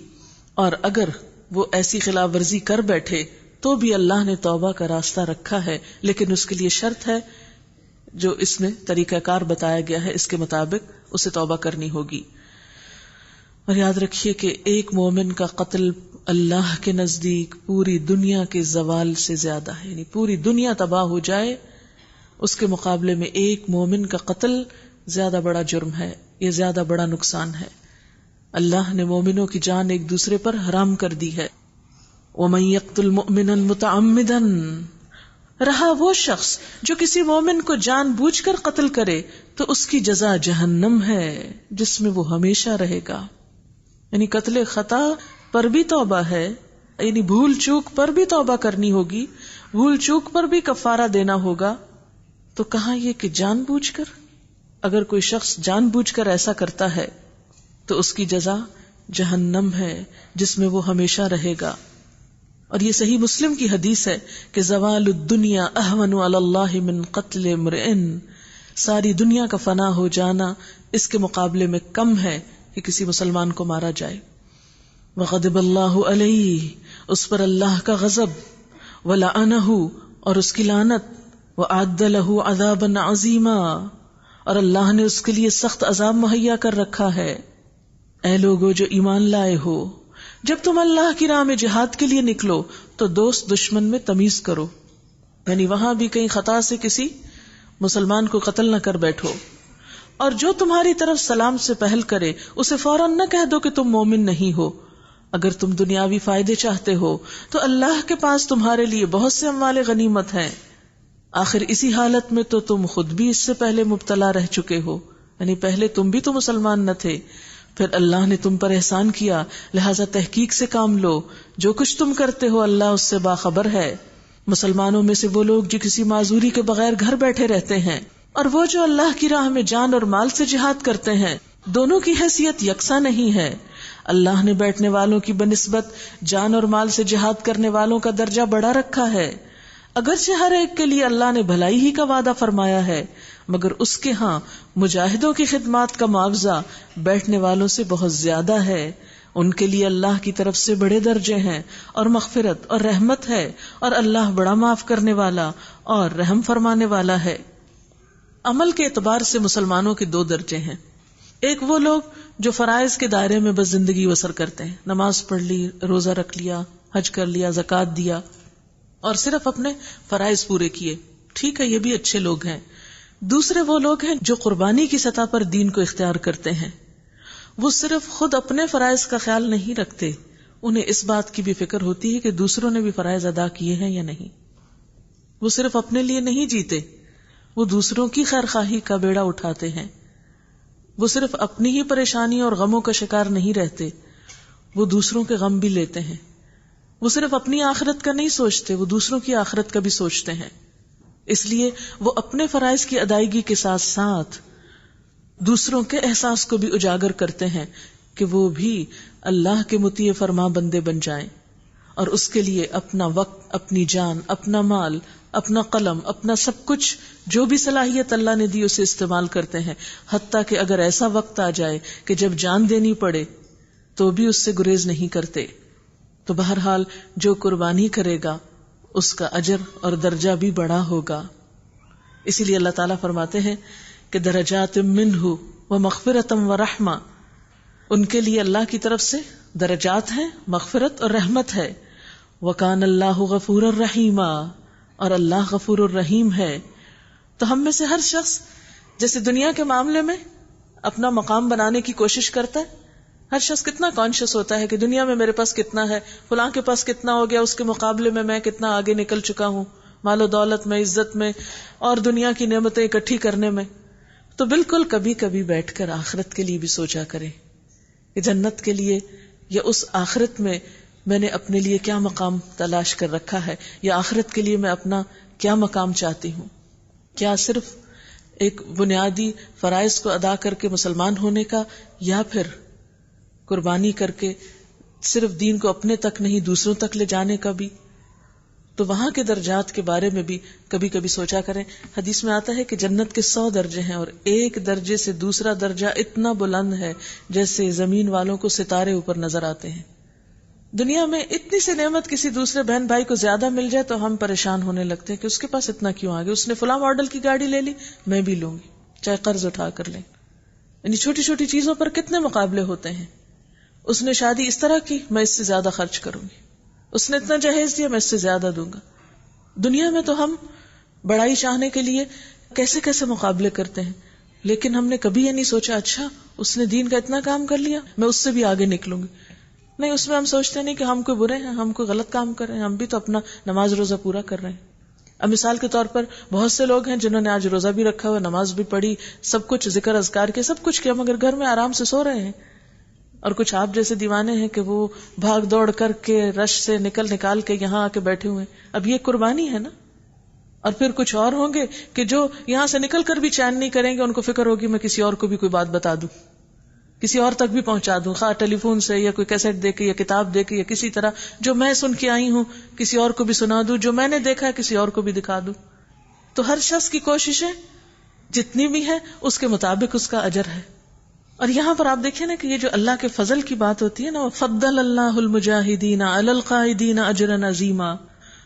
اور اگر وہ ایسی خلاف ورزی کر بیٹھے تو بھی اللہ نے توبہ کا راستہ رکھا ہے، لیکن اس کے لیے شرط ہے جو اس میں طریقہ کار بتایا گیا ہے، اس کے مطابق اسے توبہ کرنی ہوگی. اور یاد رکھیے کہ ایک مومن کا قتل اللہ کے نزدیک پوری دنیا کے زوال سے زیادہ ہے. یعنی پوری دنیا تباہ ہو جائے اس کے مقابلے میں ایک مومن کا قتل زیادہ بڑا جرم ہے، یہ زیادہ بڑا نقصان ہے. اللہ نے مومنوں کی جان ایک دوسرے پر حرام کر دی ہے. وَمَن يَقْتُلْ مُؤْمِنًا مُتَعَمِّدًا، رہا وہ شخص جو کسی مومن کو جان بوجھ کر قتل کرے تو اس کی جزا جہنم ہے جس میں وہ ہمیشہ رہے گا. یعنی قتل خطا پر بھی توبہ ہے، یعنی بھول چوک پر بھی توبہ کرنی ہوگی، بھول چوک پر بھی کفارہ دینا ہوگا. تو کہاں یہ کہ جان بوجھ کر؟ اگر کوئی شخص جان بوجھ کر ایسا کرتا ہے تو اس کی جزا جہنم ہے جس میں وہ ہمیشہ رہے گا. اور یہ صحیح مسلم کی حدیث ہے کہ زوال الدنیا اہون علی اللہ من قتل امرئ، ساری دنیا کا فنا ہو جانا اس کے مقابلے میں کم ہے کہ کسی مسلمان کو مارا جائے. وغضب اللہ علیہ، اس پر اللہ کا غضب، ولعنہ، اور اس کی لعنت، وأعد له عذابا عظیما، اور اللہ نے اس کے لیے سخت عذاب مہیا کر رکھا ہے. اے لوگو جو ایمان لائے ہو، جب تم اللہ کی راہ میں جہاد کے لیے نکلو تو دوست دشمن میں تمیز کرو. یعنی وہاں بھی کہیں خطا سے کسی مسلمان کو قتل نہ کر بیٹھو. اور جو تمہاری طرف سلام سے پہل کرے اسے فوراً نہ کہہ دو کہ تم مومن نہیں ہو. اگر تم دنیاوی فائدے چاہتے ہو تو اللہ کے پاس تمہارے لیے بہت سے اموال غنیمت ہیں. آخر اسی حالت میں تو تم خود بھی اس سے پہلے مبتلا رہ چکے ہو، یعنی پہلے تم بھی تو مسلمان نہ تھے، پھر اللہ نے تم پر احسان کیا، لہذا تحقیق سے کام لو. جو کچھ تم کرتے ہو اللہ اس سے باخبر ہے. مسلمانوں میں سے وہ لوگ جو کسی معذوری کے بغیر گھر بیٹھے رہتے ہیں اور وہ جو اللہ کی راہ میں جان اور مال سے جہاد کرتے ہیں، دونوں کی حیثیت یکساں نہیں ہے. اللہ نے بیٹھنے والوں کی بنسبت جان اور مال سے جہاد کرنے والوں کا درجہ بڑھا رکھا ہے. اگرچہ ہر ایک کے لیے اللہ نے بھلائی ہی کا وعدہ فرمایا ہے، مگر اس کے ہاں مجاہدوں کی خدمات کا معاوضہ بیٹھنے والوں سے بہت زیادہ ہے. ان کے لیے اللہ کی طرف سے بڑے درجے ہیں اور مغفرت اور رحمت ہے، اور اللہ بڑا معاف کرنے والا اور رحم فرمانے والا ہے. عمل کے اعتبار سے مسلمانوں کے دو درجے ہیں. ایک وہ لوگ جو فرائض کے دائرے میں بس زندگی بسر کرتے ہیں، نماز پڑھ لی، روزہ رکھ لیا، حج کر لیا، زکوٰۃ دیا اور صرف اپنے فرائض پورے کیے. ٹھیک ہے، یہ بھی اچھے لوگ ہیں. دوسرے وہ لوگ ہیں جو قربانی کی سطح پر دین کو اختیار کرتے ہیں. وہ صرف خود اپنے فرائض کا خیال نہیں رکھتے، انہیں اس بات کی بھی فکر ہوتی ہے کہ دوسروں نے بھی فرائض ادا کیے ہیں یا نہیں. وہ صرف اپنے لیے نہیں جیتے، وہ دوسروں کی خیر خواہی کا بیڑا اٹھاتے ہیں. وہ صرف اپنی ہی پریشانی اور غموں کا شکار نہیں رہتے، وہ دوسروں کے غم بھی لیتے ہیں. وہ صرف اپنی آخرت کا نہیں سوچتے، وہ دوسروں کی آخرت کا بھی سوچتے ہیں. اس لیے وہ اپنے فرائض کی ادائیگی کے ساتھ ساتھ دوسروں کے احساس کو بھی اجاگر کرتے ہیں کہ وہ بھی اللہ کے مطیع فرما بندے بن جائیں، اور اس کے لیے اپنا وقت، اپنی جان، اپنا مال، اپنا قلم، اپنا سب کچھ جو بھی صلاحیت اللہ نے دی اسے استعمال کرتے ہیں. حتیٰ کہ اگر ایسا وقت آ جائے کہ جب جان دینی پڑے تو بھی اس سے گریز نہیں کرتے. تو بہرحال جو قربانی کرے گا اس کا اجر اور درجہ بھی بڑا ہوگا. اسی لیے اللہ تعالیٰ فرماتے ہیں کہ درجات منہ ومغفرۃ ورحمہ، ان کے لیے اللہ کی طرف سے درجات ہیں، مغفرت اور رحمت ہے. وکان اللہ غفورا رحیما، اور اللہ غفور الرحیم ہے. تو ہم میں سے ہر شخص جیسے دنیا کے معاملے میں اپنا مقام بنانے کی کوشش کرتا ہے، ہر شخص کتنا کانشیس ہوتا ہے کہ دنیا میں میرے پاس کتنا ہے، فلاں کے پاس کتنا ہو گیا، اس کے مقابلے میں کتنا آگے نکل چکا ہوں، مال و دولت میں، عزت میں، اور دنیا کی نعمتیں اکٹھی کرنے میں. تو بالکل کبھی کبھی بیٹھ کر آخرت کے لیے بھی سوچا کریں کہ جنت کے لیے یا اس آخرت میں نے اپنے لیے کیا مقام تلاش کر رکھا ہے، یا آخرت کے لیے میں اپنا کیا مقام چاہتی ہوں. کیا صرف ایک بنیادی فرائض کو ادا کر کے مسلمان ہونے کا، یا پھر قربانی کر کے صرف دین کو اپنے تک نہیں دوسروں تک لے جانے کا بھی. تو وہاں کے درجات کے بارے میں بھی کبھی کبھی سوچا کریں. حدیث میں آتا ہے کہ جنت کے 100 درجے ہیں، اور ایک درجے سے دوسرا درجہ اتنا بلند ہے جیسے زمین والوں کو ستارے اوپر نظر آتے ہیں. دنیا میں اتنی سی نعمت کسی دوسرے بہن بھائی کو زیادہ مل جائے تو ہم پریشان ہونے لگتے ہیں کہ اس کے پاس اتنا کیوں آ گیا، اس نے فلاں ماڈل کی گاڑی لے لی، میں بھی لوں گی، چاہے قرض اٹھا کر لیں. یعنی چھوٹی چھوٹی چیزوں پر کتنے مقابلے ہوتے ہیں. اس نے شادی اس طرح کی، میں اس سے زیادہ خرچ کروں گی. اس نے اتنا جہیز دیا، میں اس سے زیادہ دوں گا. دنیا میں تو ہم بڑائی چاہنے کے لیے کیسے کیسے مقابلے کرتے ہیں. لیکن ہم نے کبھی یہ نہیں سوچا اچھا اس نے دین کا اتنا کام کر لیا میں اس سے بھی آگے نکلوں گی. نہیں، اس میں ہم سوچتے نہیں کہ ہم کوئی برے ہیں، ہم کوئی غلط کام کر رہے ہیں، ہم بھی تو اپنا نماز روزہ پورا کر رہے ہیں. اب مثال کے طور پر بہت سے لوگ ہیں جنہوں نے آج روزہ بھی رکھا ہوا، نماز بھی پڑھی، سب کچھ ذکر اذکار کے سب کچھ کیا، مگر گھر میں آرام سے سو رہے ہیں. اور کچھ آپ جیسے دیوانے ہیں کہ وہ بھاگ دوڑ کر کے رش سے نکال کے یہاں آ کے بیٹھے ہوئے ہیں. اب یہ قربانی ہے نا. اور پھر کچھ اور ہوں گے کہ جو یہاں سے نکل کر بھی چین نہیں کریں گے، ان کو فکر ہوگی میں کسی اور کو بھی کوئی بات بتا دوں، کسی اور تک بھی پہنچا دوں، خواہ ٹیلی فون سے یا کوئی کیسٹ دے کے یا کتاب دے کے یا کسی طرح جو میں سن کے آئی ہوں کسی اور کو بھی سنا دوں، جو میں نے دیکھا ہے کسی اور کو بھی دکھا دوں. تو ہر شخص کی کوششیں جتنی بھی ہیں اس کے مطابق اس کا اجر ہے. اور یہاں پر آپ دیکھیں نا کہ یہ جو اللہ کے فضل کی بات ہوتی ہے نا، فضل اللہ المجاہدین علی القائدین اجرا عظیما،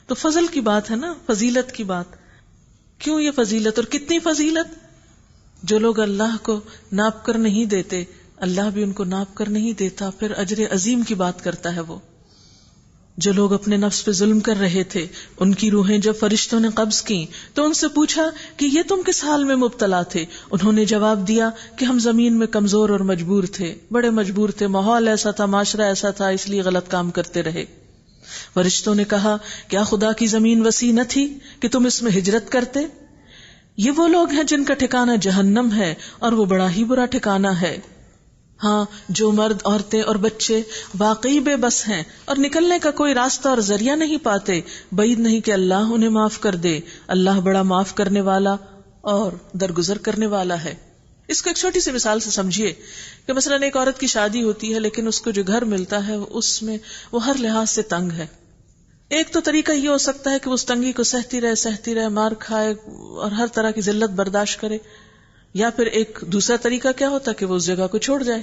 تو فضل کی بات ہے نا، فضیلت کی بات. کیوں یہ فضیلت اور کتنی فضیلت؟ جو لوگ اللہ کو ناپ کر نہیں دیتے اللہ بھی ان کو ناپ کر نہیں دیتا. پھر اجر عظیم کی بات کرتا ہے وہ. جو لوگ اپنے نفس پہ ظلم کر رہے تھے ان کی روحیں جب فرشتوں نے قبض کی تو ان سے پوچھا کہ یہ تم کس حال میں مبتلا تھے؟ انہوں نے جواب دیا کہ ہم زمین میں کمزور اور مجبور تھے، بڑے مجبور تھے، ماحول ایسا تھا، معاشرہ ایسا تھا، اس لیے غلط کام کرتے رہے. فرشتوں نے کہا کیا خدا کی زمین وسیع نہ تھی کہ تم اس میں ہجرت کرتے؟ یہ وہ لوگ ہیں جن کا ٹھکانہ جہنم ہے اور وہ بڑا ہی برا ٹھکانہ ہے. ہاں، جو مرد، عورتیں اور بچے واقعی بے بس ہیں اور نکلنے کا کوئی راستہ اور ذریعہ نہیں پاتے، بعید نہیں کہ اللہ انہیں معاف کر دے. اللہ بڑا معاف کرنے والا اور درگزر کرنے والا ہے. اس کو ایک چھوٹی سی مثال سے سمجھیے کہ مثلا ایک عورت کی شادی ہوتی ہے لیکن اس کو جو گھر ملتا ہے اس میں وہ ہر لحاظ سے تنگ ہے. ایک تو طریقہ یہ ہو سکتا ہے کہ وہ اس تنگی کو سہتی رہے، مار کھائے اور ہر طرح کی ذلت برداشت کرے، یا پھر ایک دوسرا طریقہ کیا ہوتا کہ وہ اس جگہ کو چھوڑ جائے.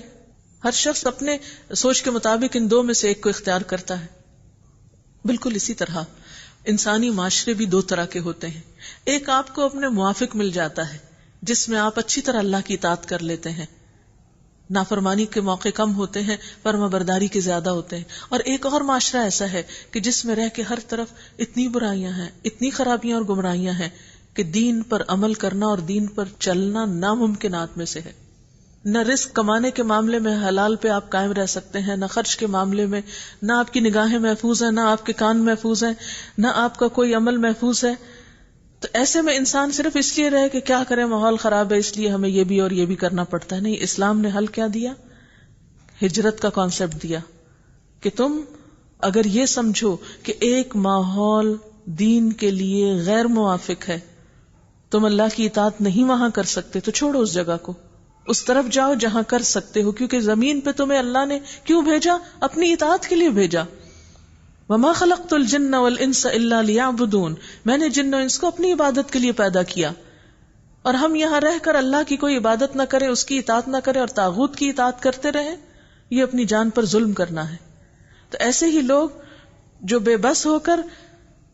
ہر شخص اپنے سوچ کے مطابق ان دو میں سے ایک کو اختیار کرتا ہے. بالکل اسی طرح انسانی معاشرے بھی دو طرح کے ہوتے ہیں. ایک آپ کو اپنے موافق مل جاتا ہے جس میں آپ اچھی طرح اللہ کی اطاعت کر لیتے ہیں، نافرمانی کے موقع کم ہوتے ہیں، فرما برداری کے زیادہ ہوتے ہیں. اور ایک اور معاشرہ ایسا ہے کہ جس میں رہ کے ہر طرف اتنی برائیاں ہیں، اتنی خرابیاں اور گمراہیاں ہیں کہ دین پر عمل کرنا اور دین پر چلنا ناممکنات میں سے ہے. نہ رزق کمانے کے معاملے میں حلال پہ آپ قائم رہ سکتے ہیں، نہ خرچ کے معاملے میں، نہ آپ کی نگاہیں محفوظ ہیں، نہ آپ کے کان محفوظ ہیں، نہ آپ کا کوئی عمل محفوظ ہے. تو ایسے میں انسان صرف اس لیے رہے کہ کیا کرے، ماحول خراب ہے اس لیے ہمیں یہ بھی اور یہ بھی کرنا پڑتا ہے. نہیں، اسلام نے حل کیا دیا؟ ہجرت کا کانسیپٹ دیا کہ تم اگر یہ سمجھو کہ ایک ماحول دین کے لیے غیر موافق ہے، تم اللہ کی اطاعت نہیں وہاں کر سکتے، تو چھوڑو اس جگہ کو، اس طرف جاؤ جہاں کر سکتے ہو. کیونکہ زمین پہ تمہیں اللہ نے کیوں بھیجا؟ اپنی اطاعت کے لیے بھیجا. وما خلقت الجن والانس الا ليعبدون، میں نے جن و انس کو اپنی عبادت کے لیے پیدا کیا. اور ہم یہاں رہ کر اللہ کی کوئی عبادت نہ کریں، اس کی اطاعت نہ کریں اور طاغوت کی اطاعت کرتے رہیں، یہ اپنی جان پر ظلم کرنا ہے. تو ایسے ہی لوگ جو بے بس ہو کر،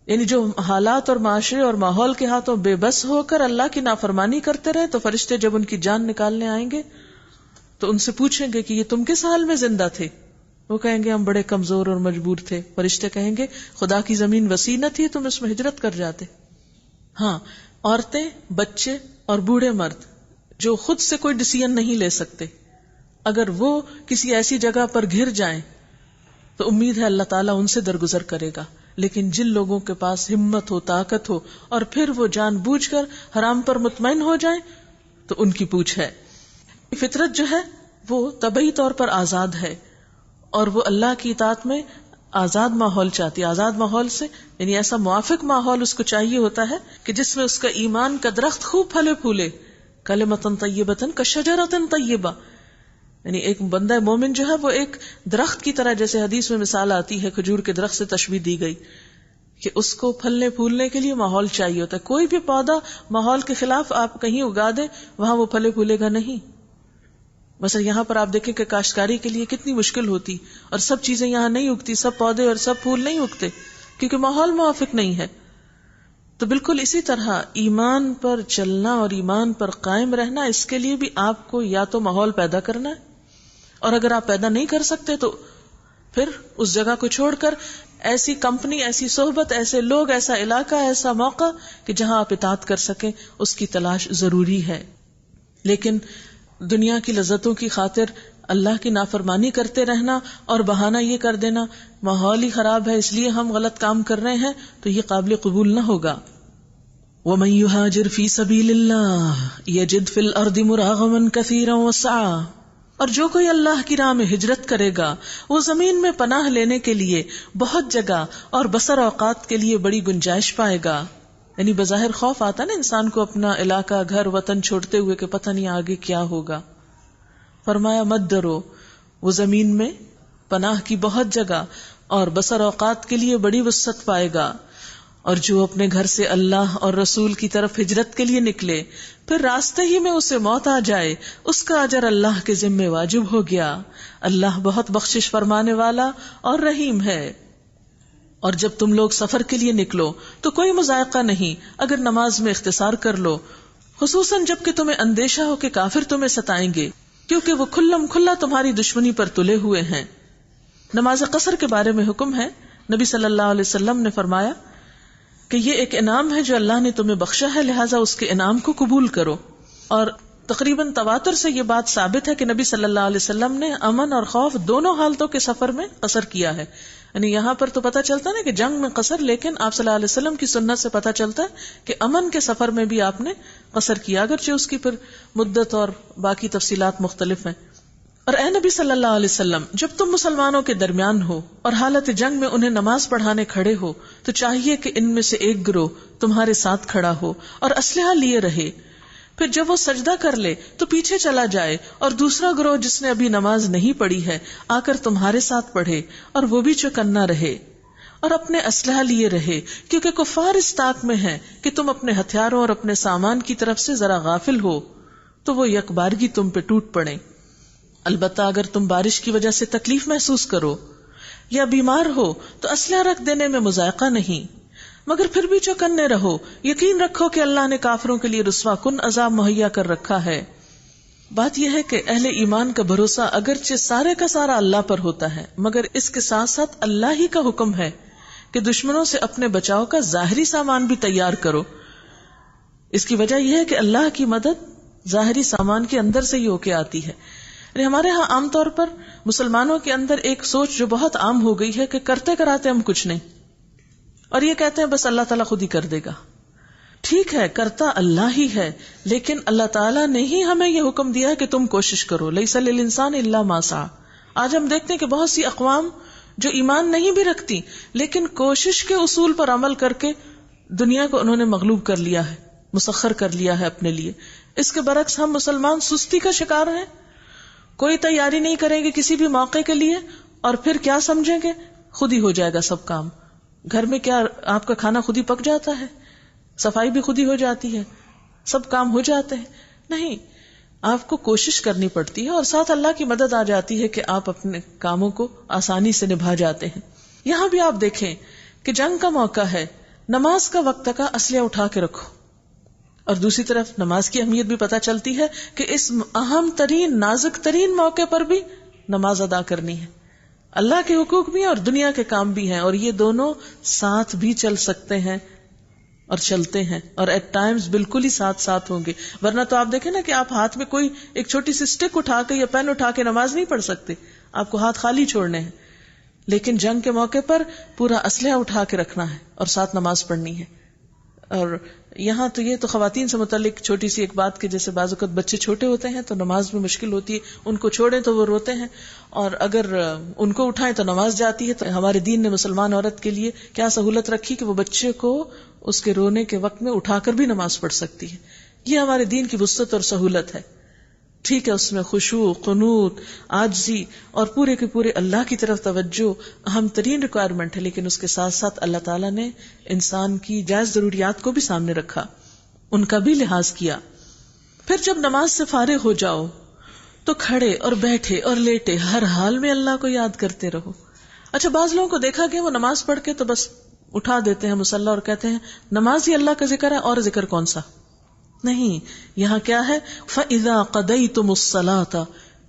یعنی جو حالات اور معاشرے اور ماحول کے ہاتھوں بے بس ہو کر اللہ کی نافرمانی کرتے رہے، تو فرشتے جب ان کی جان نکالنے آئیں گے تو ان سے پوچھیں گے کہ یہ تم کس حال میں زندہ تھے؟ وہ کہیں گے ہم بڑے کمزور اور مجبور تھے. فرشتے کہیں گے خدا کی زمین وسیع نہ تھی تم اس میں ہجرت کر جاتے. ہاں، عورتیں، بچے اور بوڑھے مرد جو خود سے کوئی ڈیسیژن نہیں لے سکتے، اگر وہ کسی ایسی جگہ پر گھر جائیں تو امید ہے اللہ تعالیٰ ان سے درگزر کرے گا. لیکن جن لوگوں کے پاس ہمت ہو، طاقت ہو، اور پھر وہ جان بوجھ کر حرام پر مطمئن ہو جائیں تو ان کی پوچھ ہے. فطرت جو ہے وہ طبعی طور پر آزاد ہے اور وہ اللہ کی اطاعت میں آزاد ماحول چاہتی ہے. آزاد ماحول سے یعنی ایسا موافق ماحول اس کو چاہیے ہوتا ہے کہ جس میں اس کا ایمان کا درخت خوب پھلے پھولے. کلمۃ طیبۃ کشجرۃ طیبہ، یعنی ایک بندہ مومن جو ہے وہ ایک درخت کی طرح، جیسے حدیث میں مثال آتی ہے کھجور کے درخت سے تشبیہ دی گئی کہ اس کو پھلنے پھولنے کے لیے ماحول چاہیے ہوتا ہے. کوئی بھی پودا ماحول کے خلاف آپ کہیں اگا دیں وہاں وہ پھلے پھولے گا نہیں. مثلا یہاں پر آپ دیکھیں کہ کاشتکاری کے لیے کتنی مشکل ہوتی، اور سب چیزیں یہاں نہیں اگتی، سب پودے اور سب پھول نہیں اگتے کیونکہ ماحول موافق نہیں ہے. تو بالکل اسی طرح ایمان پر چلنا اور ایمان پر قائم رہنا، اس کے لیے بھی آپ کو یا تو ماحول پیدا کرنا ہے، اور اگر آپ پیدا نہیں کر سکتے تو پھر اس جگہ کو چھوڑ کر ایسی کمپنی، ایسی صحبت، ایسے لوگ، ایسا علاقہ، ایسا موقع کہ جہاں آپ اطاعت کر سکیں، اس کی تلاش ضروری ہے. لیکن دنیا کی لذتوں کی خاطر اللہ کی نافرمانی کرتے رہنا اور بہانہ یہ کر دینا ماحول ہی خراب ہے اس لیے ہم غلط کام کر رہے ہیں، تو یہ قابل قبول نہ ہوگا. وَمَن يُهَاجِرْ فِي سَبِيلِ اللَّهِ يَجِدْ فِي الْأَرْضِ مُرَاغَمًا كَثِيرًا وَسَعًا، اور جو کوئی اللہ کی راہ میں ہجرت کرے گا وہ زمین میں پناہ لینے کے لیے بہت جگہ اور بسر اوقات کے لیے بڑی گنجائش پائے گا. یعنی بظاہر خوف آتا نا انسان کو اپنا علاقہ گھر وطن چھوڑتے ہوئے کہ پتہ نہیں آگے کیا ہوگا. فرمایا مت ڈرو، وہ زمین میں پناہ کی بہت جگہ اور بسر اوقات کے لیے بڑی وسعت پائے گا. اور جو اپنے گھر سے اللہ اور رسول کی طرف ہجرت کے لیے نکلے پھر راستے ہی میں اسے موت آ جائے، اس کا اجر اللہ کے ذمے واجب ہو گیا. اللہ بہت بخشش فرمانے والا اور رحیم ہے. اور جب تم لوگ سفر کے لیے نکلو تو کوئی مذائقہ نہیں اگر نماز میں اختصار کر لو، خصوصاً جب کہ تمہیں اندیشہ ہو کہ کافر تمہیں ستائیں گے، کیونکہ وہ کھلم کھلا تمہاری دشمنی پر تلے ہوئے ہیں. نماز قصر کے بارے میں حکم ہے. نبی صلی اللہ علیہ وسلم نے فرمایا کہ یہ ایک انعام ہے جو اللہ نے تمہیں بخشا ہے، لہٰذا اس کے انعام کو قبول کرو. اور تقریباً تواتر سے یہ بات ثابت ہے کہ نبی صلی اللہ علیہ وسلم نے امن اور خوف دونوں حالتوں کے سفر میں قصر کیا ہے. یعنی یہاں پر تو پتہ چلتا نا کہ جنگ میں قصر، لیکن آپ صلی اللہ علیہ وسلم کی سنت سے پتہ چلتا ہے کہ امن کے سفر میں بھی آپ نے قصر کیا، اگرچہ اس کی پھر مدت اور باقی تفصیلات مختلف ہیں. اور اے نبی صلی اللہ علیہ وسلم، جب تم مسلمانوں کے درمیان ہو اور حالت جنگ میں انہیں نماز پڑھانے کھڑے ہو تو چاہیے کہ ان میں سے ایک گروہ تمہارے ساتھ کھڑا ہو اور اسلحہ لیے رہے. پھر جب وہ سجدہ کر لے تو پیچھے چلا جائے اور دوسرا گروہ جس نے ابھی نماز نہیں پڑھی ہے آ کر تمہارے ساتھ پڑھے اور وہ بھی چوکنا رہے اور اپنے اسلحہ لیے رہے، کیونکہ کفار اس طاق میں ہیں کہ تم اپنے ہتھیاروں اور اپنے سامان کی طرف سے ذرا غافل ہو تو وہ یکبارگی تم پہ ٹوٹ پڑے. البتہ اگر تم بارش کی وجہ سے تکلیف محسوس کرو یا بیمار ہو تو اسلحہ رکھ دینے میں مذائقہ نہیں، مگر پھر بھی چوکنے رہو. یقین رکھو کہ اللہ نے کافروں کے لیے رسوا کن عذاب مہیا کر رکھا ہے. بات یہ ہے کہ اہل ایمان کا بھروسہ اگرچہ سارے کا سارا اللہ پر ہوتا ہے، مگر اس کے ساتھ ساتھ اللہ ہی کا حکم ہے کہ دشمنوں سے اپنے بچاؤ کا ظاہری سامان بھی تیار کرو. اس کی وجہ یہ ہے کہ اللہ کی مدد ظاہری سامان کے اندر سے ہی ہو کے آتی ہے. یعنی ہمارے ہاں عام طور پر مسلمانوں کے اندر ایک سوچ جو بہت عام ہو گئی ہے کہ کرتے کراتے ہم کچھ نہیں، اور یہ کہتے ہیں بس اللہ تعالیٰ خود ہی کر دے گا. ٹھیک ہے، کرتا اللہ ہی ہے، لیکن اللہ تعالیٰ نے ہی ہمیں یہ حکم دیا کہ تم کوشش کرو. لیس للانسان الا ما سعى. آج ہم دیکھتے ہیں کہ بہت سی اقوام جو ایمان نہیں بھی رکھتی لیکن کوشش کے اصول پر عمل کر کے دنیا کو انہوں نے مغلوب کر لیا ہے، مسخر کر لیا ہے اپنے لیے. اس کے برعکس ہم مسلمان سستی کا شکار ہیں، کوئی تیاری نہیں کریں گے کسی بھی موقع کے لیے، اور پھر کیا سمجھیں گے خود ہی ہو جائے گا سب کام. گھر میں کیا آپ کا کھانا خود ہی پک جاتا ہے، صفائی بھی خود ہی ہو جاتی ہے، سب کام ہو جاتے ہیں؟ نہیں، آپ کو کوشش کرنی پڑتی ہے اور ساتھ اللہ کی مدد آ جاتی ہے کہ آپ اپنے کاموں کو آسانی سے نبھا جاتے ہیں. یہاں بھی آپ دیکھیں کہ جنگ کا موقع ہے، نماز کا وقت کا اسلحہ اٹھا کے رکھو. اور دوسری طرف نماز کی اہمیت بھی پتہ چلتی ہے کہ اس اہم ترین نازک ترین موقع پر بھی نماز ادا کرنی ہے. اللہ کے حقوق بھی ہیں اور دنیا کے کام بھی ہیں، اور یہ دونوں ساتھ بھی چل سکتے ہیں اور چلتے ہیں، اور ایٹ ٹائمز بالکل ہی ساتھ ساتھ ہوں گے. ورنہ تو آپ دیکھیں نا کہ آپ ہاتھ میں کوئی ایک چھوٹی سی سٹک اٹھا کے یا پین اٹھا کے نماز نہیں پڑھ سکتے، آپ کو ہاتھ خالی چھوڑنے ہیں. لیکن جنگ کے موقع پر پورا اسلحہ اٹھا کے رکھنا ہے اور ساتھ نماز پڑھنی ہے. اور یہاں تو یہ تو خواتین سے متعلق چھوٹی سی ایک بات کہ جیسے بعض اوقات بچے چھوٹے ہوتے ہیں تو نماز میں مشکل ہوتی ہے، ان کو چھوڑیں تو وہ روتے ہیں، اور اگر ان کو اٹھائیں تو نماز جاتی ہے. تو ہمارے دین نے مسلمان عورت کے لیے کیا سہولت رکھی کہ وہ بچے کو اس کے رونے کے وقت میں اٹھا کر بھی نماز پڑھ سکتی ہے. یہ ہمارے دین کی وسعت اور سہولت ہے. ٹھیک ہے، اس میں خشوع، قنوت، عاجزی اور پورے کے پورے اللہ کی طرف توجہ اہم ترین ریکوائرمنٹ ہے، لیکن اس کے ساتھ ساتھ اللہ تعالیٰ نے انسان کی جائز ضروریات کو بھی سامنے رکھا، ان کا بھی لحاظ کیا. پھر جب نماز سے فارغ ہو جاؤ تو کھڑے اور بیٹھے اور لیٹے ہر حال میں اللہ کو یاد کرتے رہو. اچھا، بعض لوگوں کو دیکھا کہ وہ نماز پڑھ کے تو بس اٹھا دیتے ہیں مصلی اور کہتے ہیں نماز ہی اللہ کا ذکر ہے، اور ذکر کون سا؟ نہیں، یہاں کیا ہے؟ فَإِذَا قَضَيْتُمُ الصَّلَاةَ،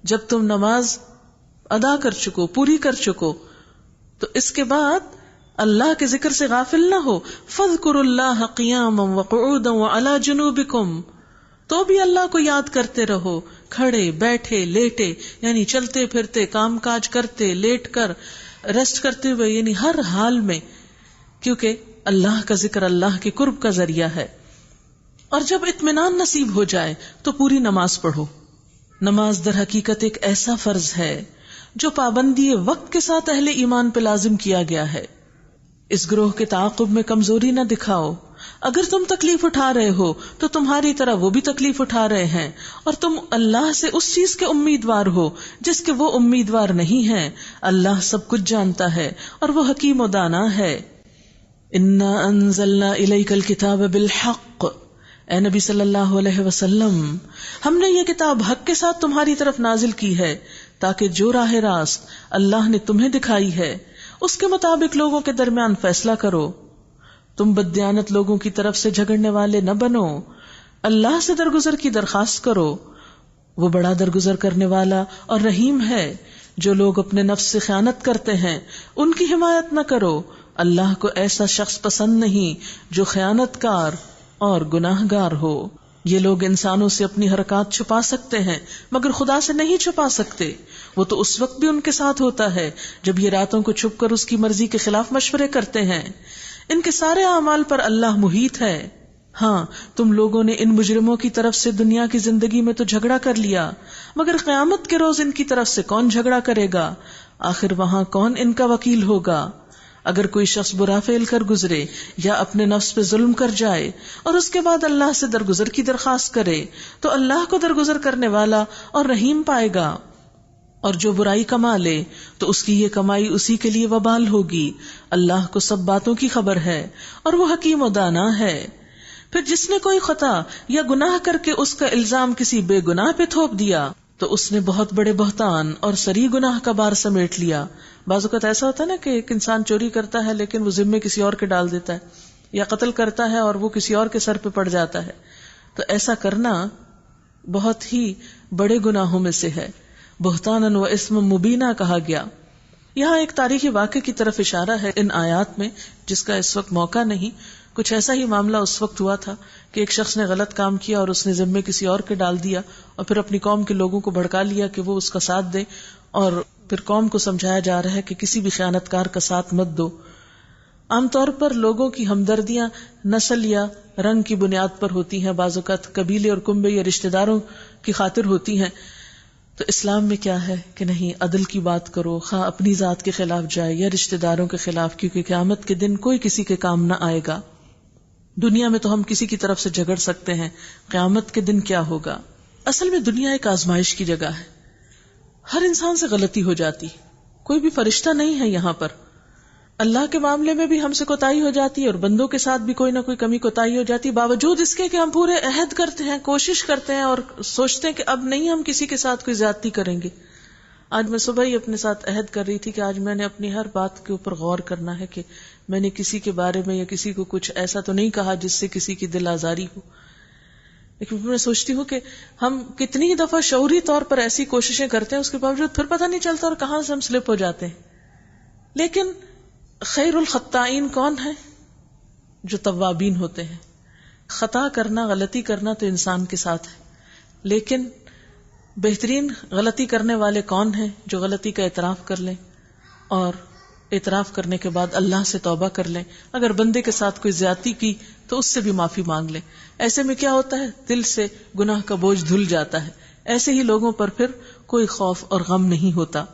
جب تم نماز ادا کر چکو، پوری کر چکو، تو اس کے بعد اللہ کے ذکر سے غافل نہ ہو. فَاذْكُرُوا اللَّهَ قِيَامًا وَقُعُودًا وَعَلَى جُنُوبِكُمْ، تو بھی اللہ کو یاد کرتے رہو، کھڑے بیٹھے لیٹے، یعنی چلتے پھرتے، کام کاج کرتے، لیٹ کر، ریسٹ کرتے ہوئے، یعنی ہر حال میں، کیونکہ اللہ کا ذکر اللہ کے قرب کا ذریعہ ہے. اور جب اطمینان نصیب ہو جائے تو پوری نماز پڑھو. نماز در حقیقت ایک ایسا فرض ہے جو پابندی وقت کے ساتھ اہل ایمان پہ لازم کیا گیا ہے. اس گروہ کے تعاقب میں کمزوری نہ دکھاؤ. اگر تم تکلیف اٹھا رہے ہو تو تمہاری طرح وہ بھی تکلیف اٹھا رہے ہیں، اور تم اللہ سے اس چیز کے امیدوار ہو جس کے وہ امیدوار نہیں ہیں. اللہ سب کچھ جانتا ہے اور وہ حکیم و دانا ہے. انا انزلنا الیک الکتاب بالحق، اے نبی صلی اللہ علیہ وسلم، ہم نے یہ کتاب حق کے ساتھ تمہاری طرف نازل کی ہے تاکہ جو راہ راست اللہ نے تمہیں دکھائی ہے اس کے مطابق لوگوں کے درمیان فیصلہ کرو. تم بددیانت لوگوں کی طرف سے جھگڑنے والے نہ بنو. اللہ سے درگزر کی درخواست کرو، وہ بڑا درگزر کرنے والا اور رحیم ہے. جو لوگ اپنے نفس سے خیانت کرتے ہیں ان کی حمایت نہ کرو. اللہ کو ایسا شخص پسند نہیں جو خیانت کار اور گناہ گار ہو. یہ لوگ انسانوں سے اپنی حرکات چھپا سکتے ہیں مگر خدا سے نہیں چھپا سکتے. وہ تو اس وقت بھی ان کے ساتھ ہوتا ہے جب یہ راتوں کو چھپ کر اس کی مرضی کے خلاف مشورے کرتے ہیں. ان کے سارے اعمال پر اللہ محیط ہے. ہاں، تم لوگوں نے ان مجرموں کی طرف سے دنیا کی زندگی میں تو جھگڑا کر لیا، مگر قیامت کے روز ان کی طرف سے کون جھگڑا کرے گا؟ آخر وہاں کون ان کا وکیل ہوگا؟ اگر کوئی شخص برا فعل کر گزرے یا اپنے نفس پہ ظلم کر جائے اور اس کے بعد اللہ سے درگزر کی درخواست کرے تو اللہ کو درگزر کرنے والا اور رحیم پائے گا. اور جو برائی کما لے تو اس کی یہ کمائی اسی کے لیے وبال ہوگی. اللہ کو سب باتوں کی خبر ہے اور وہ حکیم و دانا ہے. پھر جس نے کوئی خطا یا گناہ کر کے اس کا الزام کسی بے گناہ پہ تھوپ دیا تو اس نے بہت بڑے بہتان اور سری گناہ کا بار سمیٹ لیا. بعض اوقات ایسا ہوتا ہے نا کہ ایک انسان چوری کرتا ہے لیکن وہ ذمے کسی اور کے ڈال دیتا ہے، یا قتل کرتا ہے اور وہ کسی اور کے سر پہ پڑ جاتا ہے. تو ایسا کرنا بہت ہی بڑے گناہوں میں سے ہے. بہتانن و اسم مبینہ کہا گیا. یہاں ایک تاریخی واقعے کی طرف اشارہ ہے ان آیات میں جس کا اس وقت موقع نہیں. کچھ ایسا ہی معاملہ اس وقت ہوا تھا کہ ایک شخص نے غلط کام کیا اور اس نے ذمے کسی اور کے ڈال دیا اور پھر اپنی قوم کے لوگوں کو بھڑکا لیا کہ وہ اس کا ساتھ دیں، اور پھر قوم کو سمجھایا جا رہا ہے کہ کسی بھی خیانت کار کا ساتھ مت دو. عام طور پر لوگوں کی ہمدردیاں نسل یا رنگ کی بنیاد پر ہوتی ہیں، بعض اوقات قبیلے اور کنبے یا رشتہ داروں کی خاطر ہوتی ہیں. تو اسلام میں کیا ہے کہ نہیں، عدل کی بات کرو، خواہ اپنی ذات کے خلاف جائے یا رشتہ داروں کے خلاف، کیونکہ قیامت کے دن کوئی کسی کے کام نہ آئے گا. دنیا میں تو ہم کسی کی طرف سے جھگڑ سکتے ہیں، قیامت کے دن کیا ہوگا؟ اصل میں دنیا ایک آزمائش کی جگہ ہے. ہر انسان سے غلطی ہو جاتی، کوئی بھی فرشتہ نہیں ہے یہاں پر. اللہ کے معاملے میں بھی ہم سے کوتاہی ہو جاتی ہے اور بندوں کے ساتھ بھی کوئی نہ کوئی کمی کوتاہی ہو جاتی، باوجود اس کے کہ ہم پورے عہد کرتے ہیں، کوشش کرتے ہیں اور سوچتے ہیں کہ اب نہیں ہم کسی کے ساتھ کوئی زیادتی کریں گے. آج میں صبح ہی اپنے ساتھ عہد کر رہی تھی کہ آج میں نے اپنی ہر بات کے اوپر غور کرنا ہے کہ میں نے کسی کے بارے میں یا کسی کو کچھ ایسا تو نہیں کہا جس سے کسی کی دل آزاری ہو. لیکن میں سوچتی ہوں کہ ہم کتنی دفعہ شعوری طور پر ایسی کوششیں کرتے ہیں، اس کے باوجود پھر پتہ نہیں چلتا اور کہاں سے ہم سلپ ہو جاتے ہیں. لیکن خیر الخطائین کون ہے؟ جو توابین ہوتے ہیں. خطا کرنا، غلطی کرنا تو انسان کے ساتھ ہے، لیکن بہترین غلطی کرنے والے کون ہیں؟ جو غلطی کا اعتراف کر لیں اور اعتراف کرنے کے بعد اللہ سے توبہ کر لیں. اگر بندے کے ساتھ کوئی زیادتی کی تو اس سے بھی معافی مانگ لیں. ایسے میں کیا ہوتا ہے؟ دل سے گناہ کا بوجھ دھل جاتا ہے. ایسے ہی لوگوں پر پھر کوئی خوف اور غم نہیں ہوتا.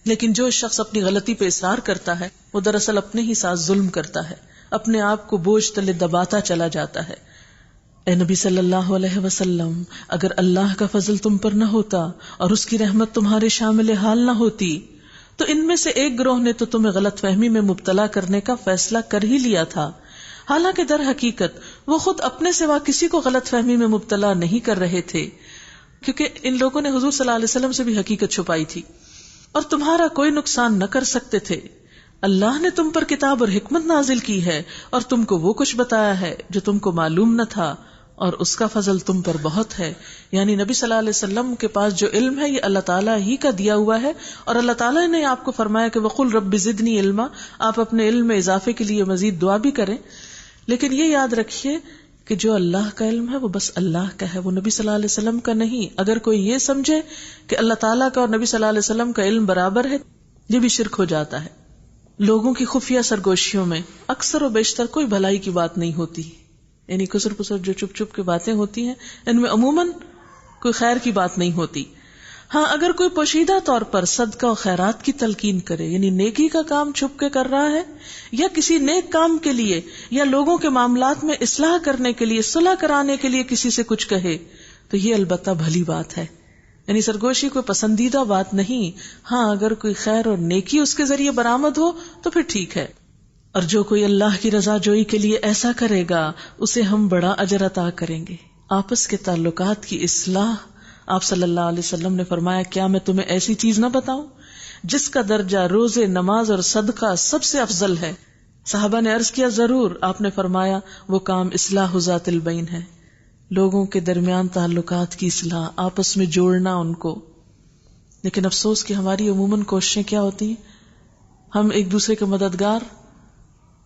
لیکن جو شخص اپنی غلطی پہ اصرار کرتا ہے وہ دراصل اپنے ہی ساتھ ظلم کرتا ہے، اپنے آپ کو بوجھ تلے دباتا چلا جاتا ہے. اے نبی صلی اللہ علیہ وسلم، اگر اللہ کا فضل تم پر نہ ہوتا اور اس کی رحمت تمہارے شامل حال نہ ہوتی تو ان میں سے ایک گروہ نے تو تمہیں غلط فہمی میں مبتلا کرنے کا فیصلہ کر ہی لیا تھا. حالانکہ در حقیقت وہ خود اپنے سوا کسی کو غلط فہمی میں مبتلا نہیں کر رہے تھے، کیونکہ ان لوگوں نے حضور صلی اللہ علیہ وسلم سے بھی حقیقت چھپائی تھی اور تمہارا کوئی نقصان نہ کر سکتے تھے. اللہ نے تم پر کتاب اور حکمت نازل کی ہے اور تم کو وہ کچھ بتایا ہے جو تم کو معلوم نہ تھا، اور اس کا فضل تم پر بہت ہے. یعنی نبی صلی اللہ علیہ وسلم کے پاس جو علم ہے یہ اللہ تعالیٰ ہی کا دیا ہوا ہے، اور اللہ تعالیٰ نے آپ کو فرمایا کہ وَقُلْ رَبِّ زِدْنِي عِلْمًا، آپ اپنے علم میں اضافے کے لیے مزید دعا بھی کریں. لیکن یہ یاد رکھیے کہ جو اللہ کا علم ہے وہ بس اللہ کا ہے، وہ نبی صلی اللہ علیہ وسلم کا نہیں. اگر کوئی یہ سمجھے کہ اللہ تعالیٰ کا اور نبی صلی اللہ علیہ وسلم کا علم برابر ہے، یہ بھی شرک ہو جاتا ہے. لوگوں کی خفیہ سرگوشیوں میں اکثر و بیشتر کوئی بھلائی کی بات نہیں ہوتی، یعنی کسر پسر جو چپ چپ کے باتیں ہوتی ہیں ان میں عموماً کوئی خیر کی بات نہیں ہوتی. ہاں اگر کوئی پوشیدہ طور پر صدقہ و خیرات کی تلقین کرے، یعنی نیکی کا کام چھپ کے کر رہا ہے، یا کسی نیک کام کے لیے یا لوگوں کے معاملات میں اصلاح کرنے کے لیے، صلح کرانے کے لیے کسی سے کچھ کہے، تو یہ البتہ بھلی بات ہے. یعنی سرگوشی کوئی پسندیدہ بات نہیں. ہاں اگر کوئی خیر اور نیکی اس کے ذریعے برآمد ہو تو پھر ٹھیک ہے. اور جو کوئی اللہ کی رضا جوئی کے لیے ایسا کرے گا اسے ہم بڑا اجر عطا کریں گے. آپس کے تعلقات کی اصلاح. آپ صلی اللہ علیہ وسلم نے فرمایا، کیا میں تمہیں ایسی چیز نہ بتاؤں جس کا درجہ روزے، نماز اور صدقہ سب سے افضل ہے؟ صحابہ نے عرض کیا، ضرور. آپ نے فرمایا، وہ کام اصلاح ذات البین ہے، لوگوں کے درمیان تعلقات کی اصلاح، آپس میں جوڑنا ان کو. لیکن افسوس کہ ہماری عموماً کوششیں کیا ہوتی ہیں، ہم ایک دوسرے کے مددگار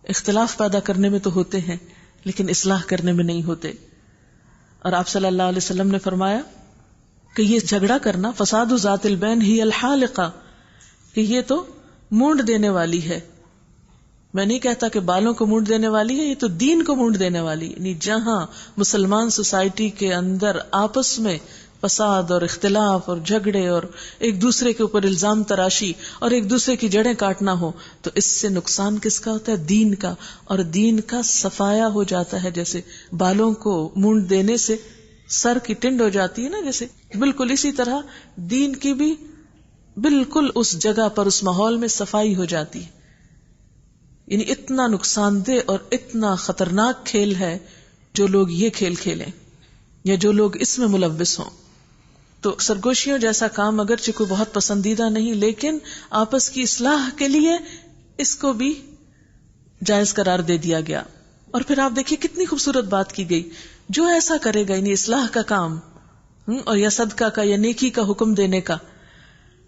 اختلاف پیدا کرنے میں تو ہوتے ہیں لیکن اصلاح کرنے میں نہیں ہوتے. اور آپ صلی اللہ علیہ وسلم نے فرمایا کہ یہ جھگڑا کرنا، فساد ذات البین ہی الحالقہ، کہ یہ تو مونڈ دینے والی ہے. میں نہیں کہتا کہ بالوں کو مونڈ دینے والی ہے، یہ تو دین کو مونڈ دینے والی. یعنی جہاں مسلمان سوسائٹی کے اندر آپس میں فساد اور اختلاف اور جھگڑے اور ایک دوسرے کے اوپر الزام تراشی اور ایک دوسرے کی جڑیں کاٹنا ہو، تو اس سے نقصان کس کا ہوتا ہے؟ دین کا. اور دین کا صفایا ہو جاتا ہے. جیسے بالوں کو مونڈ دینے سے سر کی ٹنڈ ہو جاتی ہے نا، جیسے بالکل اسی طرح دین کی بھی بالکل اس جگہ پر، اس ماحول میں صفائی ہو جاتی ہے. یعنی اتنا نقصان دہ اور اتنا خطرناک کھیل ہے جو لوگ یہ کھیل کھیلیں یا جو لوگ اس میں ملوث ہوں. تو سرگوشیوں جیسا کام اگرچہ کوئی بہت پسندیدہ نہیں، لیکن آپس کی اصلاح کے لیے اس کو بھی جائز قرار دے دیا گیا. اور پھر آپ دیکھیے کتنی خوبصورت بات کی گئی، جو ایسا کرے گا، یعنی اصلاح کا کام اور یا صدقہ کا یا نیکی کا حکم دینے کا،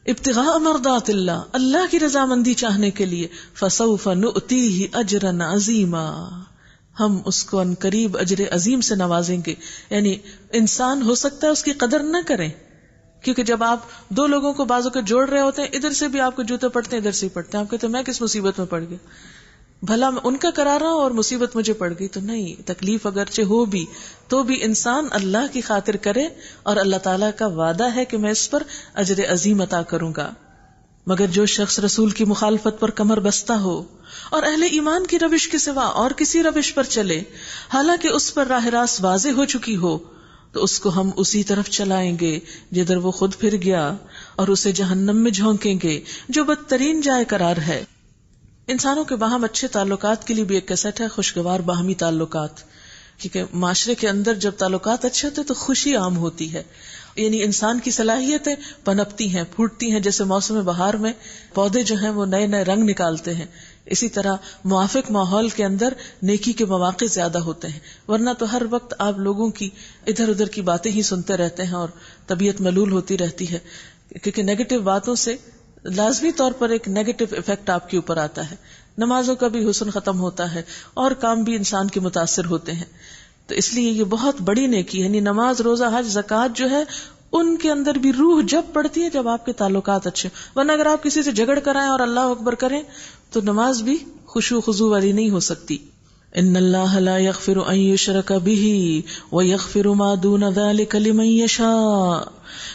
ابتغاء مرضات اللہ، اللہ کی رضامندی چاہنے کے لیے، فسوف نؤتیہ اجرا عظیما، ہم اس کو ان قریب اجر عظیم سے نوازیں گے. یعنی انسان ہو سکتا ہے اس کی قدر نہ کریں، کیونکہ جب آپ دو لوگوں کو بازو کے جوڑ رہے ہوتے ہیں، ادھر سے بھی آپ کو جوتے پڑتے ہیں، ادھر سے پڑتے ہیں، آپ کہتے ہیں میں کس مصیبت میں پڑ گیا، بھلا میں ان کا کرا رہا ہوں اور مصیبت مجھے پڑ گئی. تو نہیں، تکلیف اگرچہ ہو بھی تو بھی انسان اللہ کی خاطر کرے، اور اللہ تعالیٰ کا وعدہ ہے کہ میں اس پر اجر عظیم عطا کروں گا. مگر جو شخص رسول کی مخالفت پر کمر بستہ ہو اور اہل ایمان کی روش کے سوا اور کسی روش پر چلے، حالانکہ اس پر راہ راست واضح ہو چکی ہو، تو اس کو ہم اسی طرف چلائیں گے جدھر وہ خود پھر گیا، اور اسے جہنم میں جھونکیں گے جو بدترین جائے قرار ہے. انسانوں کے باہم اچھے تعلقات کے لیے بھی ایک کیسٹ ہے، خوشگوار باہمی تعلقات. کیونکہ معاشرے کے اندر جب تعلقات اچھے ہوتے تو خوشی عام ہوتی ہے، یعنی انسان کی صلاحیتیں پنپتی ہیں، پھوٹتی ہیں. جیسے موسم بہار میں پودے جو ہیں وہ نئے نئے رنگ نکالتے ہیں، اسی طرح موافق ماحول کے اندر نیکی کے مواقع زیادہ ہوتے ہیں. ورنہ تو ہر وقت آپ لوگوں کی ادھر ادھر کی باتیں ہی سنتے رہتے ہیں اور طبیعت ملول ہوتی رہتی ہے، کیونکہ نیگیٹو باتوں سے لازمی طور پر ایک نیگیٹو ایفیکٹ آپ کے اوپر آتا ہے. نمازوں کا بھی حسن ختم ہوتا ہے اور کام بھی انسان کے متاثر ہوتے ہیں. تو اس لیے یہ بہت بڑی نیکی ہے، یعنی نماز، روزہ، حج، زکوٰۃ جو ہے ان کے اندر بھی روح جب پڑتی ہے جب آپ کے تعلقات اچھے. ورنہ اگر آپ کسی سے جھگڑ کر آئیں اور اللہ اکبر کریں تو نماز بھی خشوع خضوع والی نہیں ہو سکتی. ان اللہ لا یغفر ان یشرک بہ ویغفر ما دون ذلک لمن یشاء.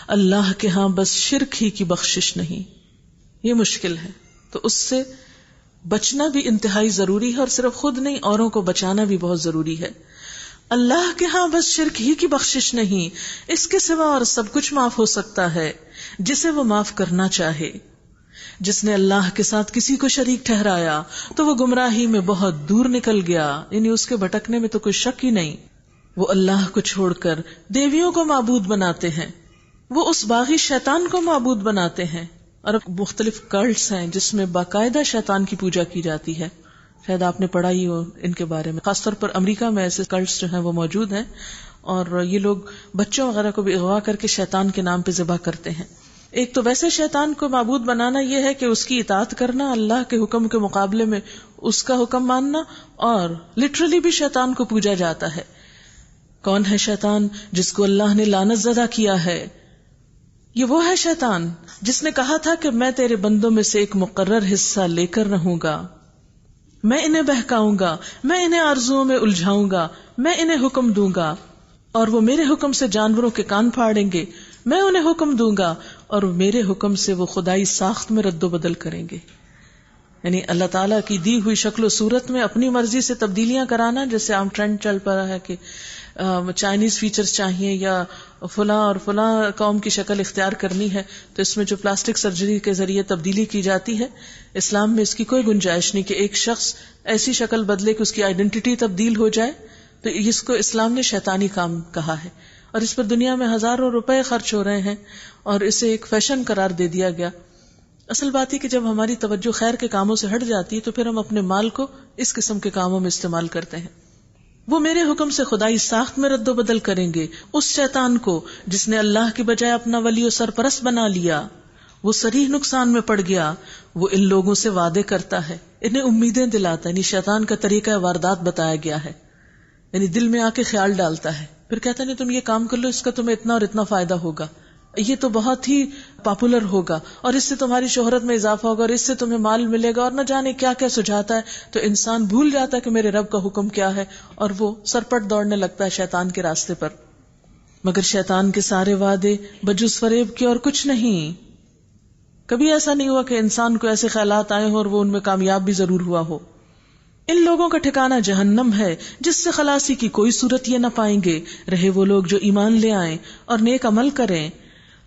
اللہ کے ہاں بس شرک ہی کی بخشش نہیں، یہ مشکل ہے، تو اس سے بچنا بھی انتہائی ضروری ہے، اور صرف خود نہیں، اوروں کو بچانا بھی بہت ضروری ہے. اللہ کے ہاں بس شرک ہی کی بخشش نہیں، اس کے سوا اور سب کچھ معاف ہو سکتا ہے جسے وہ معاف کرنا چاہے. جس نے اللہ کے ساتھ کسی کو شریک ٹھہرایا تو وہ گمراہی میں بہت دور نکل گیا، یعنی اس کے بھٹکنے میں تو کوئی شک ہی نہیں. وہ اللہ کو چھوڑ کر دیویوں کو معبود بناتے ہیں، وہ اس باغی شیطان کو معبود بناتے ہیں. اور مختلف کلٹس ہیں جس میں باقاعدہ شیطان کی پوجا کی جاتی ہے، شاید آپ نے پڑھا ہی ہو ان کے بارے میں. خاص طور پر امریکہ میں ایسے کلٹس جو ہیں وہ موجود ہیں، اور یہ لوگ بچوں وغیرہ کو بھی اغوا کر کے شیطان کے نام پہ ذبح کرتے ہیں. ایک تو ویسے شیطان کو معبود بنانا یہ ہے کہ اس کی اطاعت کرنا، اللہ کے حکم کے مقابلے میں اس کا حکم ماننا، اور لٹرلی بھی شیطان کو پوجا جاتا ہے. کون ہے شیطان جس کو اللہ نے لعنت زدہ کیا ہے؟ یہ وہ ہے شیطان جس نے کہا تھا کہ میں تیرے بندوں میں سے ایک مقرر حصہ لے کر رہوں گا، میں انہیں بہکاؤں گا، میں انہیں آرزوؤں میں الجھاؤں گا، میں انہیں حکم دوں گا اور وہ میرے حکم سے جانوروں کے کان پھاڑیں گے، میں انہیں حکم دوں گا اور میرے حکم سے وہ خدائی ساخت میں رد و بدل کریں گے. یعنی اللہ تعالیٰ کی دی ہوئی شکل و صورت میں اپنی مرضی سے تبدیلیاں کرانا، جیسے عام ٹرینڈ چل پڑا ہے کہ چائنیز فیچرز چاہیے یا فلاں اور فلاں قوم کی شکل اختیار کرنی ہے، تو اس میں جو پلاسٹک سرجری کے ذریعے تبدیلی کی جاتی ہے، اسلام میں اس کی کوئی گنجائش نہیں کہ ایک شخص ایسی شکل بدلے کہ اس کی آئیڈینٹی تبدیل ہو جائے. تو اس کو اسلام نے شیطانی کام کہا ہے، اور اس پر دنیا میں ہزاروں روپے خرچ ہو رہے ہیں اور اسے ایک فیشن قرار دے دیا گیا. اصل بات ہے کہ جب ہماری توجہ خیر کے کاموں سے ہٹ جاتی ہے تو پھر ہم اپنے مال کو اس قسم کے کاموں میں استعمال کرتے ہیں. وہ میرے حکم سے خدائی ساخت میں رد و بدل کریں گے اس شیطان کو جس نے اللہ کی بجائے اپنا ولی و سرپرست بنا لیا. وہ صریح نقصان میں پڑ گیا. وہ ان لوگوں سے وعدے کرتا ہے، انہیں امیدیں دلاتا ہے. یعنی شیطان کا طریقہ واردات بتایا گیا ہے، یعنی دل میں آ کے خیال ڈالتا ہے، پھر کہتا ہے نہیں تم یہ کام کر لو، اس کا تمہیں اتنا اور اتنا فائدہ ہوگا، یہ تو بہت ہی پاپولر ہوگا اور اس سے تمہاری شہرت میں اضافہ ہوگا اور اس سے تمہیں مال ملے گا، اور نہ جانے کیا کیا سجھاتا ہے. تو انسان بھول جاتا ہے کہ میرے رب کا حکم کیا ہے اور وہ سرپٹ دوڑنے لگتا ہے شیطان کے راستے پر. مگر شیطان کے سارے وعدے بجز فریب کے اور کچھ نہیں. کبھی ایسا نہیں ہوا کہ انسان کو ایسے خیالات آئے ہوں اور وہ ان میں کامیاب بھی ضرور ہوا ہو. ان لوگوں کا ٹھکانہ جہنم ہے جس سے خلاصی کی کوئی صورت یہ نہ پائیں گے. رہے وہ لوگ جو ایمان لے آئیں اور نیک عمل کریں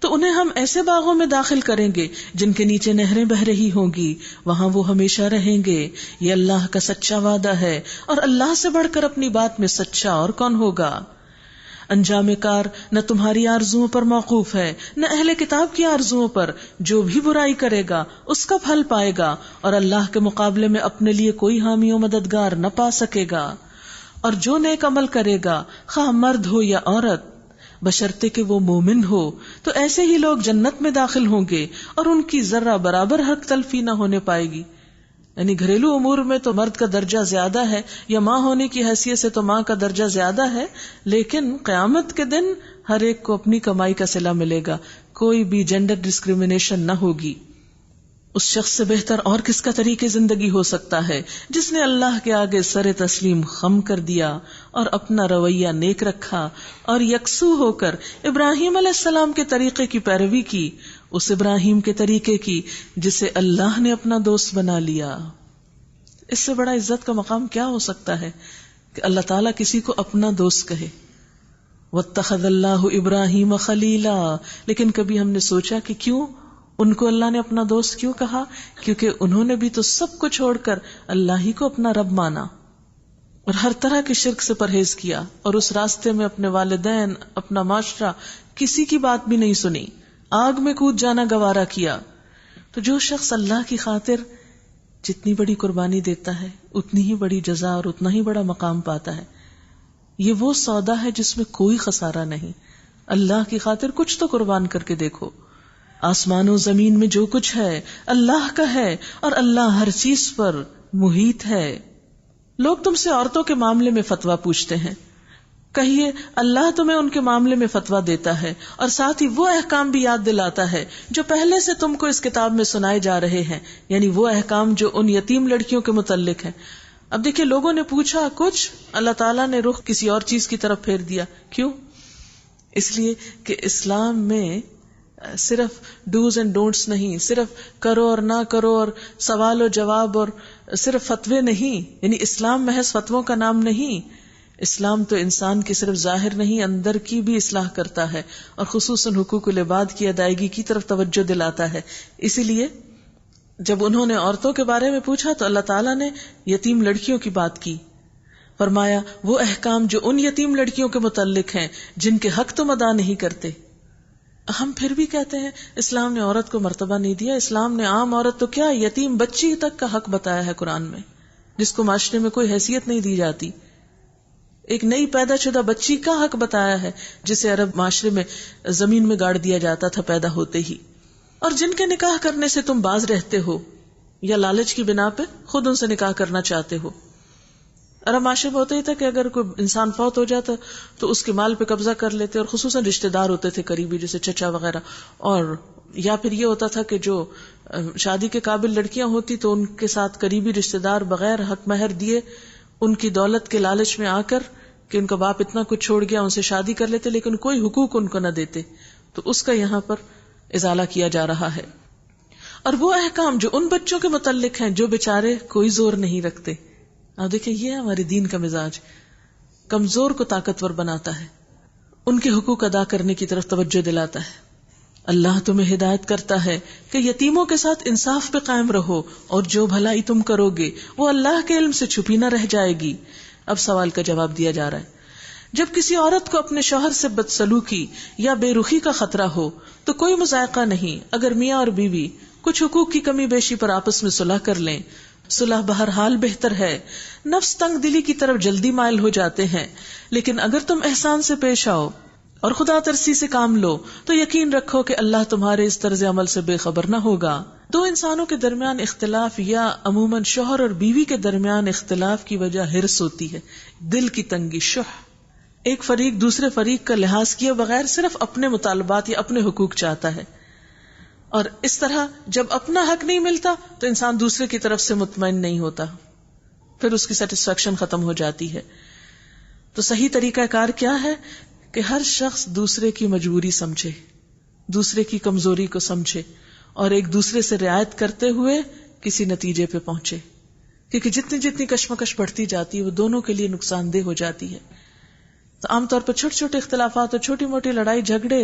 تو انہیں ہم ایسے باغوں میں داخل کریں گے جن کے نیچے نہریں بہہ رہی ہوں گی، وہاں وہ ہمیشہ رہیں گے. یہ اللہ کا سچا وعدہ ہے اور اللہ سے بڑھ کر اپنی بات میں سچا اور کون ہوگا. انجام کار نہ تمہاری آرزوؤں پر موقوف ہے نہ اہل کتاب کی آرزوؤں پر. جو بھی برائی کرے گا اس کا پھل پائے گا اور اللہ کے مقابلے میں اپنے لیے کوئی حامی و مددگار نہ پا سکے گا. اور جو نیک عمل کرے گا خواہ مرد ہو یا عورت بشرطے کہ وہ مومن ہو تو ایسے ہی لوگ جنت میں داخل ہوں گے اور ان کی ذرہ برابر حق تلفی نہ ہونے پائے گی. یعنی گھریلو امور میں تو مرد کا درجہ زیادہ ہے یا ماں ہونے کی حیثیت سے تو ماں کا درجہ زیادہ ہے، لیکن قیامت کے دن ہر ایک کو اپنی کمائی کا صلہ ملے گا، کوئی بھی جینڈر ڈسکریمنیشن نہ ہوگی. اس شخص سے بہتر اور کس کا طریقے زندگی ہو سکتا ہے جس نے اللہ کے آگے سر تسلیم خم کر دیا اور اپنا رویہ نیک رکھا اور یکسو ہو کر ابراہیم علیہ السلام کے طریقے کی پیروی کی، اس ابراہیم کے طریقے کی جسے اللہ نے اپنا دوست بنا لیا. اس سے بڑا عزت کا مقام کیا ہو سکتا ہے کہ اللہ تعالیٰ کسی کو اپنا دوست کہے. واتخذ اللہ ابراہیم خلیلا. لیکن کبھی ہم نے سوچا کہ کیوں ان کو اللہ نے اپنا دوست کیوں کہا؟ کیونکہ انہوں نے بھی تو سب کو چھوڑ کر اللہ ہی کو اپنا رب مانا اور ہر طرح کے شرک سے پرہیز کیا اور اس راستے میں اپنے والدین، اپنا معاشرہ، کسی کی بات بھی نہیں سنی، آگ میں کود جانا گوارا کیا. تو جو شخص اللہ کی خاطر جتنی بڑی قربانی دیتا ہے اتنی ہی بڑی جزا اور اتنا ہی بڑا مقام پاتا ہے. یہ وہ سودا ہے جس میں کوئی خسارہ نہیں. اللہ کی خاطر کچھ تو قربان کر کے دیکھو. آسمان و زمین میں جو کچھ ہے اللہ کا ہے اور اللہ ہر چیز پر محیط ہے. لوگ تم سے عورتوں کے معاملے میں فتویٰ پوچھتے ہیں، کہیے اللہ تمہیں ان کے معاملے میں فتویٰ دیتا ہے اور ساتھ ہی وہ احکام بھی یاد دلاتا ہے جو پہلے سے تم کو اس کتاب میں سنائے جا رہے ہیں، یعنی وہ احکام جو ان یتیم لڑکیوں کے متعلق ہیں. اب دیکھیں لوگوں نے پوچھا کچھ، اللہ تعالیٰ نے رخ کسی اور چیز کی طرف پھیر دیا. کیوں؟ اس لیے کہ اسلام میں صرف ڈوز اینڈ ڈونٹس نہیں، صرف کرو اور نہ کرو اور سوال و جواب اور صرف فتوے نہیں. یعنی اسلام محض فتووں کا نام نہیں. اسلام تو انسان کی صرف ظاہر نہیں اندر کی بھی اصلاح کرتا ہے اور خصوصاً حقوق العباد کی ادائیگی کی طرف توجہ دلاتا ہے. اسی لیے جب انہوں نے عورتوں کے بارے میں پوچھا تو اللہ تعالیٰ نے یتیم لڑکیوں کی بات کی. فرمایا وہ احکام جو ان یتیم لڑکیوں کے متعلق ہیں جن کے حق تم ادا نہیں کرتے. ہم پھر بھی کہتے ہیں اسلام نے عورت کو مرتبہ نہیں دیا. اسلام نے عام عورت تو کیا یتیم بچی تک کا حق بتایا ہے قرآن میں، جس کو معاشرے میں کوئی حیثیت نہیں دی جاتی. ایک نئی پیدا شدہ بچی کا حق بتایا ہے جسے عرب معاشرے میں زمین میں گاڑ دیا جاتا تھا پیدا ہوتے ہی. اور جن کے نکاح کرنے سے تم باز رہتے ہو یا لالچ کی بنا پہ خود ان سے نکاح کرنا چاہتے ہو. عرب معاشرے میں ہوتا ہی تھا کہ اگر کوئی انسان فوت ہو جاتا تو اس کے مال پہ قبضہ کر لیتے، اور خصوصاً رشتہ دار ہوتے تھے قریبی جیسے چچا وغیرہ، اور یا پھر یہ ہوتا تھا کہ جو شادی کے قابل لڑکیاں ہوتی تو ان کے ساتھ قریبی رشتہ دار بغیر حق مہر دیے ان کی دولت کے لالچ میں آ کر کہ ان کا باپ اتنا کچھ چھوڑ گیا ان سے شادی کر لیتے، لیکن کوئی حقوق ان کو نہ دیتے. تو اس کا یہاں پر ازالہ کیا جا رہا ہے. اور وہ احکام جو ان بچوں کے متعلق ہیں جو بیچارے کوئی زور نہیں رکھتے. آپ دیکھیں یہ ہے ہمارے دین کا مزاج، کمزور کو طاقتور بناتا ہے، ان کے حقوق ادا کرنے کی طرف توجہ دلاتا ہے. اللہ تمہیں ہدایت کرتا ہے کہ یتیموں کے ساتھ انصاف پہ قائم رہو، اور جو بھلائی تم کرو گے وہ اللہ کے علم سے چھپی نہ رہ جائے گی. اب سوال کا جواب دیا جا رہا ہے. جب کسی عورت کو اپنے شوہر سے بدسلوکی یا بے رخی کا خطرہ ہو تو کوئی مذائقہ نہیں اگر میاں اور بیوی کچھ حقوق کی کمی بیشی پر آپس میں صلح کر لیں. صلح بہرحال بہتر ہے. نفس تنگ دلی کی طرف جلدی مائل ہو جاتے ہیں، لیکن اگر تم احسان سے پیش آؤ اور خدا ترسی سے کام لو تو یقین رکھو کہ اللہ تمہارے اس طرز عمل سے بے خبر نہ ہوگا. دو انسانوں کے درمیان اختلاف یا عموماً شوہر اور بیوی کے درمیان اختلاف کی وجہ ہرس ہوتی ہے، دل کی تنگی، شح. ایک فریق دوسرے فریق کا لحاظ کیے بغیر صرف اپنے مطالبات یا اپنے حقوق چاہتا ہے، اور اس طرح جب اپنا حق نہیں ملتا تو انسان دوسرے کی طرف سے مطمئن نہیں ہوتا، پھر اس کی سیٹسفیکشن ختم ہو جاتی ہے. تو صحیح طریقہ کار کیا ہے کہ ہر شخص دوسرے کی مجبوری سمجھے، دوسرے کی کمزوری کو سمجھے، اور ایک دوسرے سے رعایت کرتے ہوئے کسی نتیجے پہ پہنچے. کیونکہ جتنی جتنی کشمکش بڑھتی جاتی ہے وہ دونوں کے لیے نقصان دہ ہو جاتی ہے. تو عام طور پر چھوٹے چھوٹے اختلافات اور چھوٹی موٹی لڑائی جھگڑے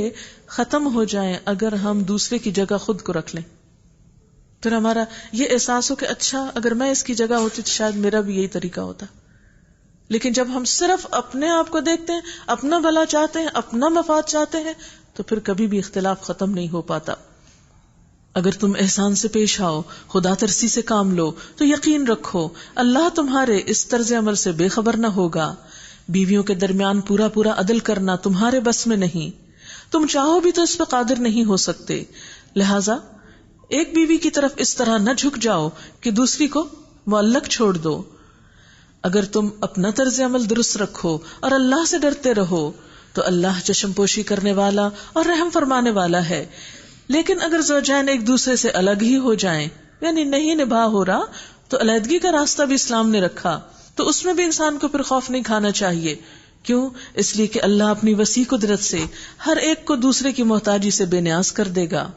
ختم ہو جائیں اگر ہم دوسرے کی جگہ خود کو رکھ لیں. پھر ہمارا یہ احساس ہو کہ اچھا اگر میں اس کی جگہ ہوتی تو شاید میرا بھی یہی طریقہ ہوتا. لیکن جب ہم صرف اپنے آپ کو دیکھتے ہیں، اپنا بھلا چاہتے ہیں، اپنا مفاد چاہتے ہیں، تو پھر کبھی بھی اختلاف ختم نہیں ہو پاتا. اگر تم احسان سے پیش آؤ، خدا ترسی سے کام لو تو یقین رکھو اللہ تمہارے اس طرز عمل سے بے خبر نہ ہوگا. بیویوں کے درمیان پورا پورا عدل کرنا تمہارے بس میں نہیں، تم چاہو بھی تو اس پہ قادر نہیں ہو سکتے. لہذا ایک بیوی کی طرف اس طرح نہ جھک جاؤ کہ دوسری کو معلق چھوڑ دو. اگر تم اپنا طرز عمل درست رکھو اور اللہ سے ڈرتے رہو تو اللہ چشم پوشی کرنے والا اور رحم فرمانے والا ہے. لیکن اگر زوجین ایک دوسرے سے الگ ہی ہو جائیں، یعنی نہیں نبھا ہو رہا، تو علیحدگی کا راستہ بھی اسلام نے رکھا. تو اس میں بھی انسان کو پھر خوف نہیں کھانا چاہیے. کیوں؟ اس لیے کہ اللہ اپنی وسیع قدرت سے ہر ایک کو دوسرے کی محتاجی سے بے نیاز کر دے گا.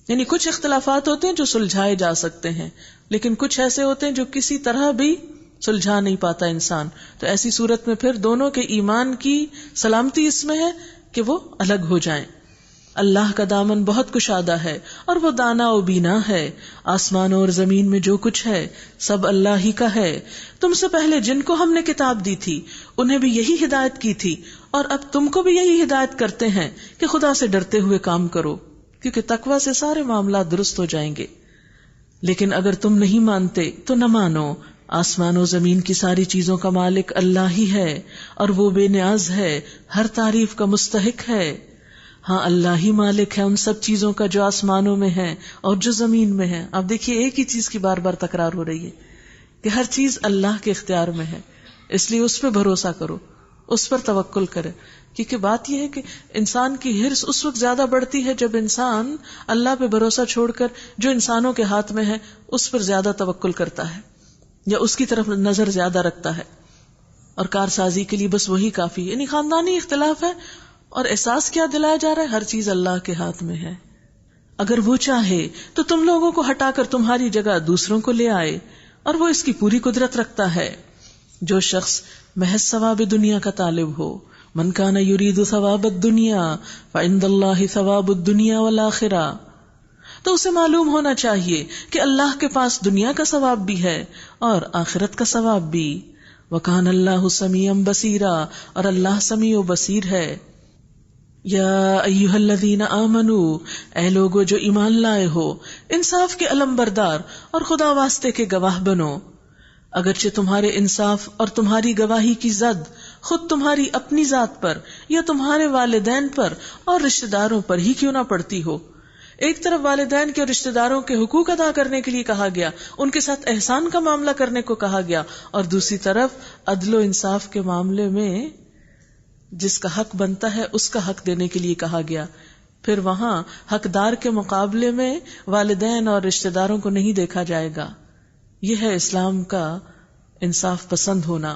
یعنی کچھ اختلافات ہوتے ہیں جو سلجھائے جا سکتے ہیں، لیکن کچھ ایسے ہوتے ہیں جو کسی طرح بھی سلجھا نہیں پاتا انسان. تو ایسی صورت میں پھر دونوں کے ایمان کی سلامتی اس میں ہے کہ وہ الگ ہو جائیں. اللہ کا دامن بہت کشادہ ہے اور وہ دانا و بینا ہے. آسمانوں اور زمین میں جو کچھ ہے سب اللہ ہی کا ہے. تم سے پہلے جن کو ہم نے کتاب دی تھی انہیں بھی یہی ہدایت کی تھی، اور اب تم کو بھی یہی ہدایت کرتے ہیں کہ خدا سے ڈرتے ہوئے کام کرو، کیونکہ تقوی سے سارے معاملات درست ہو جائیں گے. لیکن اگر تم نہیں مانتے تو نہ مانو. آسمان و زمین کی ساری چیزوں کا مالک اللہ ہی ہے، اور وہ بے نیاز ہے، ہر تعریف کا مستحق ہے. ہاں اللہ ہی مالک ہے ان سب چیزوں کا جو آسمانوں میں ہے اور جو زمین میں ہے. آپ دیکھیے ایک ہی چیز کی بار بار تکرار ہو رہی ہے کہ ہر چیز اللہ کے اختیار میں ہے، اس لیے اس پہ بھروسہ کرو، اس پر توکل کرے. کیونکہ بات یہ ہے کہ انسان کی ہرس اس وقت زیادہ بڑھتی ہے جب انسان اللہ پہ بھروسہ چھوڑ کر جو انسانوں کے ہاتھ میں ہے اس پر زیادہ توکل کرتا ہے یا اس کی طرف نظر زیادہ رکھتا ہے، اور کارسازی کے لیے بس وہی کافی. یعنی خاندانی اختلاف ہے اور احساس کیا دلایا جا رہا ہے؟ ہر چیز اللہ کے ہاتھ میں ہے. اگر وہ چاہے تو تم لوگوں کو ہٹا کر تمہاری جگہ دوسروں کو لے آئے، اور وہ اس کی پوری قدرت رکھتا ہے. جو شخص محض ثواب دنیا کا طالب ہو، من کان یرید ثواب الدنیا فعند اللہ ثواب الدنیا والآخرہ، تو اسے معلوم ہونا چاہیے کہ اللہ کے پاس دنیا کا ثواب بھی ہے اور آخرت کا ثواب بھی. وکان اللہ سمیعا بصیرا، اور اللہ سمیع و بصیر ہے. یا ایھا الذین آمنوا، اے لوگو جو ایمان لائے ہو، انصاف کے علم بردار اور خدا واسطے کے گواہ بنو. اگرچہ تمہارے انصاف اور تمہاری گواہی کی زد خود تمہاری اپنی ذات پر یا تمہارے والدین پر اور رشتہ داروں پر ہی کیوں نہ پڑتی ہو، ایک طرف والدین کے اور رشتہ داروں کے حقوق ادا کرنے کے لیے کہا گیا، ان کے ساتھ احسان کا معاملہ کرنے کو کہا گیا، اور دوسری طرف عدل و انصاف کے معاملے میں جس کا حق بنتا ہے اس کا حق دینے کے لیے کہا گیا. پھر وہاں حقدار کے مقابلے میں والدین اور رشتہ داروں کو نہیں دیکھا جائے گا. یہ ہے اسلام کا انصاف پسند ہونا،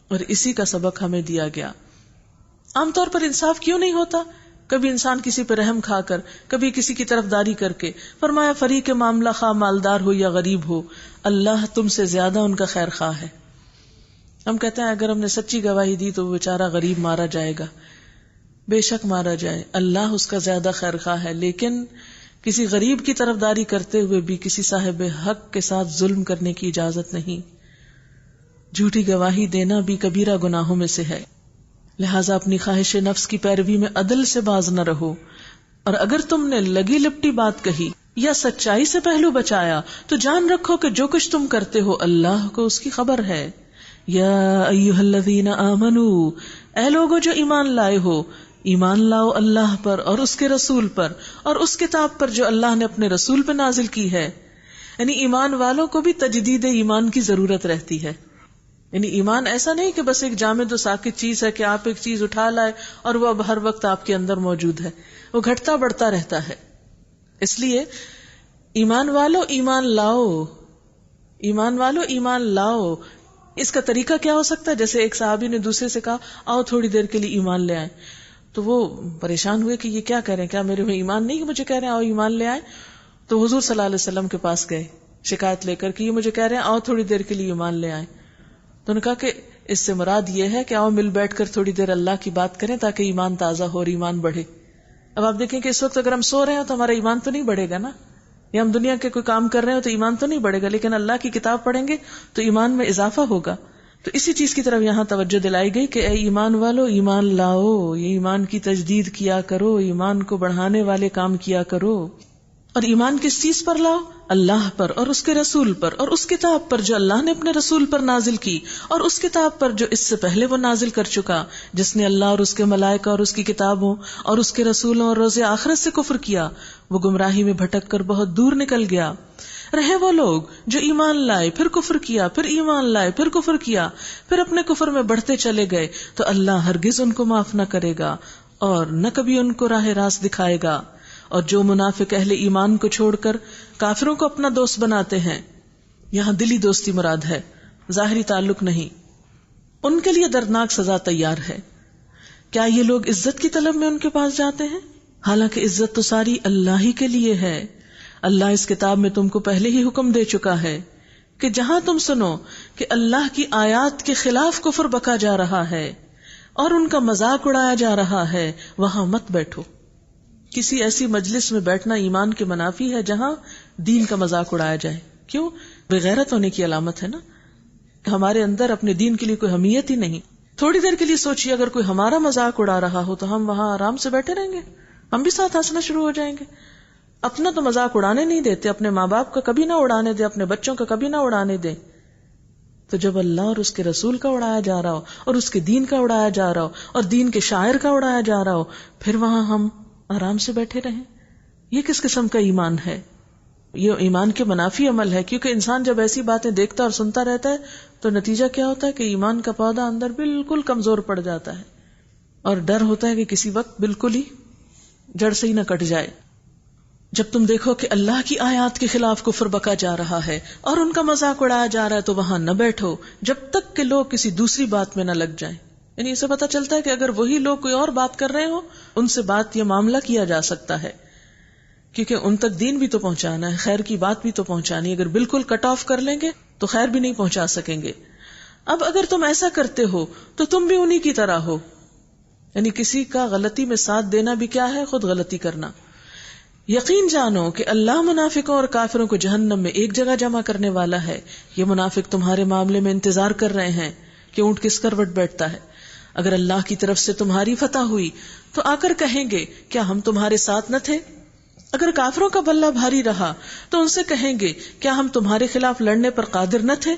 اور اسی کا سبق ہمیں دیا گیا. عام طور پر انصاف کیوں نہیں ہوتا؟ کبھی انسان کسی پہ رحم کھا کر، کبھی کسی کی طرفداری کر کے. فرمایا فریق معاملہ خواہ مالدار ہو یا غریب ہو، اللہ تم سے زیادہ ان کا خیر خواہ ہے. ہم کہتے ہیں اگر ہم نے سچی گواہی دی تو وہ بیچارہ غریب مارا جائے گا. بے شک مارا جائے، اللہ اس کا زیادہ خیر خواہ ہے، لیکن کسی غریب کی طرفداری کرتے ہوئے بھی کسی صاحب حق کے ساتھ ظلم کرنے کی اجازت نہیں. جھوٹی گواہی دینا بھی کبیرہ گناہوں میں سے ہے. لہٰذا اپنی خواہش نفس کی پیروی میں عدل سے باز نہ رہو، اور اگر تم نے لگی لپٹی بات کہی یا سچائی سے پہلو بچایا تو جان رکھو کہ جو کچھ تم کرتے ہو اللہ کو اس کی خبر ہے. یا ایھا الذین آمنو، اے لوگو جو ایمان لائے ہو، ایمان لاؤ اللہ پر اور اس کے رسول پر اور اس کتاب پر جو اللہ نے اپنے رسول پہ نازل کی ہے. یعنی ایمان والوں کو بھی تجدید ایمان کی ضرورت رہتی ہے. یعنی ایمان ایسا نہیں کہ بس ایک جامد و ساکت چیز ہے کہ آپ ایک چیز اٹھا لائے اور وہ اب ہر وقت آپ کے اندر موجود ہے، وہ گھٹتا بڑھتا رہتا ہے. اس لیے ایمان والو ایمان لاؤ، ایمان والو ایمان لاؤ. اس کا طریقہ کیا ہو سکتا ہے؟ جیسے ایک صحابی نے دوسرے سے کہا آؤ تھوڑی دیر کے لیے ایمان لے آئیں، تو وہ پریشان ہوئے کہ یہ کیا کہہ رہے ہیں، کیا میرے میں ایمان نہیں کہ مجھے کہہ رہے ہیں آؤ ایمان لے آئیں؟ تو حضور صلی اللہ علیہ وسلم کے پاس گئے شکایت لے کر کہ یہ مجھے کہہ رہے ہیں آؤ تھوڑی دیر کے لیے ایمان لے آئیں. تو انہوں نے کہا کہ اس سے مراد یہ ہے کہ آؤ مل بیٹھ کر تھوڑی دیر اللہ کی بات کریں تاکہ ایمان تازہ ہو اور ایمان بڑھے. اب آپ دیکھیں کہ اس وقت اگر ہم سو رہے ہیں تو ہمارا ایمان تو نہیں بڑھے گا نا، یا ہم دنیا کے کوئی کام کر رہے ہو تو ایمان تو نہیں بڑھے گا، لیکن اللہ کی کتاب پڑھیں گے تو ایمان میں اضافہ ہوگا. تو اسی چیز کی طرف یہاں توجہ دلائی گئی کہ اے ایمان والو ایمان لاؤ، یہ ایمان کی تجدید کیا کرو، ایمان کو بڑھانے والے کام کیا کرو. اور ایمان کس چیز پر لاؤ؟ اللہ پر اور اس کے رسول پر اور اس کتاب پر جو اللہ نے اپنے رسول پر نازل کی، اور اس کتاب پر جو اس سے پہلے وہ نازل کر چکا، جس نے اللہ اور اس کے ملائکہ اور اس کی کتابوں اور اس کے رسولوں اور روز آخرت سے کفر کیا، وہ گمراہی میں بھٹک کر بہت دور نکل گیا. رہے وہ لوگ جو ایمان لائے پھر کفر کیا، پھر ایمان لائے پھر کفر کیا، پھر اپنے کفر میں بڑھتے چلے گئے، تو اللہ ہرگز ان کو معاف نہ کرے گا اور نہ کبھی ان کو راہ راست دکھائے گا. اور جو منافق اہل ایمان کو چھوڑ کر کافروں کو اپنا دوست بناتے ہیں، یہاں دلی دوستی مراد ہے، ظاہری تعلق نہیں، ان کے لیے دردناک سزا تیار ہے. کیا یہ لوگ عزت کی طلب میں ان کے پاس جاتے ہیں؟ حالانکہ عزت تو ساری اللہ ہی کے لیے ہے. اللہ اس کتاب میں تم کو پہلے ہی حکم دے چکا ہے کہ جہاں تم سنو کہ اللہ کی آیات کے خلاف کفر بکا جا رہا ہے اور ان کا مذاق اڑایا جا رہا ہے، وہاں مت بیٹھو. کسی ایسی مجلس میں بیٹھنا ایمان کے منافی ہے جہاں دین کا مذاق اڑایا جائے. کیوں؟ بغیرت ہونے کی علامت ہے نا. ہمارے اندر اپنے دین کے لیے کوئی اہمیت ہی نہیں. تھوڑی دیر کے لیے سوچیے اگر کوئی ہمارا مذاق اڑا رہا ہو تو ہم وہاں آرام سے بیٹھے رہیں گے؟ ہم بھی ساتھ ہنسنا شروع ہو جائیں گے. اپنا تو مذاق اڑانے نہیں دیتے، اپنے ماں باپ کا کبھی نہ اڑانے دے، اپنے بچوں کا کبھی نہ اڑانے دے. تو جب اللہ اور اس کے رسول کا اڑایا جا رہا ہو اور اس کے دین کا اڑایا جا رہا ہو اور دین کے شاعر کا اڑایا جا رہا ہو، پھر وہاں ہم آرام سے بیٹھے رہیں، یہ کس قسم کا ایمان ہے؟ یہ ایمان کے منافی عمل ہے. کیونکہ انسان جب ایسی باتیں دیکھتا اور سنتا رہتا ہے تو نتیجہ کیا ہوتا ہے کہ ایمان کا پودا اندر بالکل کمزور پڑ جاتا ہے، اور ڈر ہوتا ہے کہ کسی وقت بالکل ہی جڑ سے ہی نہ کٹ جائے. جب تم دیکھو کہ اللہ کی آیات کے خلاف کفر بکا جا رہا ہے اور ان کا مذاق اڑایا جا رہا ہے تو وہاں نہ بیٹھو جب تک کہ لوگ کسی دوسری بات میں نہ لگ جائیں. یعنی اسے پتا چلتا ہے کہ اگر وہی لوگ کوئی اور بات کر رہے ہو ان سے بات یا معاملہ کیا جا سکتا ہے، کیونکہ ان تک دین بھی تو پہنچانا ہے، خیر کی بات بھی تو پہنچانی. اگر بالکل کٹ آف کر لیں گے تو خیر بھی نہیں پہنچا سکیں گے. اب اگر تم ایسا کرتے ہو تو تم بھی انہی کی طرح ہو. یعنی کسی کا غلطی میں ساتھ دینا بھی کیا ہے؟ خود غلطی کرنا. یقین جانو کہ اللہ منافقوں اور کافروں کو جہنم میں ایک جگہ جمع کرنے والا ہے. یہ منافق تمہارے معاملے میں انتظار کر رہے ہیں کہ اونٹ کس کروٹ بیٹھتا ہے. اگر اللہ کی طرف سے تمہاری فتح ہوئی تو آ کر کہیں گے کیا ہم تمہارے ساتھ نہ تھے؟ اگر کافروں کا بلہ بھاری رہا تو ان سے کہیں گے کیا ہم تمہارے خلاف لڑنے پر قادر نہ تھے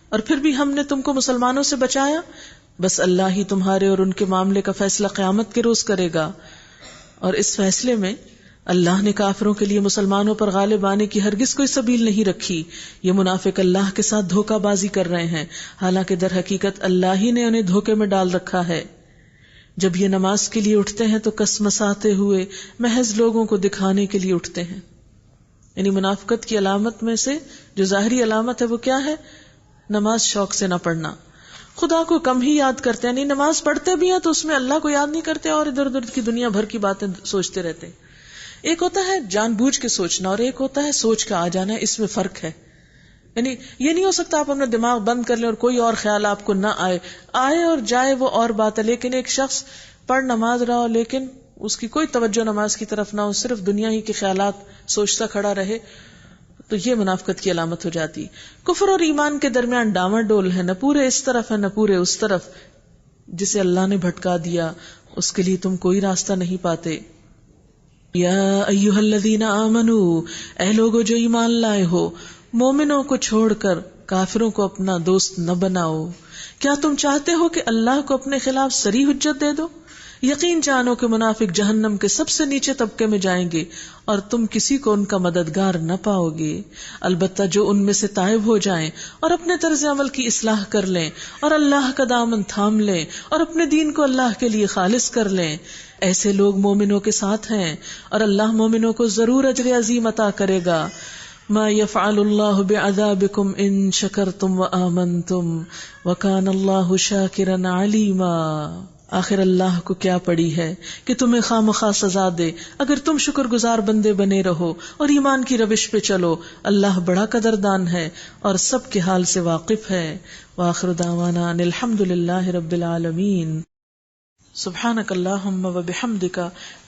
اور پھر بھی ہم نے تم کو مسلمانوں سے بچایا؟ بس اللہ ہی تمہارے اور ان کے معاملے کا فیصلہ قیامت کے روز کرے گا، اور اس فیصلے میں اللہ نے کافروں کے لیے مسلمانوں پر غالب آنے کی ہرگز کوئی سبیل نہیں رکھی. یہ منافق اللہ کے ساتھ دھوکہ بازی کر رہے ہیں، حالانکہ در حقیقت اللہ ہی نے انہیں دھوکے میں ڈال رکھا ہے. جب یہ نماز کے لیے اٹھتے ہیں تو کسمساتے ہوئے محض لوگوں کو دکھانے کے لیے اٹھتے ہیں. یعنی منافقت کی علامت میں سے جو ظاہری علامت ہے وہ کیا ہے؟ نماز شوق سے نہ پڑھنا، خدا کو کم ہی یاد کرتے ہیں. نہیں، نماز پڑھتے بھی ہیں تو اس میں اللہ کو یاد نہیں کرتے اور ادھر ادھر کی دنیا بھر کی باتیں سوچتے رہتے. ایک ہوتا ہے جان بوجھ کے سوچنا اور ایک ہوتا ہے سوچ کا آ جانا. اس میں فرق ہے. یعنی یہ نہیں ہو سکتا آپ اپنا دماغ بند کر لیں اور کوئی اور خیال آپ کو نہ آئے اور جائے وہ اور بات ہے، لیکن ایک شخص پڑھ نماز رہا ہو لیکن اس کی کوئی توجہ نماز کی طرف نہ ہو، صرف دنیا ہی کے خیالات سوچتا کھڑا رہے، تو یہ منافقت کی علامت ہو جاتی. کفر اور ایمان کے درمیان ڈاما ڈول ہے، نہ پورے اس طرف ہے نہ پورے اس طرف. جسے اللہ نے بھٹکا دیا اس کے لیے تم کوئی راستہ نہیں پاتے. یا ایھا الذین آمنوا، اے لوگو جو ایمان لائے ہو، مومنوں کو چھوڑ کر کافروں کو اپنا دوست نہ بناؤ. کیا تم چاہتے ہو کہ اللہ کو اپنے خلاف صریح حجت دے دو؟ یقین جانو کہ منافق جہنم کے سب سے نیچے طبقے میں جائیں گے اور تم کسی کو ان کا مددگار نہ پاؤ گے. البتہ جو ان میں سے تائب ہو جائیں اور اپنے طرز عمل کی اصلاح کر لیں اور اللہ کا دامن تھام لیں اور اپنے دین کو اللہ کے لیے خالص کر لیں، ایسے لوگ مومنوں کے ساتھ ہیں اور اللہ مومنوں کو ضرور اجر عظیم عطا کرے گا. ما يفعل اللہ بعذابکم ان شکرتم وآمنتم وکان اللہ شاکرا علیما. آخر اللہ کو کیا پڑی ہے کہ تمہیں خواہ سزا دے اگر تم شکر گزار بندے بنے رہو اور ایمان کی روش پہ چلو. اللہ بڑا قدردان ہے اور سب کے حال سے واقف ہے. وآخر دعوانا ان الحمد للہ رب العالمین. سبحانک اللہم وبحمدک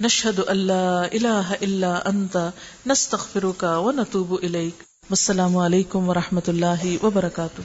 نشہد ان لا الہ الا انت نستغفرک ونتوب الیک. والسلام علیکم ورحمۃ اللہ وبرکاتہ.